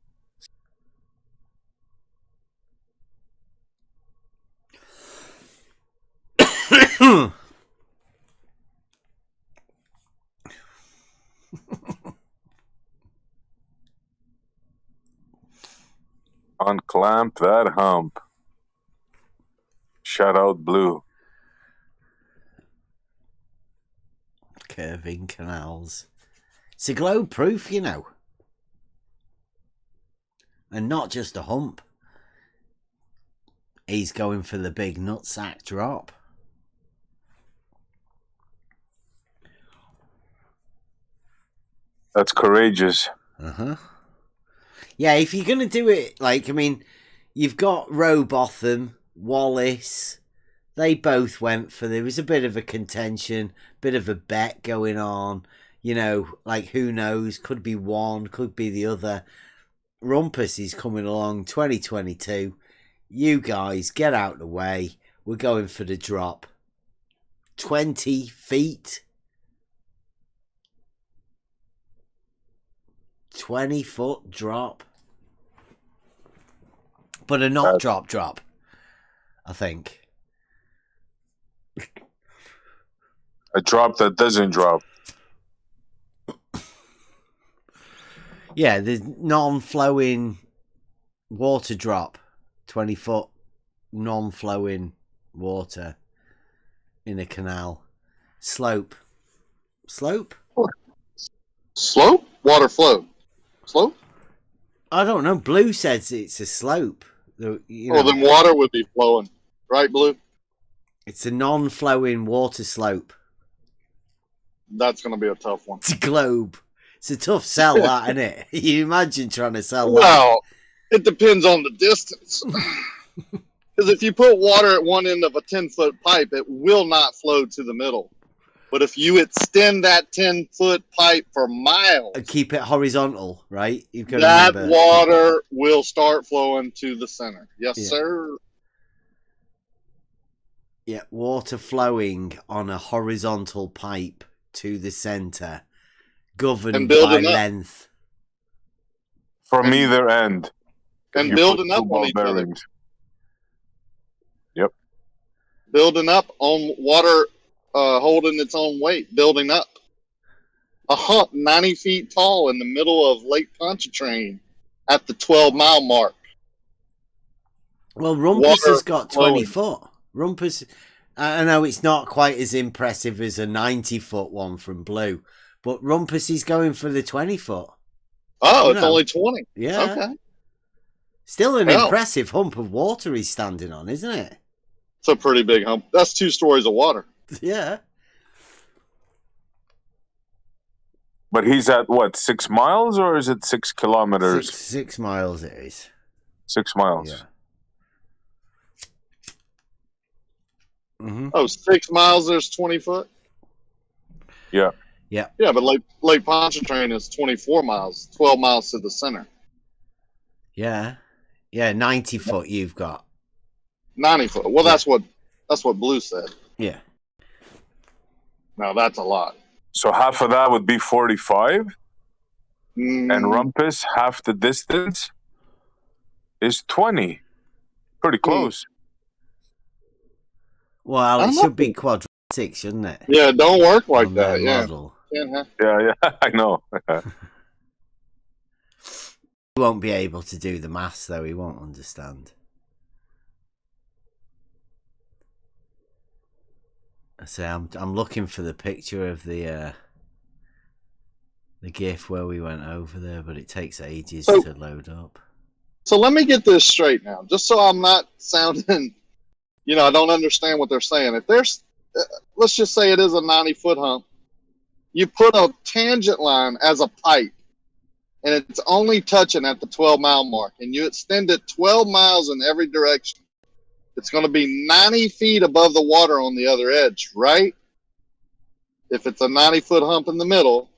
D: Unclamp that hump. Shout out Blue.
A: Curving canals. It's a globe proof, you know. And not just a hump. He's going for the big nutsack drop.
D: That's courageous.
A: Yeah, if you're going to do it, you've got Rowbotham, Wallace. They both went for, there was a bit of a contention, bit of a bet going on. You know, who knows? Could be one, could be the other. Rumpus is coming along 2022. You guys, get out of the way. We're going for the drop. 20 feet. 20-foot drop. But a not drop, I think.
D: A drop that doesn't drop.
A: Yeah, the non-flowing water drop. 20-foot non-flowing water in a canal. Slope. Slope?
K: Slope? Water flow. Slope?
A: I don't know. Blue says it's a slope. You know,
K: well, then water would be flowing. Right, Blue?
A: It's a non-flowing water slope.
K: That's going to be a tough one.
A: It's a globe. It's a tough sell, that, isn't it? You imagine trying to sell that.
K: Well, it depends on the distance. Because if you put water at one end of a 10-foot pipe, it will not flow to the middle. But if you extend that 10-foot pipe for miles,
A: And keep it horizontal, right? You've got
K: that
A: to remember.
K: water will start flowing to the center. Yes, sir.
A: Yeah, water flowing on a horizontal pipe to the center, governed by length.
D: From either end.
K: And building up on each other.
D: Yep.
K: Building up on water, holding its own weight, building up. A hump 90 feet tall in the middle of Lake Pontchartrain at the 12-mile mark.
A: Well, Rumpus has got 20 foot. Rumpus, I know it's not quite as impressive as a 90-foot one from Blue, but Rumpus is going for the 20 foot.
K: Oh, it's only 20.
A: Yeah.
K: Okay.
A: Still an impressive hump of water he's standing on, isn't it?
K: It's a pretty big hump. That's 2 stories of water.
A: Yeah.
D: But he's at what, 6 miles or is it 6 kilometers?
A: 6 miles it is.
D: 6 miles.
A: Yeah. Mm-hmm.
K: Oh, 6 miles, there's 20 foot?
D: Yeah.
A: Yeah.
K: Yeah, but Lake Pontchartrain is 24 miles, 12 miles to the center.
A: Yeah. Yeah, 90 foot you've got.
K: 90 foot. Well, that's what Blue said.
A: Yeah.
K: Now that's a lot.
D: So half of that would be 45? And Rumpus, half the distance, is 20. Pretty close.
A: Well, it should be quadratic, shouldn't it?
K: Yeah, don't work like that.
A: Model.
K: Yeah,
D: I know.
A: He won't be able to do the maths, though. He won't understand. I say I'm looking for the picture of the GIF where we went over there, but it takes ages to load up.
K: So let me get this straight now, just so I'm not sounding, I don't understand what they're saying. If there's, let's just say it is a 90-foot hump, you put a tangent line as a pipe, and it's only touching at the 12-mile mark, and you extend it 12 miles in every direction. It's going to be 90 feet above the water on the other edge, right? If it's a 90-foot hump in the middle.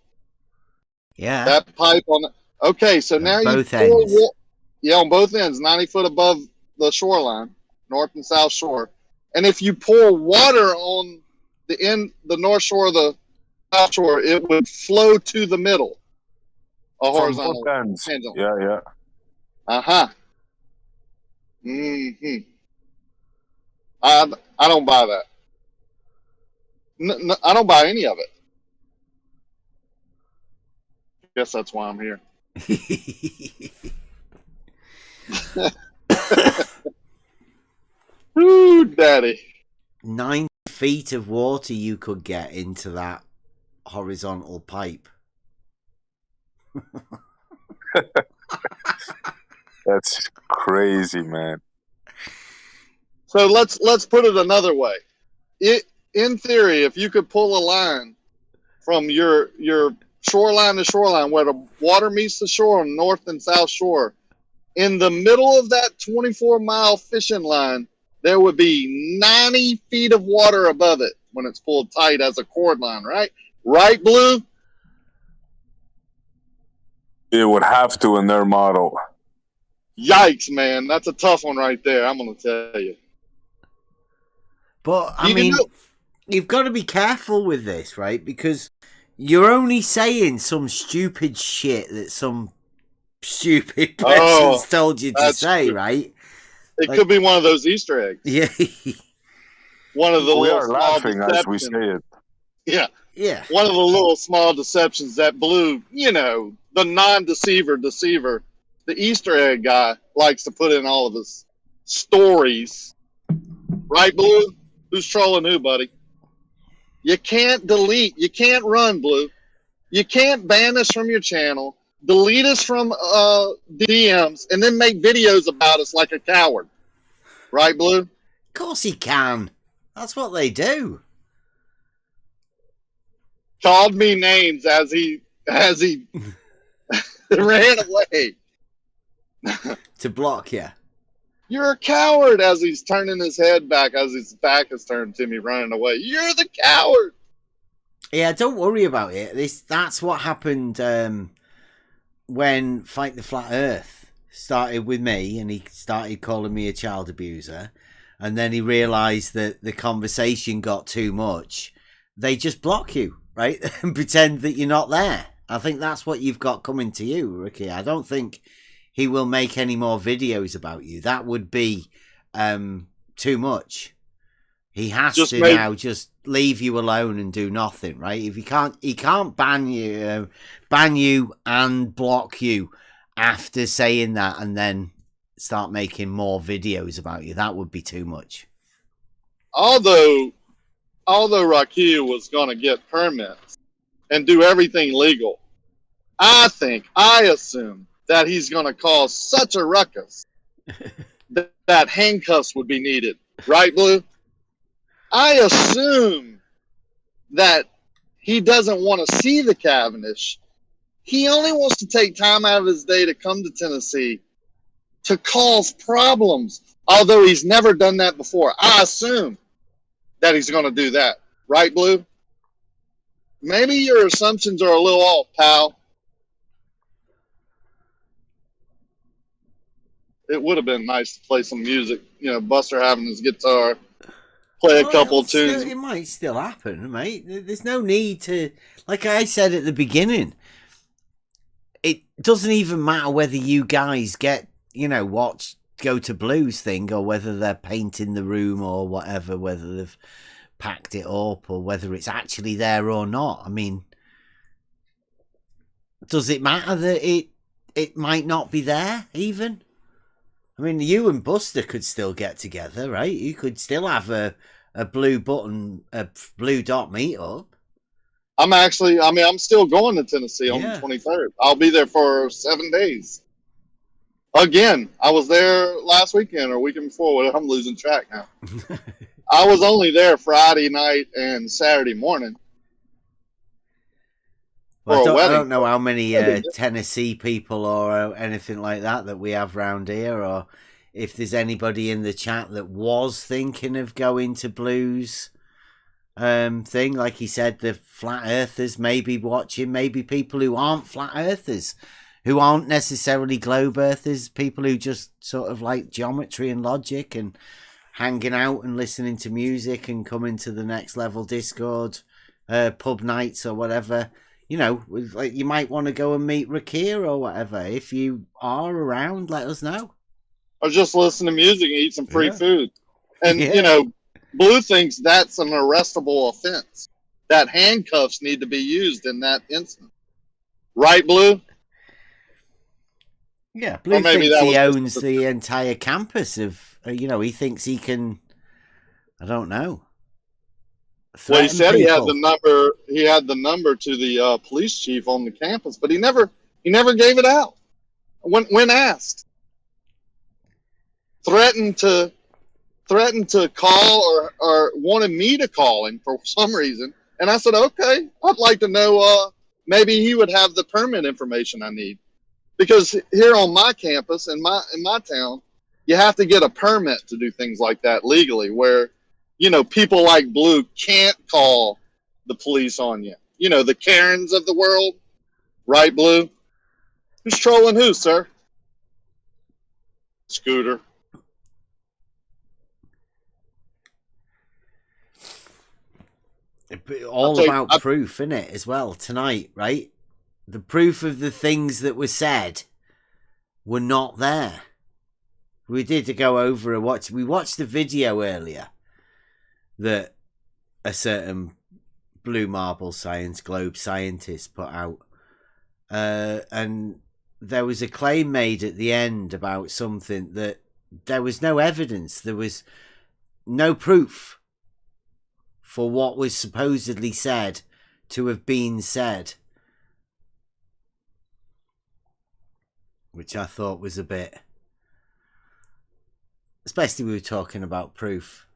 A: Yeah.
K: That pipe on the... Okay, so now you pull... Yeah, on both ends, 90 foot above the shoreline, north and south shore. And if you pour water on the north shore of the south shore, it would flow to the middle. A horizontal.
D: Yeah.
K: Uh-huh. Mm-hmm. I don't buy that. I don't buy any of it. Guess that's why I'm here. Ooh, daddy.
A: 9 feet of water you could get into that horizontal pipe.
D: That's crazy, man.
K: So let's put it another way. In theory, if you could pull a line from your shoreline to shoreline where the water meets the shore on north and south shore, in the middle of that 24-mile fishing line, there would be 90 feet of water above it when it's pulled tight as a cord line, right? Right, Blue?
D: It would have to in their model.
K: Yikes, man. That's a tough one right there, I'm going to tell you.
A: But, I mean, you've got to be careful with this, right? Because you're only saying some stupid shit that some stupid person's told you to say, true. Right?
K: It could be one of those Easter eggs.
A: Yeah.
K: One of the
D: we
K: little
D: are laughing as we say it.
K: Yeah.
A: Yeah.
K: One of the little small deceptions that Blue, the non-deceiver, the Easter egg guy likes to put in all of his stories. Right, Blue? Who's trolling who, buddy? You can't delete. You can't run, Blue. You can't ban us from your channel, delete us from DMs, and then make videos about us like a coward. Right, Blue?
A: Of course he can. That's what they do.
K: Called me names as he ran away.
A: To block you.
K: You're a coward, as he's turning his head back, as his back is turned to me, running away. You're the coward.
A: Yeah, don't worry about it. That's what happened when Fight the Flat Earth started with me, and he started calling me a child abuser, and then he realised that the conversation got too much. They just block you, right? And pretend that you're not there. I think that's what you've got coming to you, Ricky. I don't think he will make any more videos about you. That would be too much. He has to now just leave you alone and do nothing, right? If he can't ban you and block you after saying that, and then start making more videos about you. That would be too much.
K: Although Rakia was going to get permits and do everything legal, I assume that he's going to cause such a ruckus that handcuffs would be needed. Right, Blue? I assume that he doesn't want to see the Cavendish. He only wants to take time out of his day to come to Tennessee to cause problems, although he's never done that before. I assume that he's going to do that. Right, Blue? Maybe your assumptions are a little off, pal. It would have been nice to play some music. You know, Buster having his guitar, play a couple tunes.
A: It might still happen, mate. There's no need to, like I said at the beginning, it doesn't even matter whether you guys get, go to Blue's thing, or whether they're painting the room or whatever, whether they've packed it up or whether it's actually there or not. I mean, does it matter that it might not be there even? I mean, you and Buster could still get together, right? You could still have a blue dot meetup.
K: I'm still going to Tennessee on the 23rd. I'll be there for 7 days. Again, I was there last weekend or weekend before. I'm losing track now. I was only there Friday night and Saturday morning.
A: Well, I don't know how many Tennessee people or anything like that we have round here, or if there's anybody in the chat that was thinking of going to Blue's thing. Like he said, the flat earthers may be watching, maybe people who aren't flat earthers, who aren't necessarily globe earthers, people who just sort of like geometry and logic and hanging out and listening to music and coming to the next level Discord, pub nights or whatever. Like you might want to go and meet Rakir or whatever. If you are around, let us know.
K: Or just listen to music and eat some free food. And, Blue thinks that's an arrestable offense. That handcuffs need to be used in that instance. Right, Blue?
A: Yeah, Blue thinks he owns the entire campus of, he thinks he can, I don't know.
K: Well, he said he had the number. He had the number to the police chief on the campus, but he never gave it out. When asked, threatened to call or wanted me to call him for some reason, and I said, okay, I'd like to know. Maybe he would have the permit information I need, because here on my campus in my town, you have to get a permit to do things like that legally. Where people like Blue can't call the police on you. The Karens of the world. Right, Blue? Who's trolling who, sir? Scooter.
A: All about proof, isn't it, as well, tonight, right? The proof of the things that were said were not there. We did go over we watched the video earlier that a certain Blue Marble Science Globe scientist put out. And there was a claim made at the end about something that there was no evidence. There was no proof for what was supposedly said to have been said. Which I thought was a bit... Especially we were talking about proof.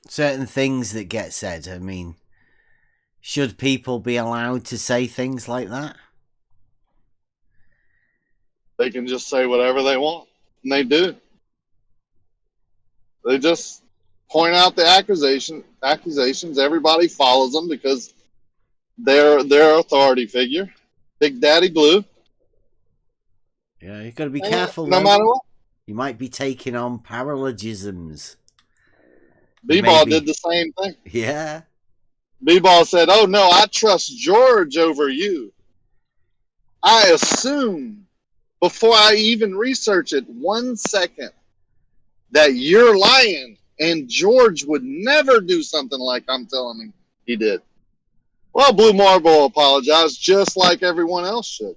A: Certain things that get said, I mean, should people be allowed to say things like that?
K: They can just say whatever they want, and they do. They just point out the accusations. Everybody follows them because they're their authority figure. Big Daddy Blue.
A: Yeah, you got to be careful.
K: No matter what.
A: You might be taking on paralogisms.
K: B-Ball did the same thing.
A: Yeah.
K: B-Ball said, "Oh no, I trust George over you. I assume before I even research it 1 second that you're lying, and George would never do something like I'm telling him he did." Well, Blue Marble apologized just like everyone else should.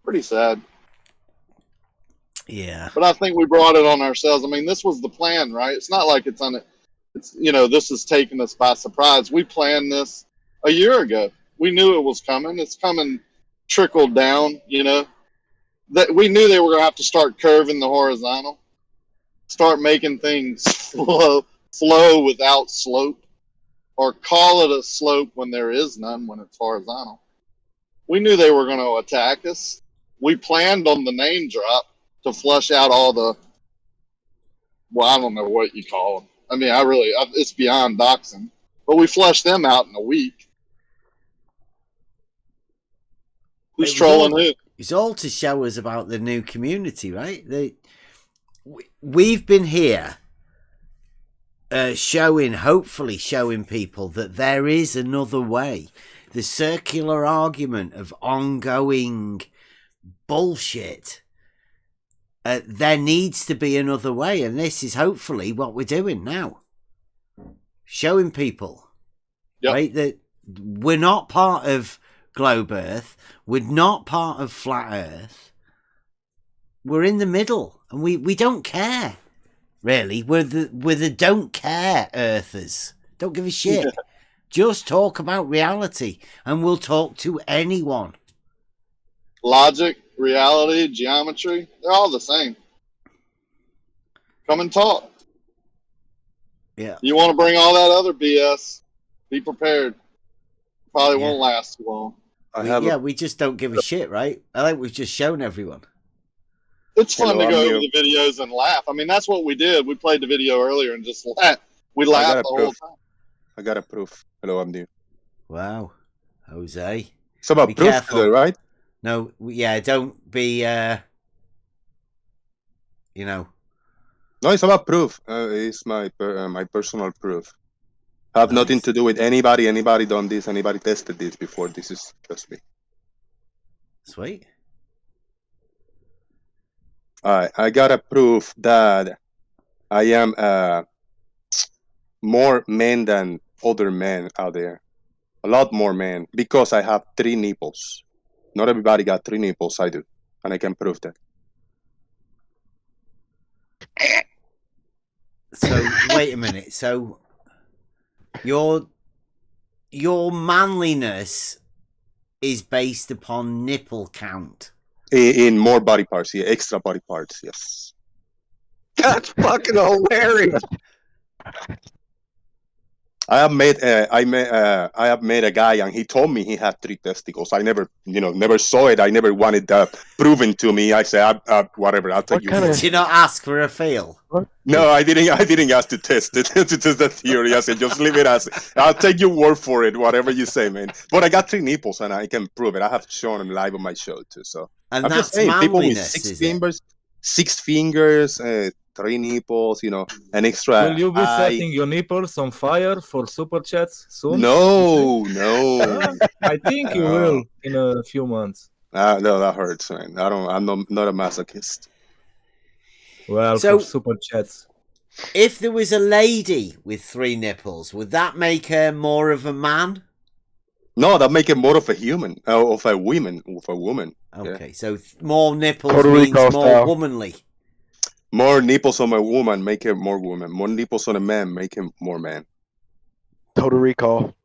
K: Pretty sad.
A: Yeah.
K: But I think we brought it on ourselves. I mean, this was the plan, right? It's not like it's this is taking us by surprise. We planned this a year ago. We knew it was coming. It's coming trickled down, That we knew they were going to have to start curving the horizontal, start making things flow without slope, or call it a slope when there is none when it's horizontal. We knew they were going to attack us. We planned on the name drop to flush out all the, I don't know what you call them. I mean, it's beyond doxing, but we flushed them out in a week. Who's trolling who?
A: It's all to show us about the new community, right? We've been here hopefully showing people that there is another way. The circular argument of ongoing bullshit. There needs to be another way, and this is hopefully what we're doing now. Showing people, right, that we're not part of Globe Earth, we're not part of Flat Earth. We're in the middle, and we don't care, really. We're the don't care Earthers. Don't give a shit. Yeah. Just talk about reality, and we'll talk to anyone.
K: Logic, reality, geometry, they're all the same. Come and talk.
A: Yeah.
K: You want to bring all that other BS, be prepared. Probably won't last too long.
A: We just don't give a shit, right? I think we've just shown everyone.
K: It's fun to go over the videos and laugh. I mean, that's what we did. We played the video earlier and just laughed. We laughed the whole time.
M: I got a proof. Hello, I'm new.
A: Wow. Jose.
M: It's about
A: be
M: proof
A: careful.
M: today, right?
A: No, don't be,
M: No, it's about proof. It's my personal proof. Have nothing to do with anybody. Anybody done this? Anybody tested this before? This is just me.
A: Sweet.
M: I got a proof that I am more men than other men out there. A lot more men because I have 3 nipples. Not everybody got 3 nipples. I do, and I can prove that.
A: So wait a minute. So your manliness is based upon nipple count.
M: In more body parts, yeah, extra body parts, yes.
L: That's fucking hilarious.
M: I have met a guy, and he told me he had 3 testicles. I never saw it. I never wanted that proven to me. I said, whatever. I'll take you.
A: Did you not ask for a feel?
M: No, I didn't ask to test it. To test the theory. I said, just leave it as. I'll take your word for it. Whatever you say, man. But I got 3 nipples, and I can prove it. I have shown them live on my show too. So
A: and
M: I'm
A: that's
M: just saying, people with
A: manliness,
M: 6 fingers, 3 nipples, an extra.
F: Will you be setting your nipples on fire for super chats soon?
M: No.
F: I think you will in a few months.
M: No, that hurts, man. I'm not a masochist.
F: Well,
A: so,
F: for super chats.
A: If there was a lady with 3 nipples, would that make her more of a man?
M: No, that make it more of a human, of a woman.
A: Okay,
M: yeah.
A: So more nipples means more womanly.
M: More nipples on a woman make him more woman. More nipples on a man make him more man.
L: Total Recall.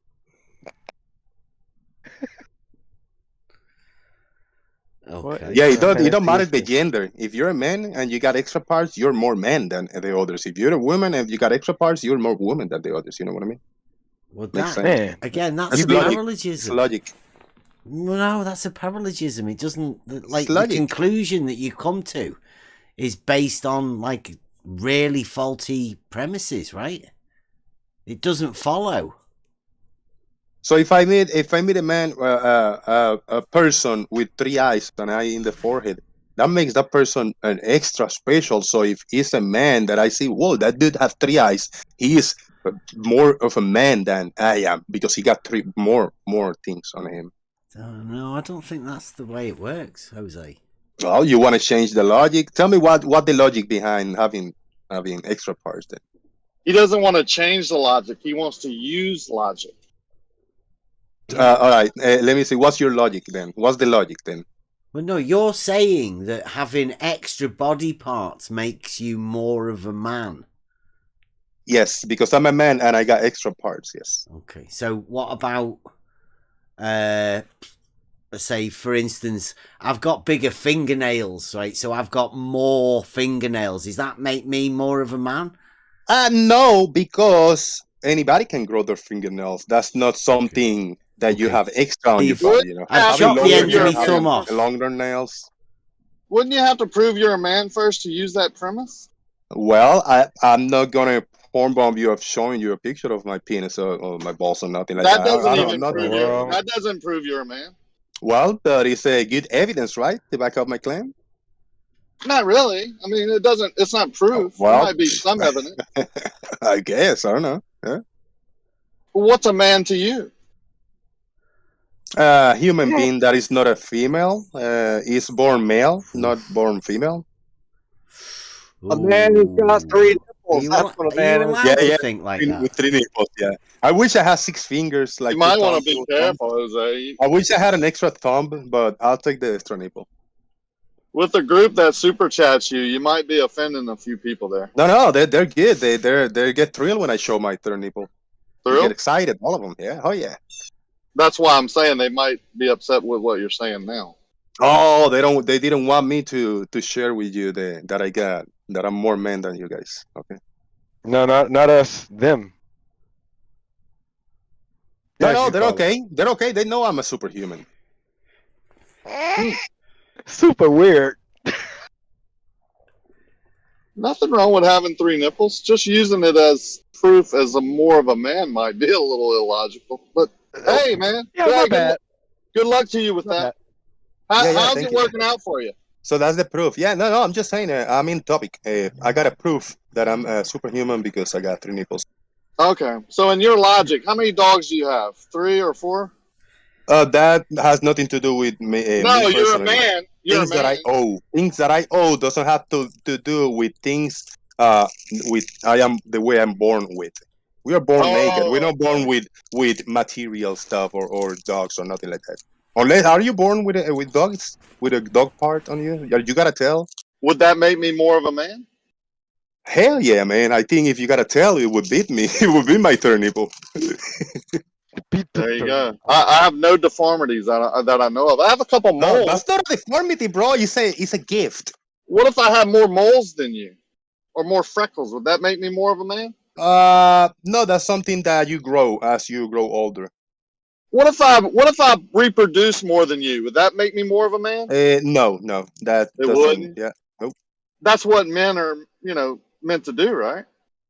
A: Okay.
M: Yeah, it don't matter the gender. If you're a man and you got extra parts, you're more man than the others. If you're a woman and you got extra parts, you're more woman than the others. You know what I mean?
A: Well,
M: that's
A: paralogism.
M: logic.
A: No, that's a paralogism. It doesn't like the
M: logic.
A: conclusion that you come to is based on like really faulty premises, right? It doesn't follow.
M: So if I meet a man, a person with 3 eyes, an eye in the forehead, that makes that person an extra special. So if he's a man that I see, whoa, that dude has 3 eyes, he is more of a man than I am because he got 3 more things on him.
A: No, I don't think that's the way it works, Jose.
M: Well, you want to change the logic? Tell me what the logic behind having extra parts then.
K: He doesn't want to change the logic. He wants to use logic.
M: All right, let me see. What's your logic then? What's the logic then?
A: Well, no, you're saying that having extra body parts makes you more of a man.
M: Yes, because I'm a man and I got extra parts. Yes.
A: Okay, so what about, let's say, for instance, I've got bigger fingernails, right? So I've got more fingernails. Does that make me more of a man?
M: No, because anybody can grow their fingernails. That's not something that you have extra on your body. You know,
A: I've chopped the end of my thumb off.
M: Longer nails.
K: Wouldn't you have to prove you're a man first to use that premise?
M: Well, I'm not gonna porn bomb you of showing you a picture of my penis or my balls or nothing like that.
K: That doesn't prove you're a man.
M: Well, but it's a good evidence, right, to back up my claim?
K: Not really. I mean, it doesn't. It's not proof.
M: Well,
K: There might be some evidence.
M: I guess. I don't know. Yeah.
K: Well, what's a man to you?
M: Human being that is not a female, is born male, not born female.
N: A man who's got 3 nipples. That's what a man is.
M: Yeah,
A: think like that.
M: With 3 nipples. Yeah. I wish I had 6 fingers. Like
K: You might want to be careful, Jose.
M: I wish I had an extra thumb, but I'll take the extra nipple.
K: With the group that super chats you, you might be offending a few people there.
M: No, they're good. They get thrilled when I show my third nipple. They
K: Thrilled?
M: get excited, all of them. Yeah. Oh yeah.
K: That's why I'm saying they might be upset with what you're saying now.
M: Oh, they didn't want me to share with you that I'm more man than you guys. Okay.
L: No, not us. Them.
M: No, they're okay. They're okay. They know I'm a superhuman.
L: Super weird.
K: Nothing wrong with having 3 nipples. Just using it as proof as more of a man might be a little illogical. But hey, man, good luck to you with that. How's it working out for you?
M: So that's the proof. Yeah, no, I'm just saying. I'm in topic. I got a proof that I'm superhuman because I got 3 nipples.
K: Okay, so in your logic, how many dogs do you have? 3 or 4?
M: That has nothing to do with me.
K: No,
M: me
K: you're a
M: personally.
K: man. You're
M: Things
K: a man.
M: that I owe doesn't have to do with things with I am the way I'm born with. We are born naked. We're not born with material stuff or dogs or nothing like that. Unless, are you born with dogs, with a dog part on you? You gotta tell.
K: Would that make me more of a man?
M: Hell yeah, man! I think if you gotta tell, it would beat me. It would be my third nipple.
K: There you go. I have no deformities that I know of. I have a couple moles.
M: No, that's not a deformity, bro. It's a gift.
K: What if I had more moles than you, or more freckles? Would that make me more of a man?
M: No, that's something that you grow as you grow older.
K: What if I reproduce more than you? Would that make me more of a man?
M: No, that
K: It
M: doesn't.
K: wouldn't?
M: Yeah, nope.
K: That's what men are, meant to do, right?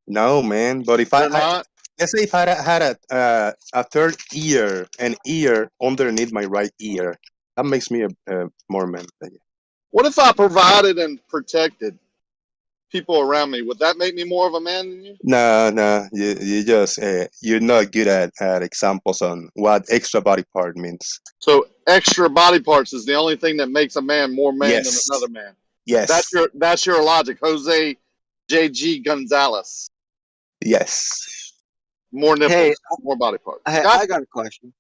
M: No, man. But if let's say if I had a third ear, an ear underneath my right ear, that makes me a more man than you.
K: What if I provided and protected people around me? Would that make me more of a man than you?
M: No, you just you're not good at examples on what extra body part means.
K: So extra body parts is the only thing that makes a man more man
M: Yes.
K: than another man.
M: Yes.
K: That's your logic, Jose J.G. Gonzalez.
M: Yes.
K: More nipples,
N: Hey,
K: more body parts.
N: Hey, I got a question.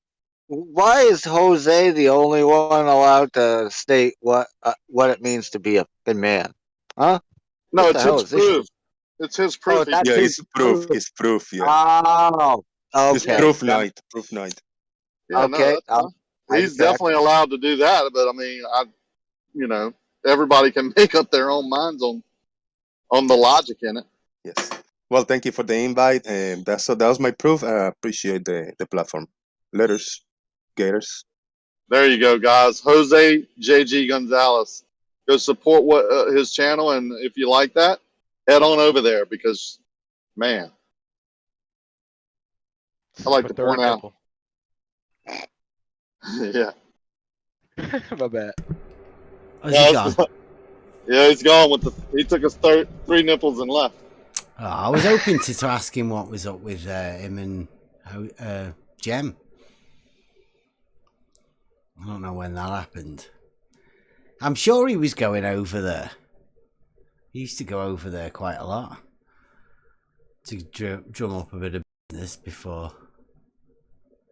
N: Why is Jose the only one allowed to state what it means to be a man? Huh?
K: No,
N: What
K: it's
N: the hell
K: his
N: is this
K: proof. It's his proof.
N: that's
M: Yeah,
N: his
M: it's proof. It's proof. Yeah.
N: Oh,
M: It's
N: okay.
M: proof night. Proof night.
K: Yeah,
N: Okay,
K: no, he's
N: exactly.
K: definitely allowed to do that. But I mean, everybody can make up their own minds on the logic in it.
M: Yes. Well, thank you for the invite, and that was my proof. I appreciate the platform. Letters, Gators.
K: There you go, guys. Jose JG Gonzalez. Go support his channel, and if you like that, head on over there because, man, I like to point out. Yeah.
L: My bad.
A: Has he gone?
K: Yeah, he's gone with he took his three nipples and left.
A: Oh, I was hoping to ask him what was up with him and Jem. I don't know when that happened. I'm sure he was going over there. He used to go over there quite a lot to drum up a bit of business before.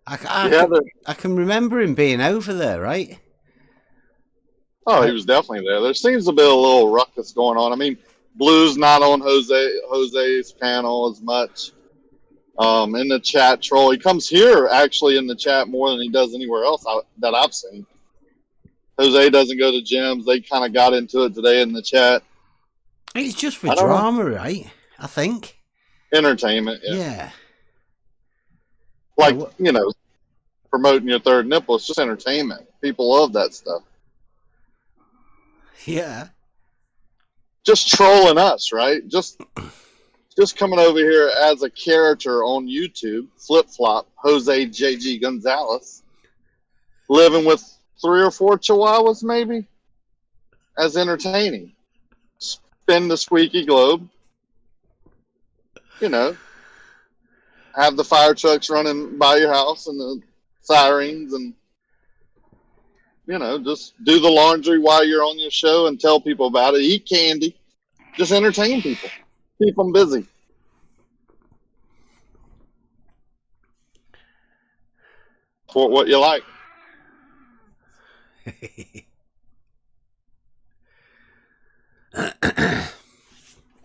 A: I can remember him being over there, right?
K: Oh, he was definitely there. There seems to be a little ruckus going on. I mean, Blue's not on Jose's panel as much. In the chat, troll. He comes here actually in the chat more than he does anywhere else that I've seen. Jose doesn't go to gyms. They kind of got into it today in the chat.
A: It's just for drama, right? I think.
K: Entertainment, yeah.
A: Yeah.
K: Like, you know, promoting your third nipple. It's just entertainment. People love that stuff.
A: Yeah.
K: Just trolling us, right? Just coming over here as a character on YouTube, flip-flop, Jose JG Gonzalez, living with 3 or 4 chihuahuas maybe, as entertaining. Spin the squeaky globe, you know, have the fire trucks running by your house and the sirens, and, you know, just do the laundry while you're on your show and tell people about it, eat candy, just entertain people. Keep them busy. For what you like.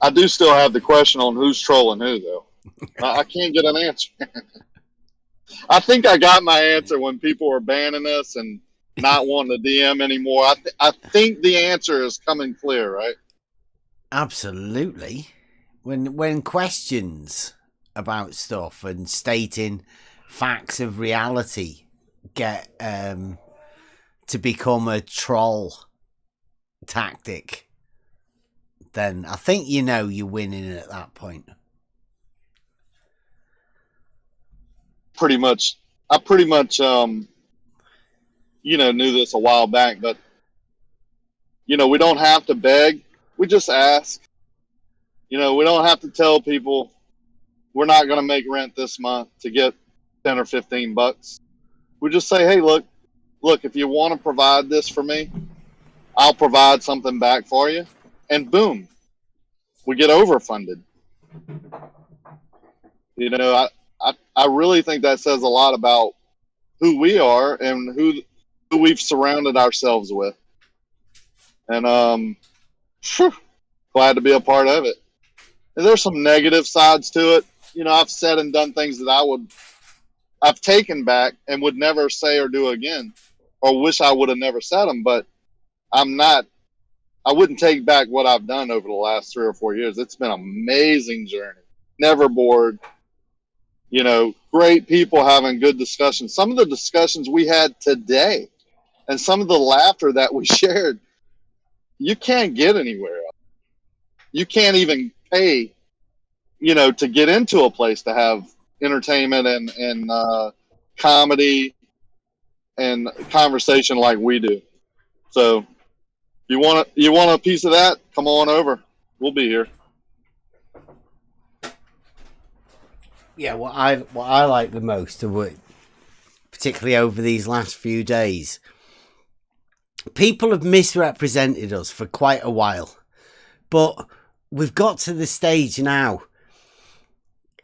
K: I do still have the question on who's trolling who, though. I can't get an answer. I think I got my answer when people were banning us and not wanting to DM anymore. I think the answer is coming clear, right?
A: Absolutely. When questions about stuff and stating facts of reality get to become a troll tactic, then I think you know you're winning at that point.
K: Pretty much. I pretty much you know, knew this a while back, but you know, we don't have to beg. We just ask. You know, we don't have to tell people we're not going to make rent this month to get 10 or 15 bucks. We just say, hey, look, if you want to provide this for me, I'll provide something back for you. And boom, we get overfunded. You know, I really think that says a lot about who we are and who we've surrounded ourselves with. And glad to be a part of it. And there's some negative sides to it. You know, I've said and done things that I've taken back and would never say or do again, or wish I would have never said them. But I wouldn't take back what I've done over the last 3 or 4 years. It's been an amazing journey. Never bored. You know, great people having good discussions. Some of the discussions we had today and some of the laughter that we shared, you can't get anywhere else. You can't even pay, you know, to get into a place to have entertainment and comedy and conversation like we do. So you want a piece of that? Come on over. We'll be here.
A: Yeah, what I like the most of it, particularly over these last few days, people have misrepresented us for quite a while, but we've got to the stage now.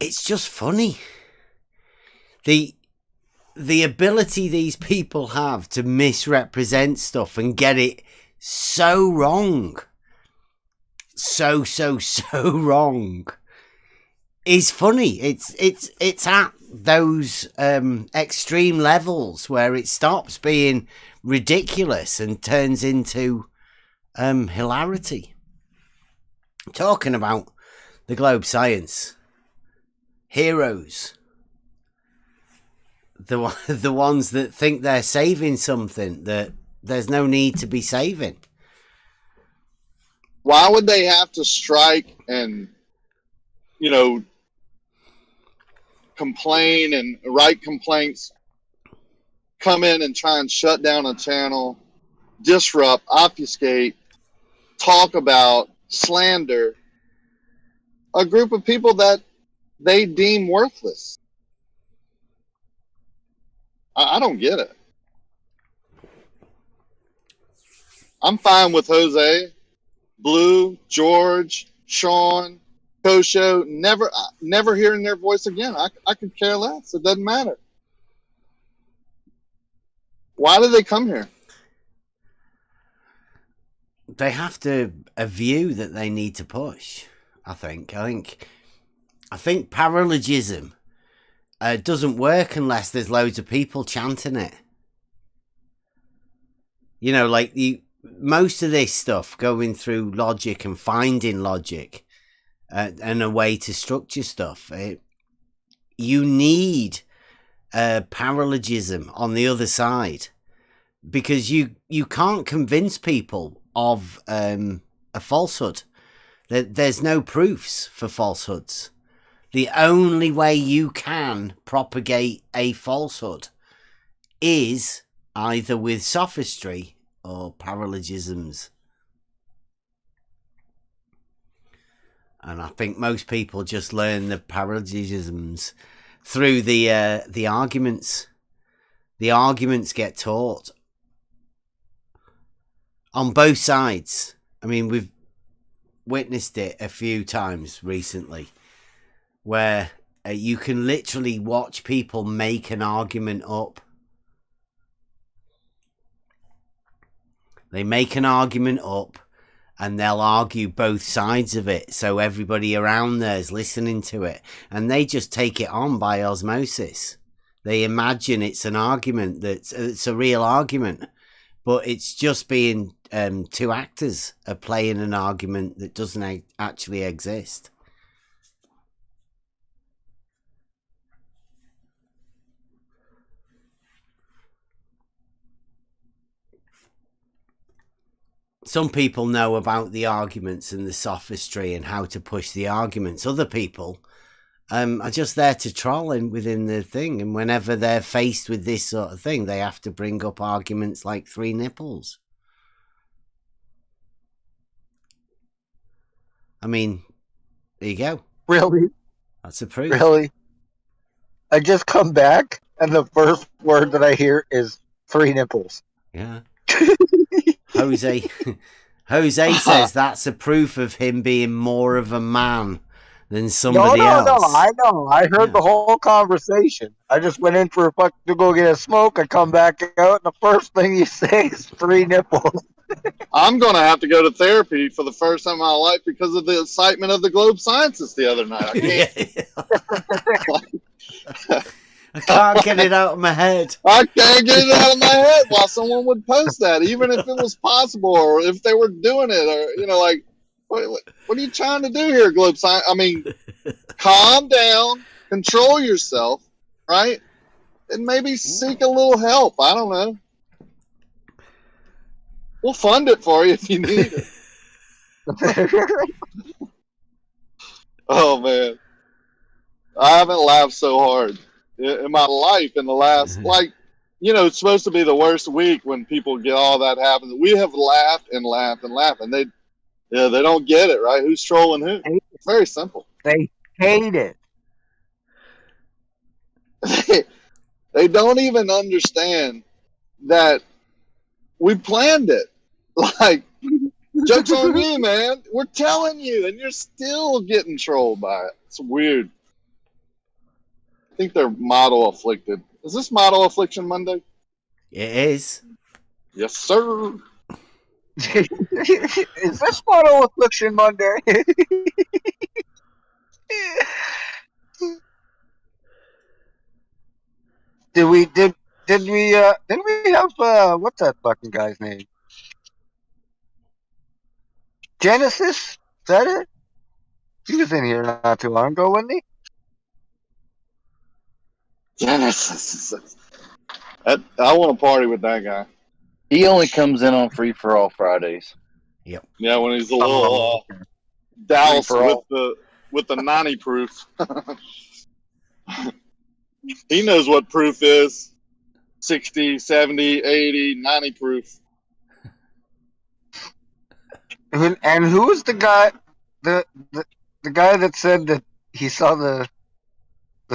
A: It's just funny. The ability these people have to misrepresent stuff and get it so wrong. So wrong. Is funny. It's at those extreme levels where it stops being ridiculous and turns into hilarity. Talking about the globe science heroes, the ones that think they're saving something that there's no need to be saving.
K: Why would they have to strike and, you know, complain and write complaints, come in and try and shut down a channel, disrupt, obfuscate, talk about, slander a group of people that they deem worthless? I don't get it. I'm fine with Jose, Blue, George, Sean, Kosho, never hearing their voice again. I could care less. It doesn't matter. Why do they come here?
A: They have a view that they need to push. I think paralogism doesn't work unless there's loads of people chanting it. You know, like most of this stuff going through logic and finding logic and a way to structure stuff. You need paralogism on the other side, because you can't convince people of a falsehood. There's no proofs for falsehoods. The only way you can propagate a falsehood is either with sophistry or paralogisms. And I think most people just learn the paralogisms through the arguments. The arguments get taught on both sides. I mean, we've witnessed it a few times recently, where you can literally watch people make an argument up. They make an argument up and they'll argue both sides of it, so everybody around there is listening to it, and they just take it on by osmosis. They imagine it's an argument, it's a real argument, but it's just being two actors are playing an argument that doesn't actually exist. Some people know about the arguments and the sophistry and how to push the arguments. Other people are just there to troll in within the thing. And whenever they're faced with this sort of thing, they have to bring up arguments like three nipples. I mean, there you go.
N: Really?
A: That's a proof.
N: Really? I just come back and the first word that I hear is three nipples.
A: Yeah. Jose says that's a proof of him being more of a man than somebody else.
N: No, I know. I heard the whole conversation. I just went in to go get a smoke. I come back out, and the first thing you say is three nipples.
K: I'm going to have to go to therapy for the first time in my life because of the excitement of the Globe Sciences the other night.
A: I can't get it out of my head.
K: I can't get it out of my head why someone would post that, even if it was possible or if they were doing it, or, you know, like, what are you trying to do here, Globe Science? I mean, calm down, control yourself, right? And maybe seek a little help. I don't know. We'll fund it for you if you need it. Oh, man. I haven't laughed so hard in my life in the last, like, you know, it's supposed to be the worst week when people get all that happens. We have laughed and laughed and laughed, and they don't get it, right? Who's trolling who? It's very simple.
N: They hate it.
K: They don't even understand that we planned it. Like, joke's on you, man. We're telling you, and you're still getting trolled by it. It's weird. I think they're model afflicted. Is this model affliction Monday?
A: It is.
K: Yes, sir.
N: Is this model affliction Monday? Didn't we have what's that fucking guy's name? Genesis? Is that it? He was in here not too long ago, wasn't he?
K: Yes. I want to party with that guy.
J: He only comes in on Free for All Fridays.
A: Yep.
K: Yeah, when he's a little doused with the 90 proof. He knows what proof is. 60, 70, 80, 90 proof.
N: And who was the guy? The guy that said that he saw the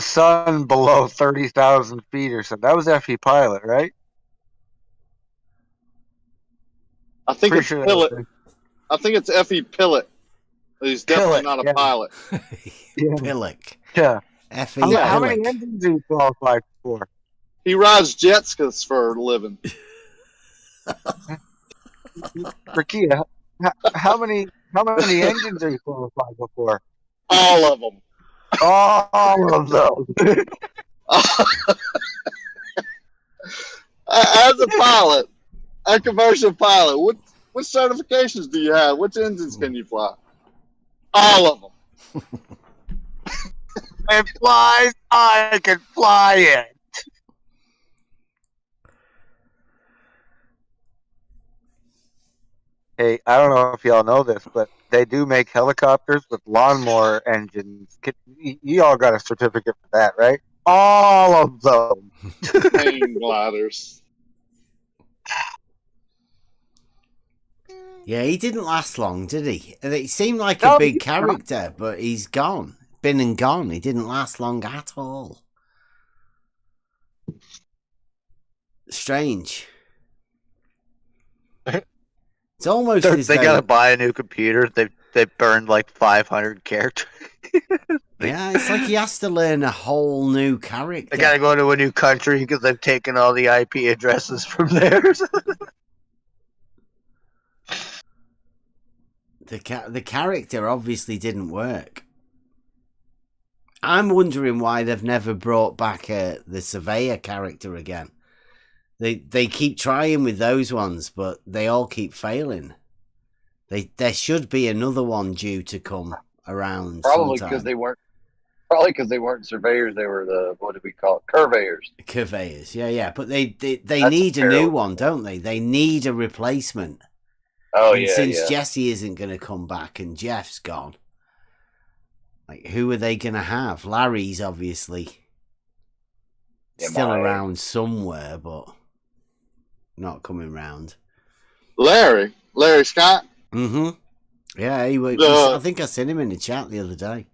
N: sun below 30,000 feet or something. That was F.E. Pilot, right?
K: I think it's Pilot. I think it's F.E. Pilot. He's definitely not a pilot.
A: Pillock.
N: Yeah.
A: F.E.
N: How many engines do you qualify for?
K: He rides jet skis for a living.
N: Ricky, how many engines are you qualified for?
K: All of them.
N: All of them.
K: As a pilot, a commercial pilot, what certifications do you have? Which engines can you fly? All of them.
N: It flies. I can fly it. Hey, I don't know if y'all know this, but they do make helicopters with lawnmower engines. You all got a certificate for that, right? All of them.
K: Hang gliders.
A: Yeah, he didn't last long, did he? And it seemed like a big character, but he's gone. Been and gone. He didn't last long at all. Strange. It's almost as
N: they
A: though...
N: gotta buy a new computer. They burned like 500 characters.
A: Yeah, it's like he has to learn a whole new character.
N: They gotta go to a new country because they've taken all the IP addresses from theirs.
A: The character obviously didn't work. I'm wondering why they've never brought back the surveyor character again. They keep trying with those ones, but they all keep failing. There should be another one due to come around.
J: Probably because they weren't. Probably because they weren't surveyors. They were the, what do we call it? Curveyors.
A: Curveyors, yeah. But they need a new one, don't they? They need a replacement.
J: Oh,
A: and
J: yeah,
A: since Jesse isn't going to come back and Jeff's gone, like, who are they going to have? Larry's obviously still around somewhere, but not coming round.
K: Larry Scott?
A: Mm-hmm. Yeah, I think I seen him in the chat the other day.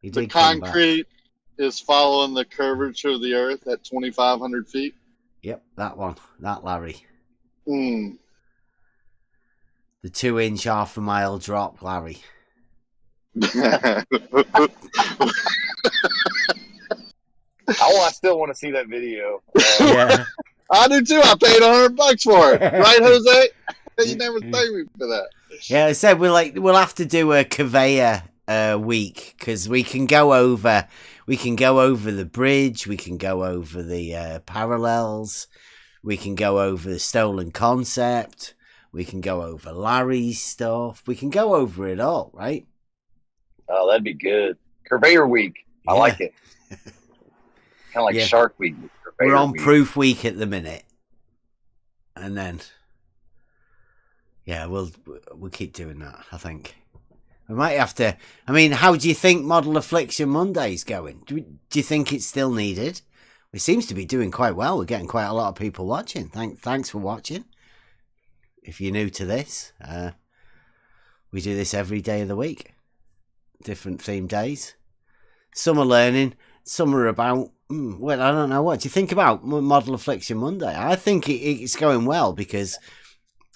A: He did
K: the concrete is following the curvature of the earth at 2,500 feet?
A: Yep, that one. That Larry.
K: Hmm.
A: The 2-inch half-a-mile drop, Larry.
J: I still want to see that video.
A: Yeah.
K: I do too. I paid $100 for it. Right, Jose? You never thanked me for that.
A: Yeah, I said we'll have to do a conveyor week because we can go over the bridge, we can go over the parallels, we can go over the stolen concept, we can go over Larry's stuff, we can go over it all, right?
J: Oh, that'd be good. Conveyor week. I like it. Kind of like Shark Week.
A: We're on Proof Week at the minute, and then we'll keep doing that. I think we might have to. I mean, how do you think Model Affliction Monday's going? Do you think it's still needed? It seems to be doing quite well. We're getting quite a lot of people watching. Thanks for watching. If you're new to this, we do this every day of the week. Different theme days. Some are learning. Some are about. Well, I don't know. What do you think about Model Affliction Monday? I think it's going well because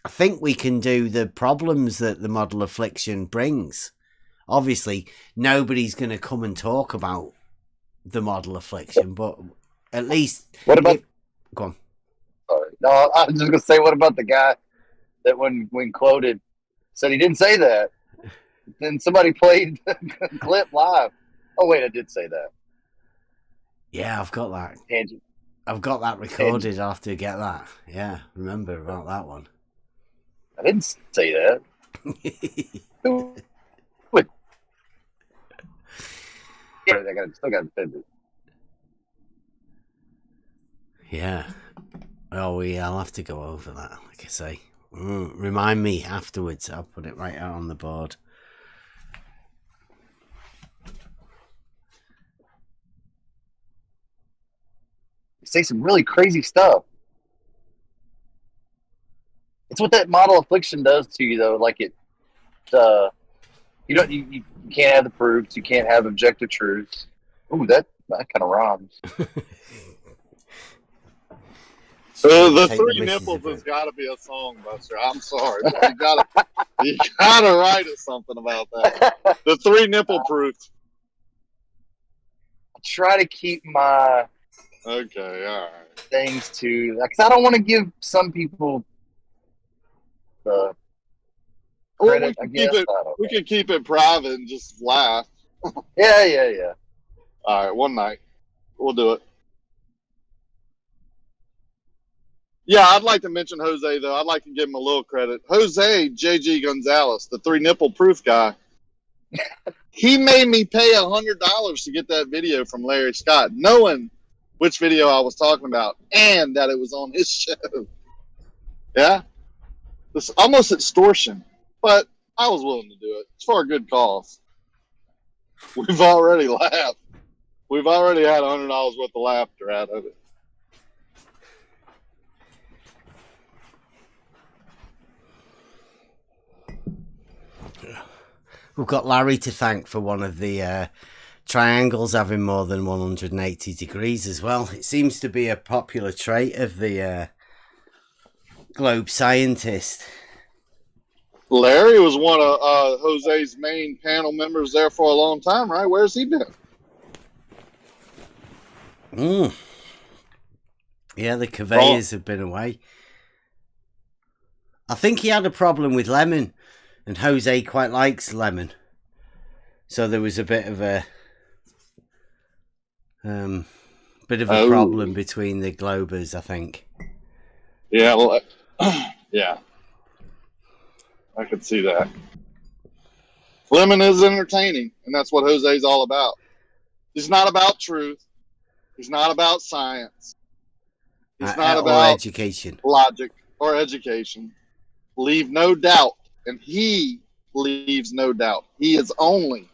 A: I think we can do the problems that the Model Affliction brings. Obviously, nobody's going to come and talk about the Model Affliction, but at least...
J: What about...
A: Go on.
J: Sorry. No, I was just going to say, what about the guy that when quoted said he didn't say that? Then somebody played the clip live. Oh, wait, I did say that.
A: Yeah, I've got that.
J: Tangent.
A: I've got that recorded. I'll have to get that. Yeah, remember about that one.
J: I didn't say that. What? Yeah, I still got offended.
A: Yeah. Oh, I'll have to go over that, like I say. Remind me afterwards. I'll put it right out on the board.
O: Say some really crazy stuff. It's what that model affliction does to you, though. Like you can't have the proofs. You can't have objective truths. Ooh, that kind of rhymes.
K: The three nipples has got to be a song, Buster. I'm sorry. You gotta write us something about that. The three nipple proof.
O: I try to keep my
K: all right
O: things to, because I don't want to give some people the credit.
K: We can keep it private and just laugh.
O: Yeah.
K: All right, one night we'll do it. Yeah, I'd like to mention Jose, though. I'd like to give him a little credit. Jose J.G. Gonzalez, the three nipple proof guy, he made me pay $100 to get that video from Larry Scott, knowing which video I was talking about and that it was on his show. Yeah? It's almost extortion, but I was willing to do it. It's for a good cause. We've already laughed. We've already had $100 worth of laughter out of it.
A: We've got Larry to thank for one of the triangles having more than 180 degrees as well. It seems to be a popular trait of the globe scientist.
K: Larry was one of Jose's main panel members there for a long time, right? Where's he been?
A: Yeah, the conveyors have been away. I think he had a problem with lemon. And Jose quite likes lemon. So there was a bit of a problem between the Globers, I think.
K: Yeah, well, yeah. I could see that. Lemon is entertaining, and that's what Jose's all about. He's not about truth. He's not about science. He's not about
A: education.
K: Logic or education. Leave no doubt. And he leaves no doubt. He is only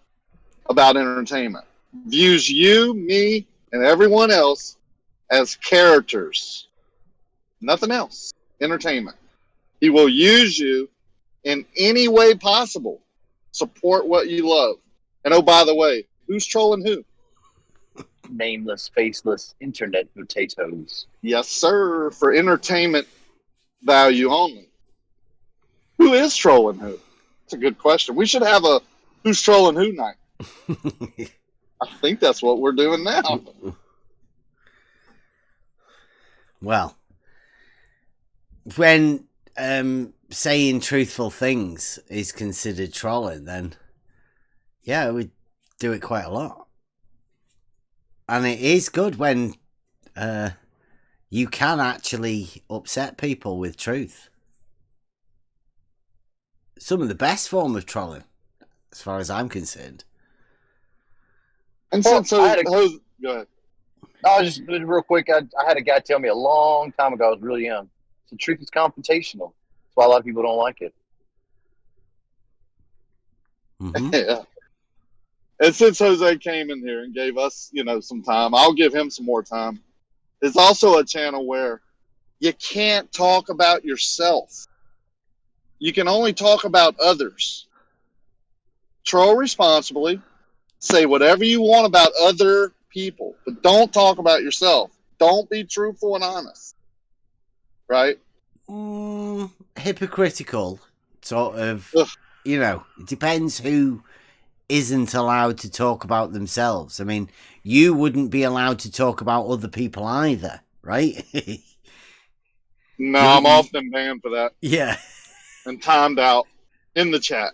K: about entertainment. Views you, me, and everyone else as characters. Nothing else. Entertainment. He will use you in any way possible. Support what you love. And oh, by the way, who's trolling who?
O: Nameless, faceless internet potatoes.
K: Yes, sir. For entertainment value only. Who is trolling who? That's a good question. We should have a who's trolling who night. I think that's what we're doing now.
A: Well, when saying truthful things is considered trolling, then yeah, we do it quite a lot. And it is good when you can actually upset people with truth. Some of the best form of trolling, as far as I'm concerned.
K: And go ahead.
O: No, just real quick. I had a guy tell me a long time ago. I was really young. So truth is confrontational. That's why a lot of people don't like it.
A: Mm-hmm.
K: Yeah. And since Jose came in here and gave us, some time, I'll give him some more time. It's also a channel where you can't talk about yourself. You can only talk about others. Troll responsibly. Say whatever you want about other people, but don't talk about yourself. Don't be truthful and honest. Right?
A: Hypocritical, sort of. Ugh. It depends who isn't allowed to talk about themselves. I mean, you wouldn't be allowed to talk about other people either, right?
K: No, I'm often banned for that.
A: Yeah.
K: And timed out in the chat.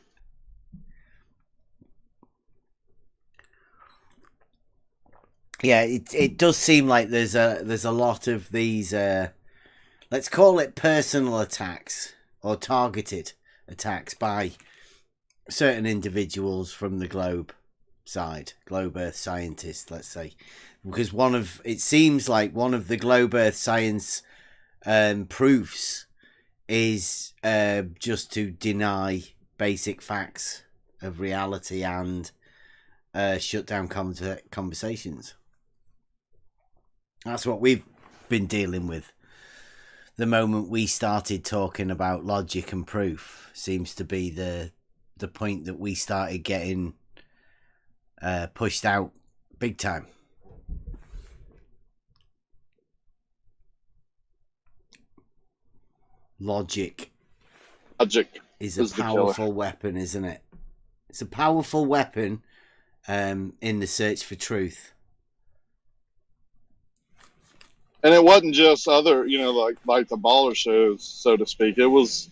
A: Yeah, it does seem like there's a lot of these let's call it personal attacks or targeted attacks by certain individuals from the globe side, globe Earth scientist, let's say, because it seems like one of the globe Earth science proofs is just to deny basic facts of reality and shut down conversations. That's what we've been dealing with. The moment we started talking about logic and proof seems to be the point that we started getting pushed out big time. Logic is a powerful weapon, isn't it? It's a powerful weapon in the search for truth.
K: And it wasn't just other, like the baller shows, so to speak. It was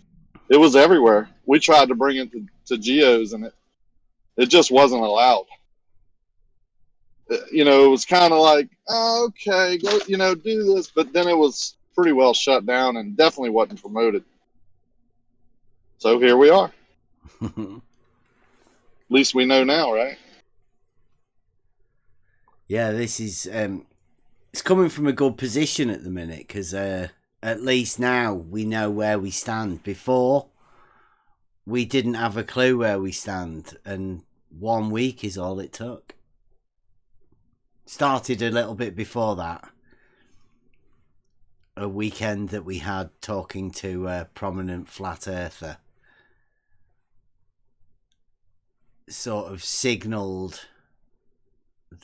K: everywhere. We tried to bring it to geos, and it just wasn't allowed. It was kind of like, oh, okay, go, do this, but then it was pretty well shut down and definitely wasn't promoted. So here we are. At least we know now, right?
A: Yeah, this is it's coming from a good position at the minute, because at least now we know where we stand. Before, we didn't have a clue where we stand, and 1 week is all it took. Started a little bit before that. A weekend that we had talking to a prominent flat earther sort of signalled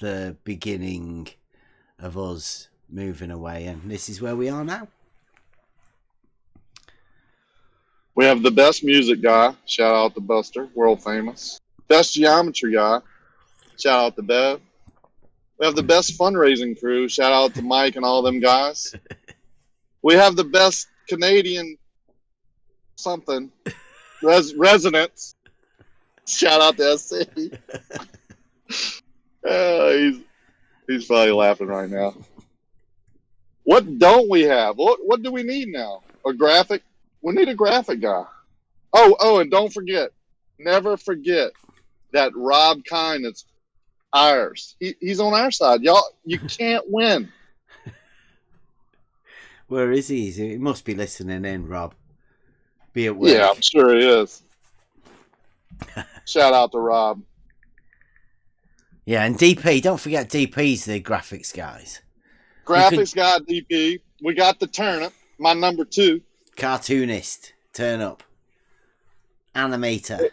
A: the beginning of us moving away, and this is where we are now.
K: We have the best music guy, shout out to Buster, world famous. Best geometry guy, shout out to Bev. We have the best fundraising crew, shout out to Mike and all them guys. We have the best Canadian something residents. Shout out to SC. He's probably laughing right now. What don't we have? What do we need now? A graphic? We need a graphic guy. Oh, and don't forget, never forget that Rob Kine is ours. He's on our side, y'all. You can't win.
A: Where is he? He must be listening in, Rob. Be at work.
K: Yeah, I'm sure he is. Shout out to Rob.
A: Yeah, and DP. Don't forget DP's the graphics guys.
K: Graphics guy, DP. We got the turnip, my number 2.
A: Cartoonist, turn up. Animator.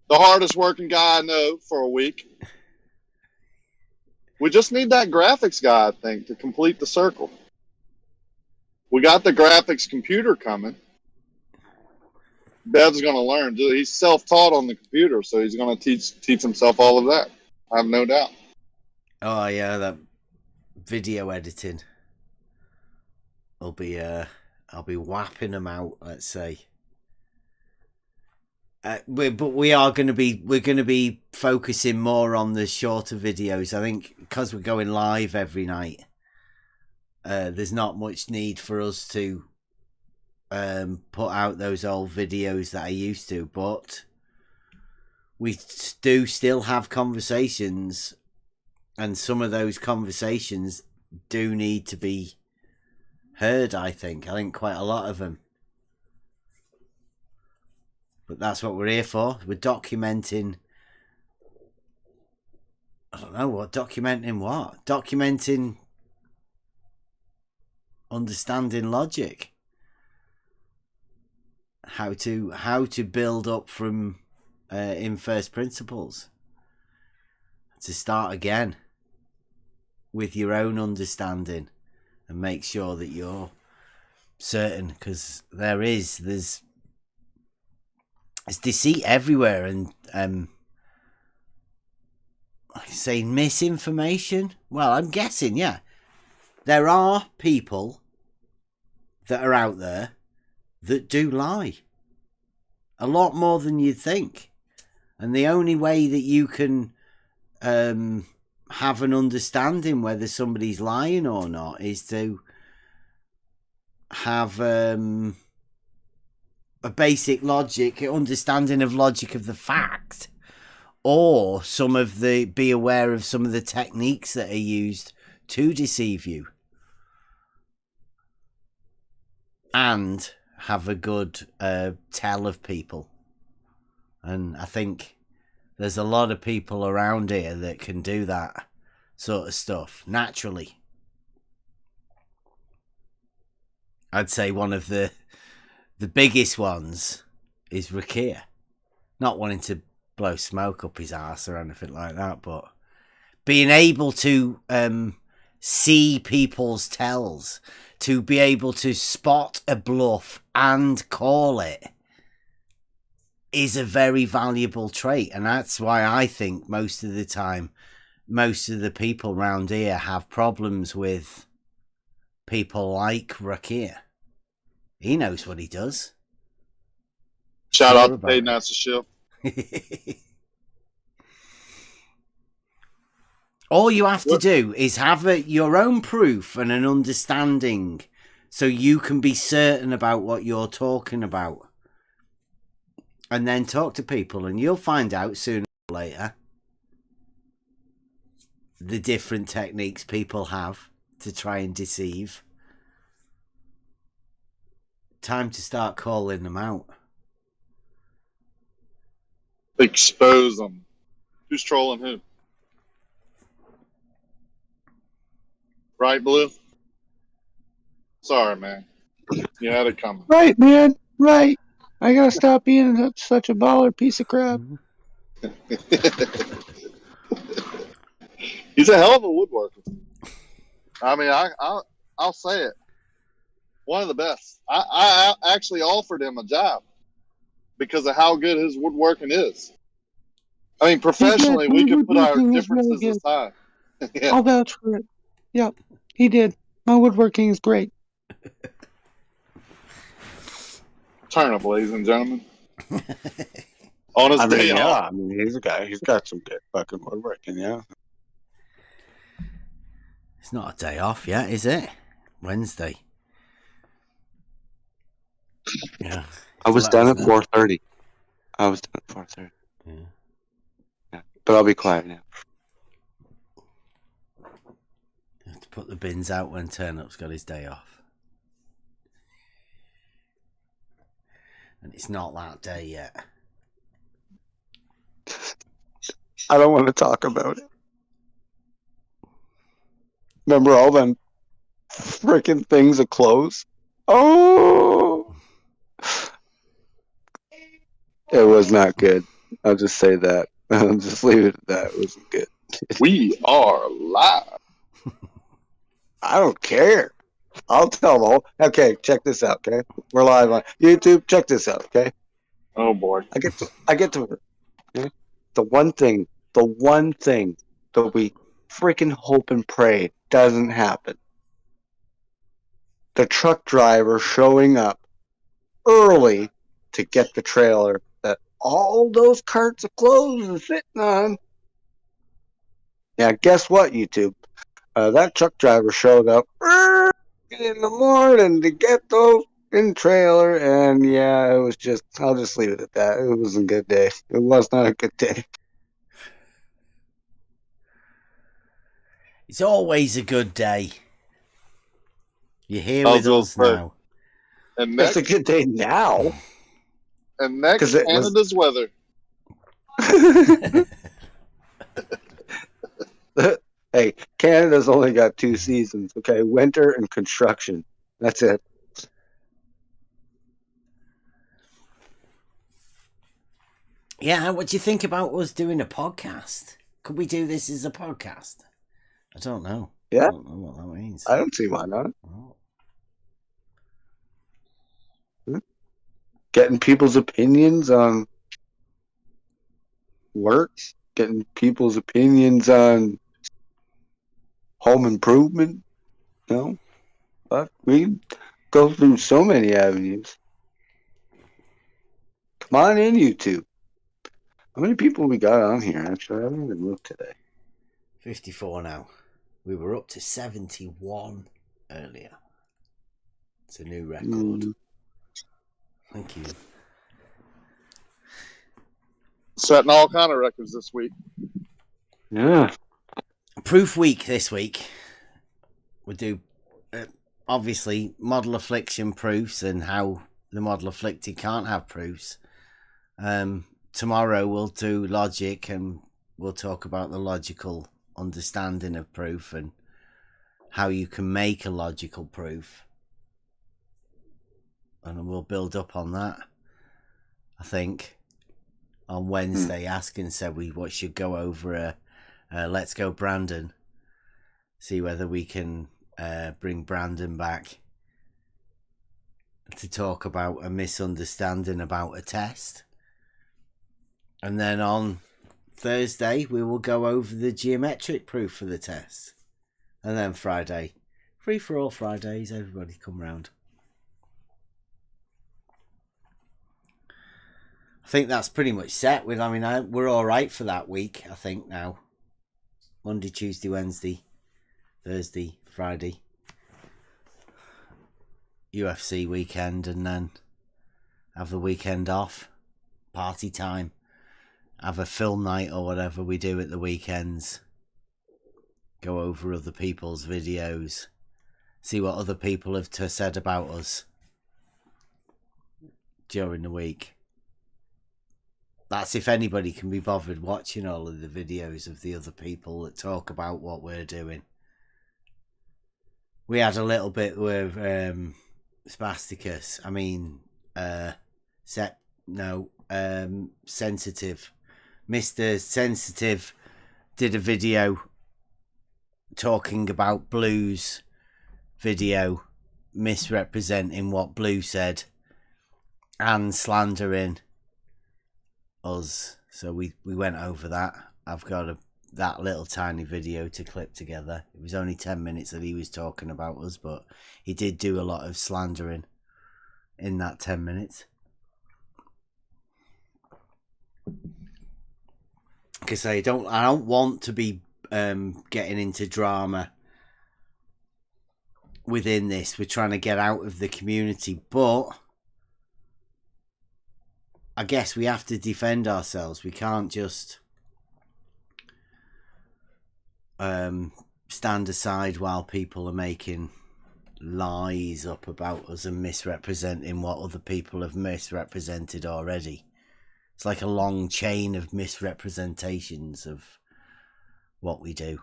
K: The hardest working guy I know for a week. We just need that graphics guy, I think, to complete the circle. We got the graphics computer coming. Bev's going to learn. He's self-taught on the computer, so he's going to teach himself all of that. I have no doubt.
A: Oh yeah, that video editing. I'll be whapping them out. Let's say. We're going to be focusing more on the shorter videos. I think because we're going live every night. There's not much need for us to put out those old videos that I used to, but we do still have conversations, and some of those conversations do need to be heard. I think quite a lot of them, but that's what we're here for. We're documenting. I don't know what documenting understanding logic, how to build up from in first principles, to start again with your own understanding and make sure that you're certain, because there's deceit everywhere, and I say misinformation. Well, I'm guessing, yeah. There are people that are out there that do lie. A lot more than you'd think. And the only way that you can have an understanding whether somebody's lying or not is to have a basic understanding of logic of the fact or be aware of some of the techniques that are used to deceive you, and have a good tell of people. And I think there's a lot of people around here that can do that sort of stuff naturally. I'd say one of the biggest ones is Rakir. Not wanting to blow smoke up his ass or anything like that, but being able to see people's tells, to be able to spot a bluff and call it, is a very valuable trait. And that's why I think most of the time, most of the people around here have problems with people like Rakir. He knows what he does.
K: Shout out to Peyton Ship.
A: All you have to do is have your own proof and an understanding, so you can be certain about what you're talking about. And then talk to people, and you'll find out sooner or later the different techniques people have to try and deceive. Time to start calling them out.
K: Expose them. Who's trolling who? Right, Blue? Sorry, man. You had it coming.
I: Right, man. Right. I gotta stop being such a baller piece of crap.
K: He's a hell of a woodworker. I mean, I'll say it. One of the best. I actually offered him a job because of how good his woodworking is. I mean, professionally, we could put our differences aside. Yeah.
I: I'll vouch for it. Yep, he did. My woodworking is great.
K: Turnip, ladies and gentlemen. On his day off.
P: I mean, he's got some good fucking woodworking, yeah.
A: It's not a day off yet, is it? Wednesday. Yeah.
P: I was done at 4:30. I was done at 4:30. Yeah. But I'll be quiet now.
A: You have to put the bins out when Turnup's got his day off. And it's not that day yet.
P: I don't want to talk about it. Remember all them freaking things of clothes? Oh! It was not good. I'll just say that. I'll just leave it at that. It wasn't good.
K: We are live.
P: I don't care. I'll tell them all. Okay, check this out, okay? We're live on YouTube. Check this out, okay?
K: Oh, boy.
P: I get to okay? The one thing that we freaking hope and pray doesn't happen. The truck driver showing up early to get the trailer that all those carts of clothes are sitting on. Yeah, guess what, YouTube? That truck driver showed up early in the morning to get those in trailer, and yeah, it was just, I'll just leave it at that. It wasn't a good day. It was not a good day.
A: It's always a good day. You're here with us now.
K: And next,
P: it's a good day now.
K: And next, Canada's weather.
P: Hey, Canada's only got 2 seasons, okay? Winter and construction. That's it.
A: Yeah, what do you think about us doing a podcast? Could we do this as a podcast? I don't know.
P: Yeah.
A: I don't know what that means.
P: I don't see why not.
A: Oh.
P: Getting people's opinions on works, getting people's opinions on home improvement, but we go through so many avenues. Come on in, YouTube. How many people we got on here? Actually, I haven't even looked today.
A: 54 now. We were up to 71 earlier. It's a new record. Thank you.
K: Setting all kind of records this week.
P: Yeah.
A: Proof week this week. We do obviously model affliction proofs and how the model afflicted can't have proofs. Tomorrow we'll do logic and we'll talk about the logical understanding of proof and how you can make a logical proof. And we'll build up on that, I think. On Wednesday, Askin said we should go over Let's Go Brandon. See whether we can bring Brandon back to talk about a misunderstanding about a test. And then on Thursday, we will go over the geometric proof for the test. And then Friday, free for all Fridays, everybody come round. I think that's pretty much set with, we're all right for that week, I think, now. Monday, Tuesday, Wednesday, Thursday, Friday. UFC weekend, and then have the weekend off. Party time. Have a film night or whatever we do at the weekends. Go over other people's videos. See what other people have said about us during the week. That's if anybody can be bothered watching all of the videos of the other people that talk about what we're doing. We had a little bit with Spasticus. Sensitive. Mr. Sensitive did a video talking about Blue's video, misrepresenting what Blue said and slandering us. So we went over that. I've got that little tiny video to clip together. It was only 10 minutes that he was talking about us, but he did do a lot of slandering in that 10 minutes. Because I don't want to be getting into drama within this. We're trying to get out of the community, but I guess we have to defend ourselves. We can't just stand aside while people are making lies up about us and misrepresenting what other people have misrepresented already. It's like a long chain of misrepresentations of what we do.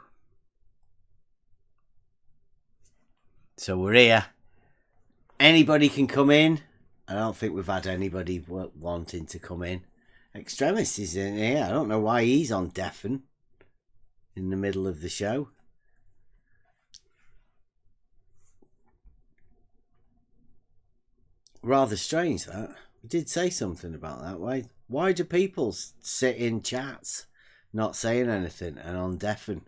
A: So we're here. Anybody can come in. I don't think we've had anybody wanting to come in. Extremis is in here. I don't know why he's on deafen in the middle of the show. Rather strange that. We did say something about that. Why do people sit in chats not saying anything and on deafen?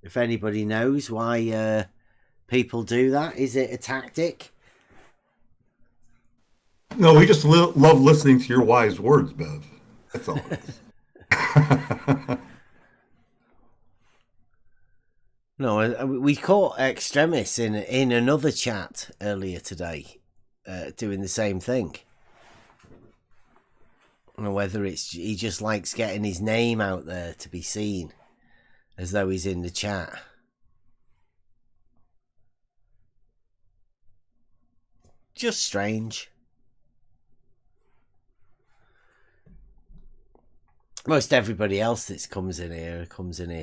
A: If anybody knows why people do that, is it a tactic?
E: No, we just love listening to your wise words, Bev. That's all it is.
A: No, we caught Extremis in another chat earlier today doing the same thing. I don't know whether he just likes getting his name out there to be seen as though he's in the chat. Just strange. Most everybody else that comes in here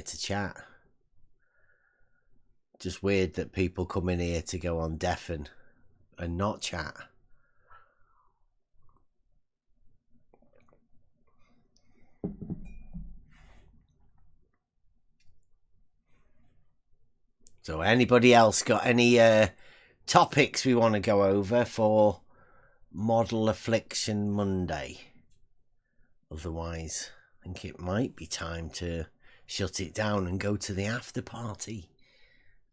A: to chat. Just weird that people come in here to go on deafen and not chat. So anybody else got any topics we want to go over for Model Affliction Monday? Otherwise, I think it might be time to shut it down and go to the after party.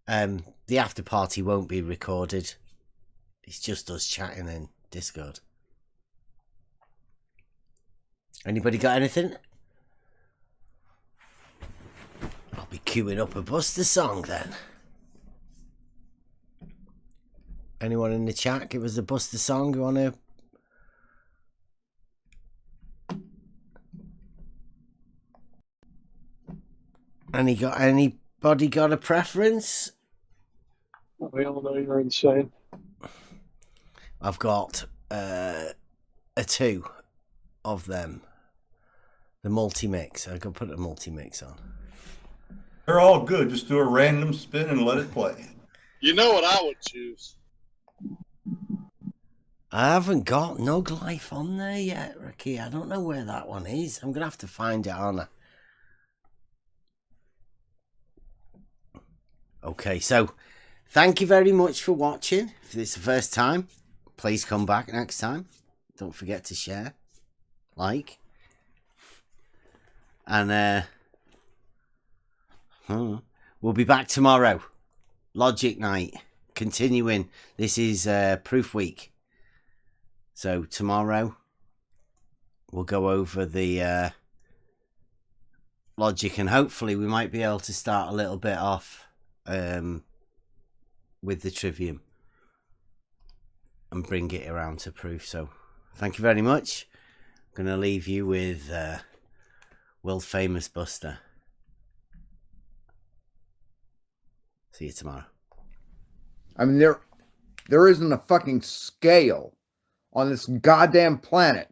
A: The after party won't be recorded. It's just us chatting in Discord. Anybody got anything? I'll be queuing up a Buster song then. Anyone in the chat give us a Buster song you want to Anybody got a preference?
I: We all know you're insane.
A: I've got a 2 of them. The multi-mix. I can put a multi-mix on.
E: They're all good. Just do a random spin and let it play.
K: You know what I would choose?
A: I haven't got Nug Life on there yet, Ricky. I don't know where that one is. I'm going to have to find it, aren't I? Okay, so thank you very much for watching. If it's the first time, please come back next time. Don't forget to share, like, and we'll be back tomorrow. Logic night, continuing. This is proof week. So tomorrow we'll go over the logic, and hopefully we might be able to start a little bit off with the Trivium and bring it around to proof. So thank you very much. I'm going to leave you with world famous Buster. See you tomorrow.
Q: I mean, there isn't a fucking scale on this goddamn planet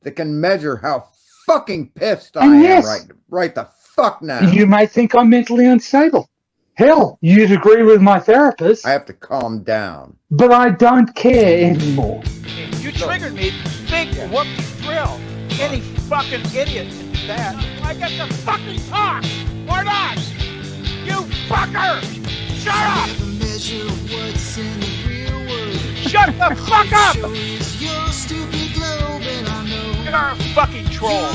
Q: that can measure how fucking pissed I am right the fuck now.
I: You might think I'm mentally unstable. Hell, you'd agree with my therapist.
Q: I have to calm down.
I: But I don't care anymore.
R: You triggered me. Big whoopie thrill. Any fucking idiot can do that. I get to fucking talk or not. You fucker! Shut up! Shut the fuck up! You're a fucking troll.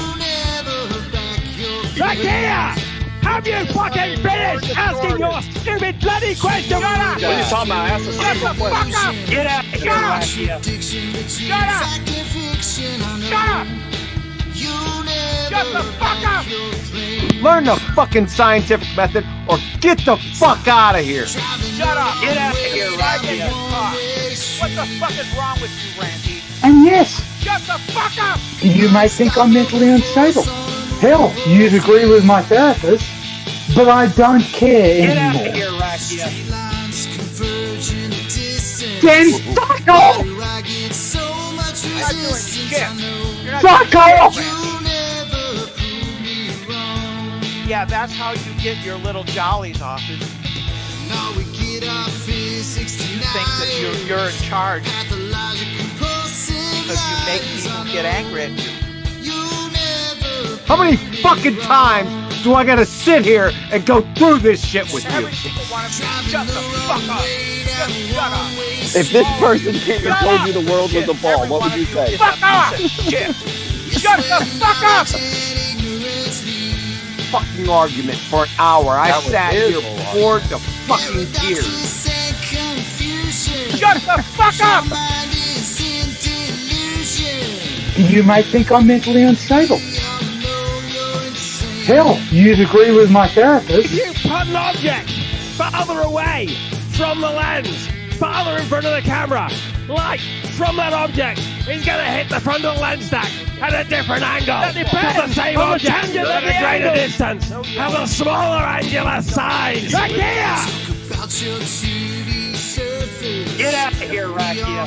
R: Back here! Have you fucking finished asking your stupid bloody question? What are you talking about? Ask the fuck up! Get out! Shut up! Shut up! Shut up! Shut the fuck up!
S: Learn the fucking scientific method or get the fuck out of here!
R: Shut up! Get out of here, Randy! What the fuck is wrong with you, Randy?
I: And yes,
R: shut the fuck up!
I: You may think I'm mentally unstable. Hell, you'd agree with my therapist. But I don't care anymore.
R: Get out of here, Rakia.
I: Then fuck off!
R: You're not doing shit.
I: Fuck off!
R: Yeah, that's how you get your little jollies off. You think that you're in charge because you make people get angry at you.
S: How many fucking times do I gotta sit here and go through this shit with you?
R: Every single one of you, shut the fuck up! Just shut up!
S: If this person came and told you the world was a ball, what would you say?
R: Fuck off! Shit! Shut the fuck up!
S: Fucking argument for an hour. I sat here bored to fucking tears.
R: Shut the fuck up!
I: You might think I'm mentally unstable. Hell, you'd agree with my therapist.
R: If you put an object farther away from the lens, farther in front of the camera, light from that object is going to hit the front of the lens stack at a different angle. That depends. The same object at a greater distance has a smaller angular size. Back here! Get out of here, Rakia.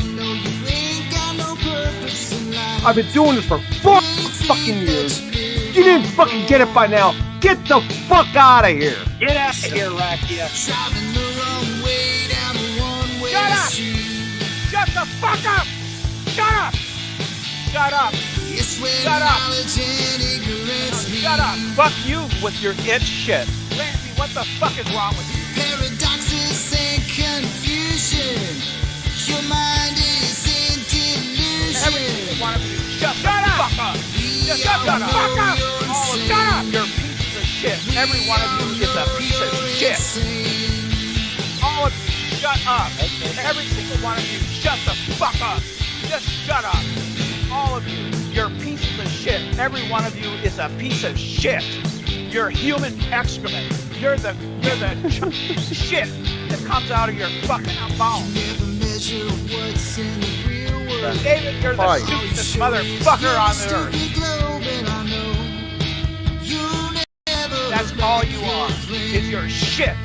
S: I've been doing this for 4 fucking years. You didn't fucking get it by now. Get the fuck out of here.
R: Get out of here, Rakia. Shut up! Shut the fuck up! Shut up! Shut up! Shut up! Shut up! Fuck you with your itch shit. Randy, what the fuck is wrong with you?
B: Paradoxes and confusion. Your mind is in delusion.
R: Every single one of you, shut the fuck up! Just shut the fuck up! All of you, shut up! You're pieces of shit. Every one of you is a piece of shit. All of you, shut up. Every single one of you, shut the fuck up. Just shut up. All of you, you're pieces of shit. Every one of you is a piece of shit. You're human excrement. You're the shit that comes out of your fucking mouth. David, you're the stupidest motherfucker on the earth. That's all you are. is your shit.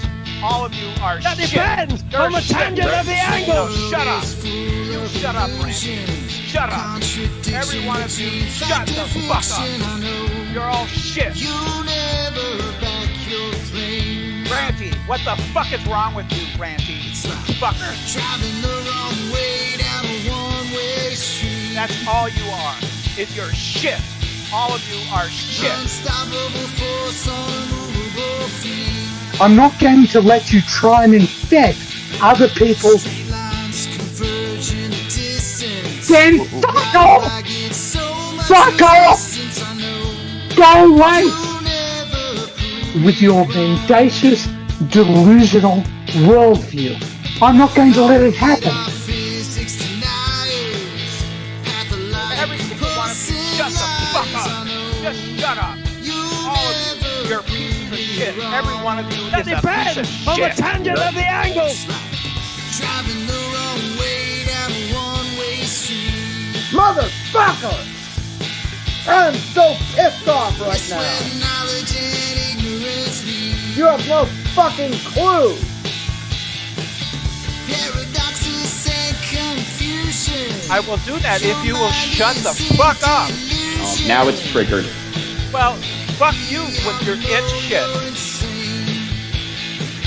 R: All of you are
S: That
R: shit.
S: depends on the tangent of the angle.
R: No, shut up. You shut up, Randy. Shut up. Every one of you, shut the fuck up. You're all shit. Ranty, what the fuck is wrong with you, Ranty? Fucker. That's all you are. Is your shit. All of you are shit.
I: I'm not going to let you try and infect other people. Then fuck off! Fuck off! Go away! With your mendacious, delusional worldview. I'm not going to let it happen.
R: Every single one of you, shut the fuck up. Just shut up. All of you, you're pieces of shit. Every one of you is a piece of shit.
S: On the tangent of the angle.
Q: Motherfucker! I'm so pissed off right now. You have no fucking clue.
R: I will do that if you will shut the fuck up.
T: Oh, now it's triggered.
R: Well, fuck you with your itch shit.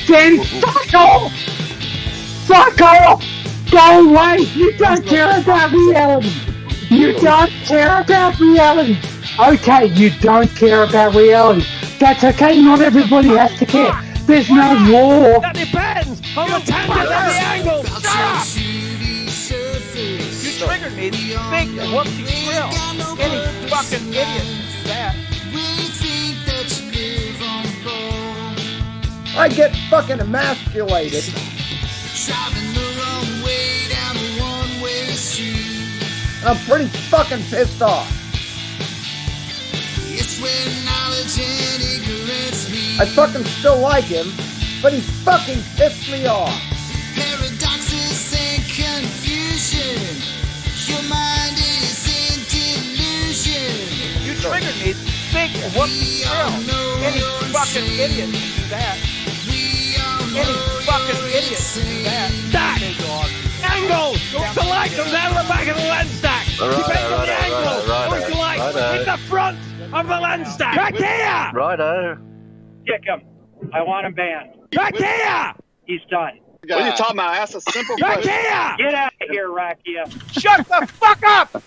I: Then fuck off! Fuck off! Go away! You don't care about reality! You don't care about reality! Okay, you don't care about reality. That's okay, not everybody has to care. There's no law.
S: That depends on the tangent of the angle.
R: Shut up! You triggered me. Big whoopsie grill. Any fucking idiot can do that.
Q: I get fucking emasculated. I'm pretty fucking pissed off. I fucking still like him, but he fucking pissed me off.
B: Paradoxes and confusion. Your mind is in delusion.
R: You triggered me. Big whoopsie grill. Any fucking idiot can do that. Any fucking idiot can do that.
S: Stack! Angle! Select comes out of the back of the lens stack. Depends on the angle. Select hit the front of the lens stack. Back here!
U: Righto.
V: Kick him. I want him banned.
S: Back here!
V: He's done.
K: What are you talking about? Ask a simple
S: Back
K: question.
S: here!
V: Get out of here, Rakia.
R: Shut the fuck up!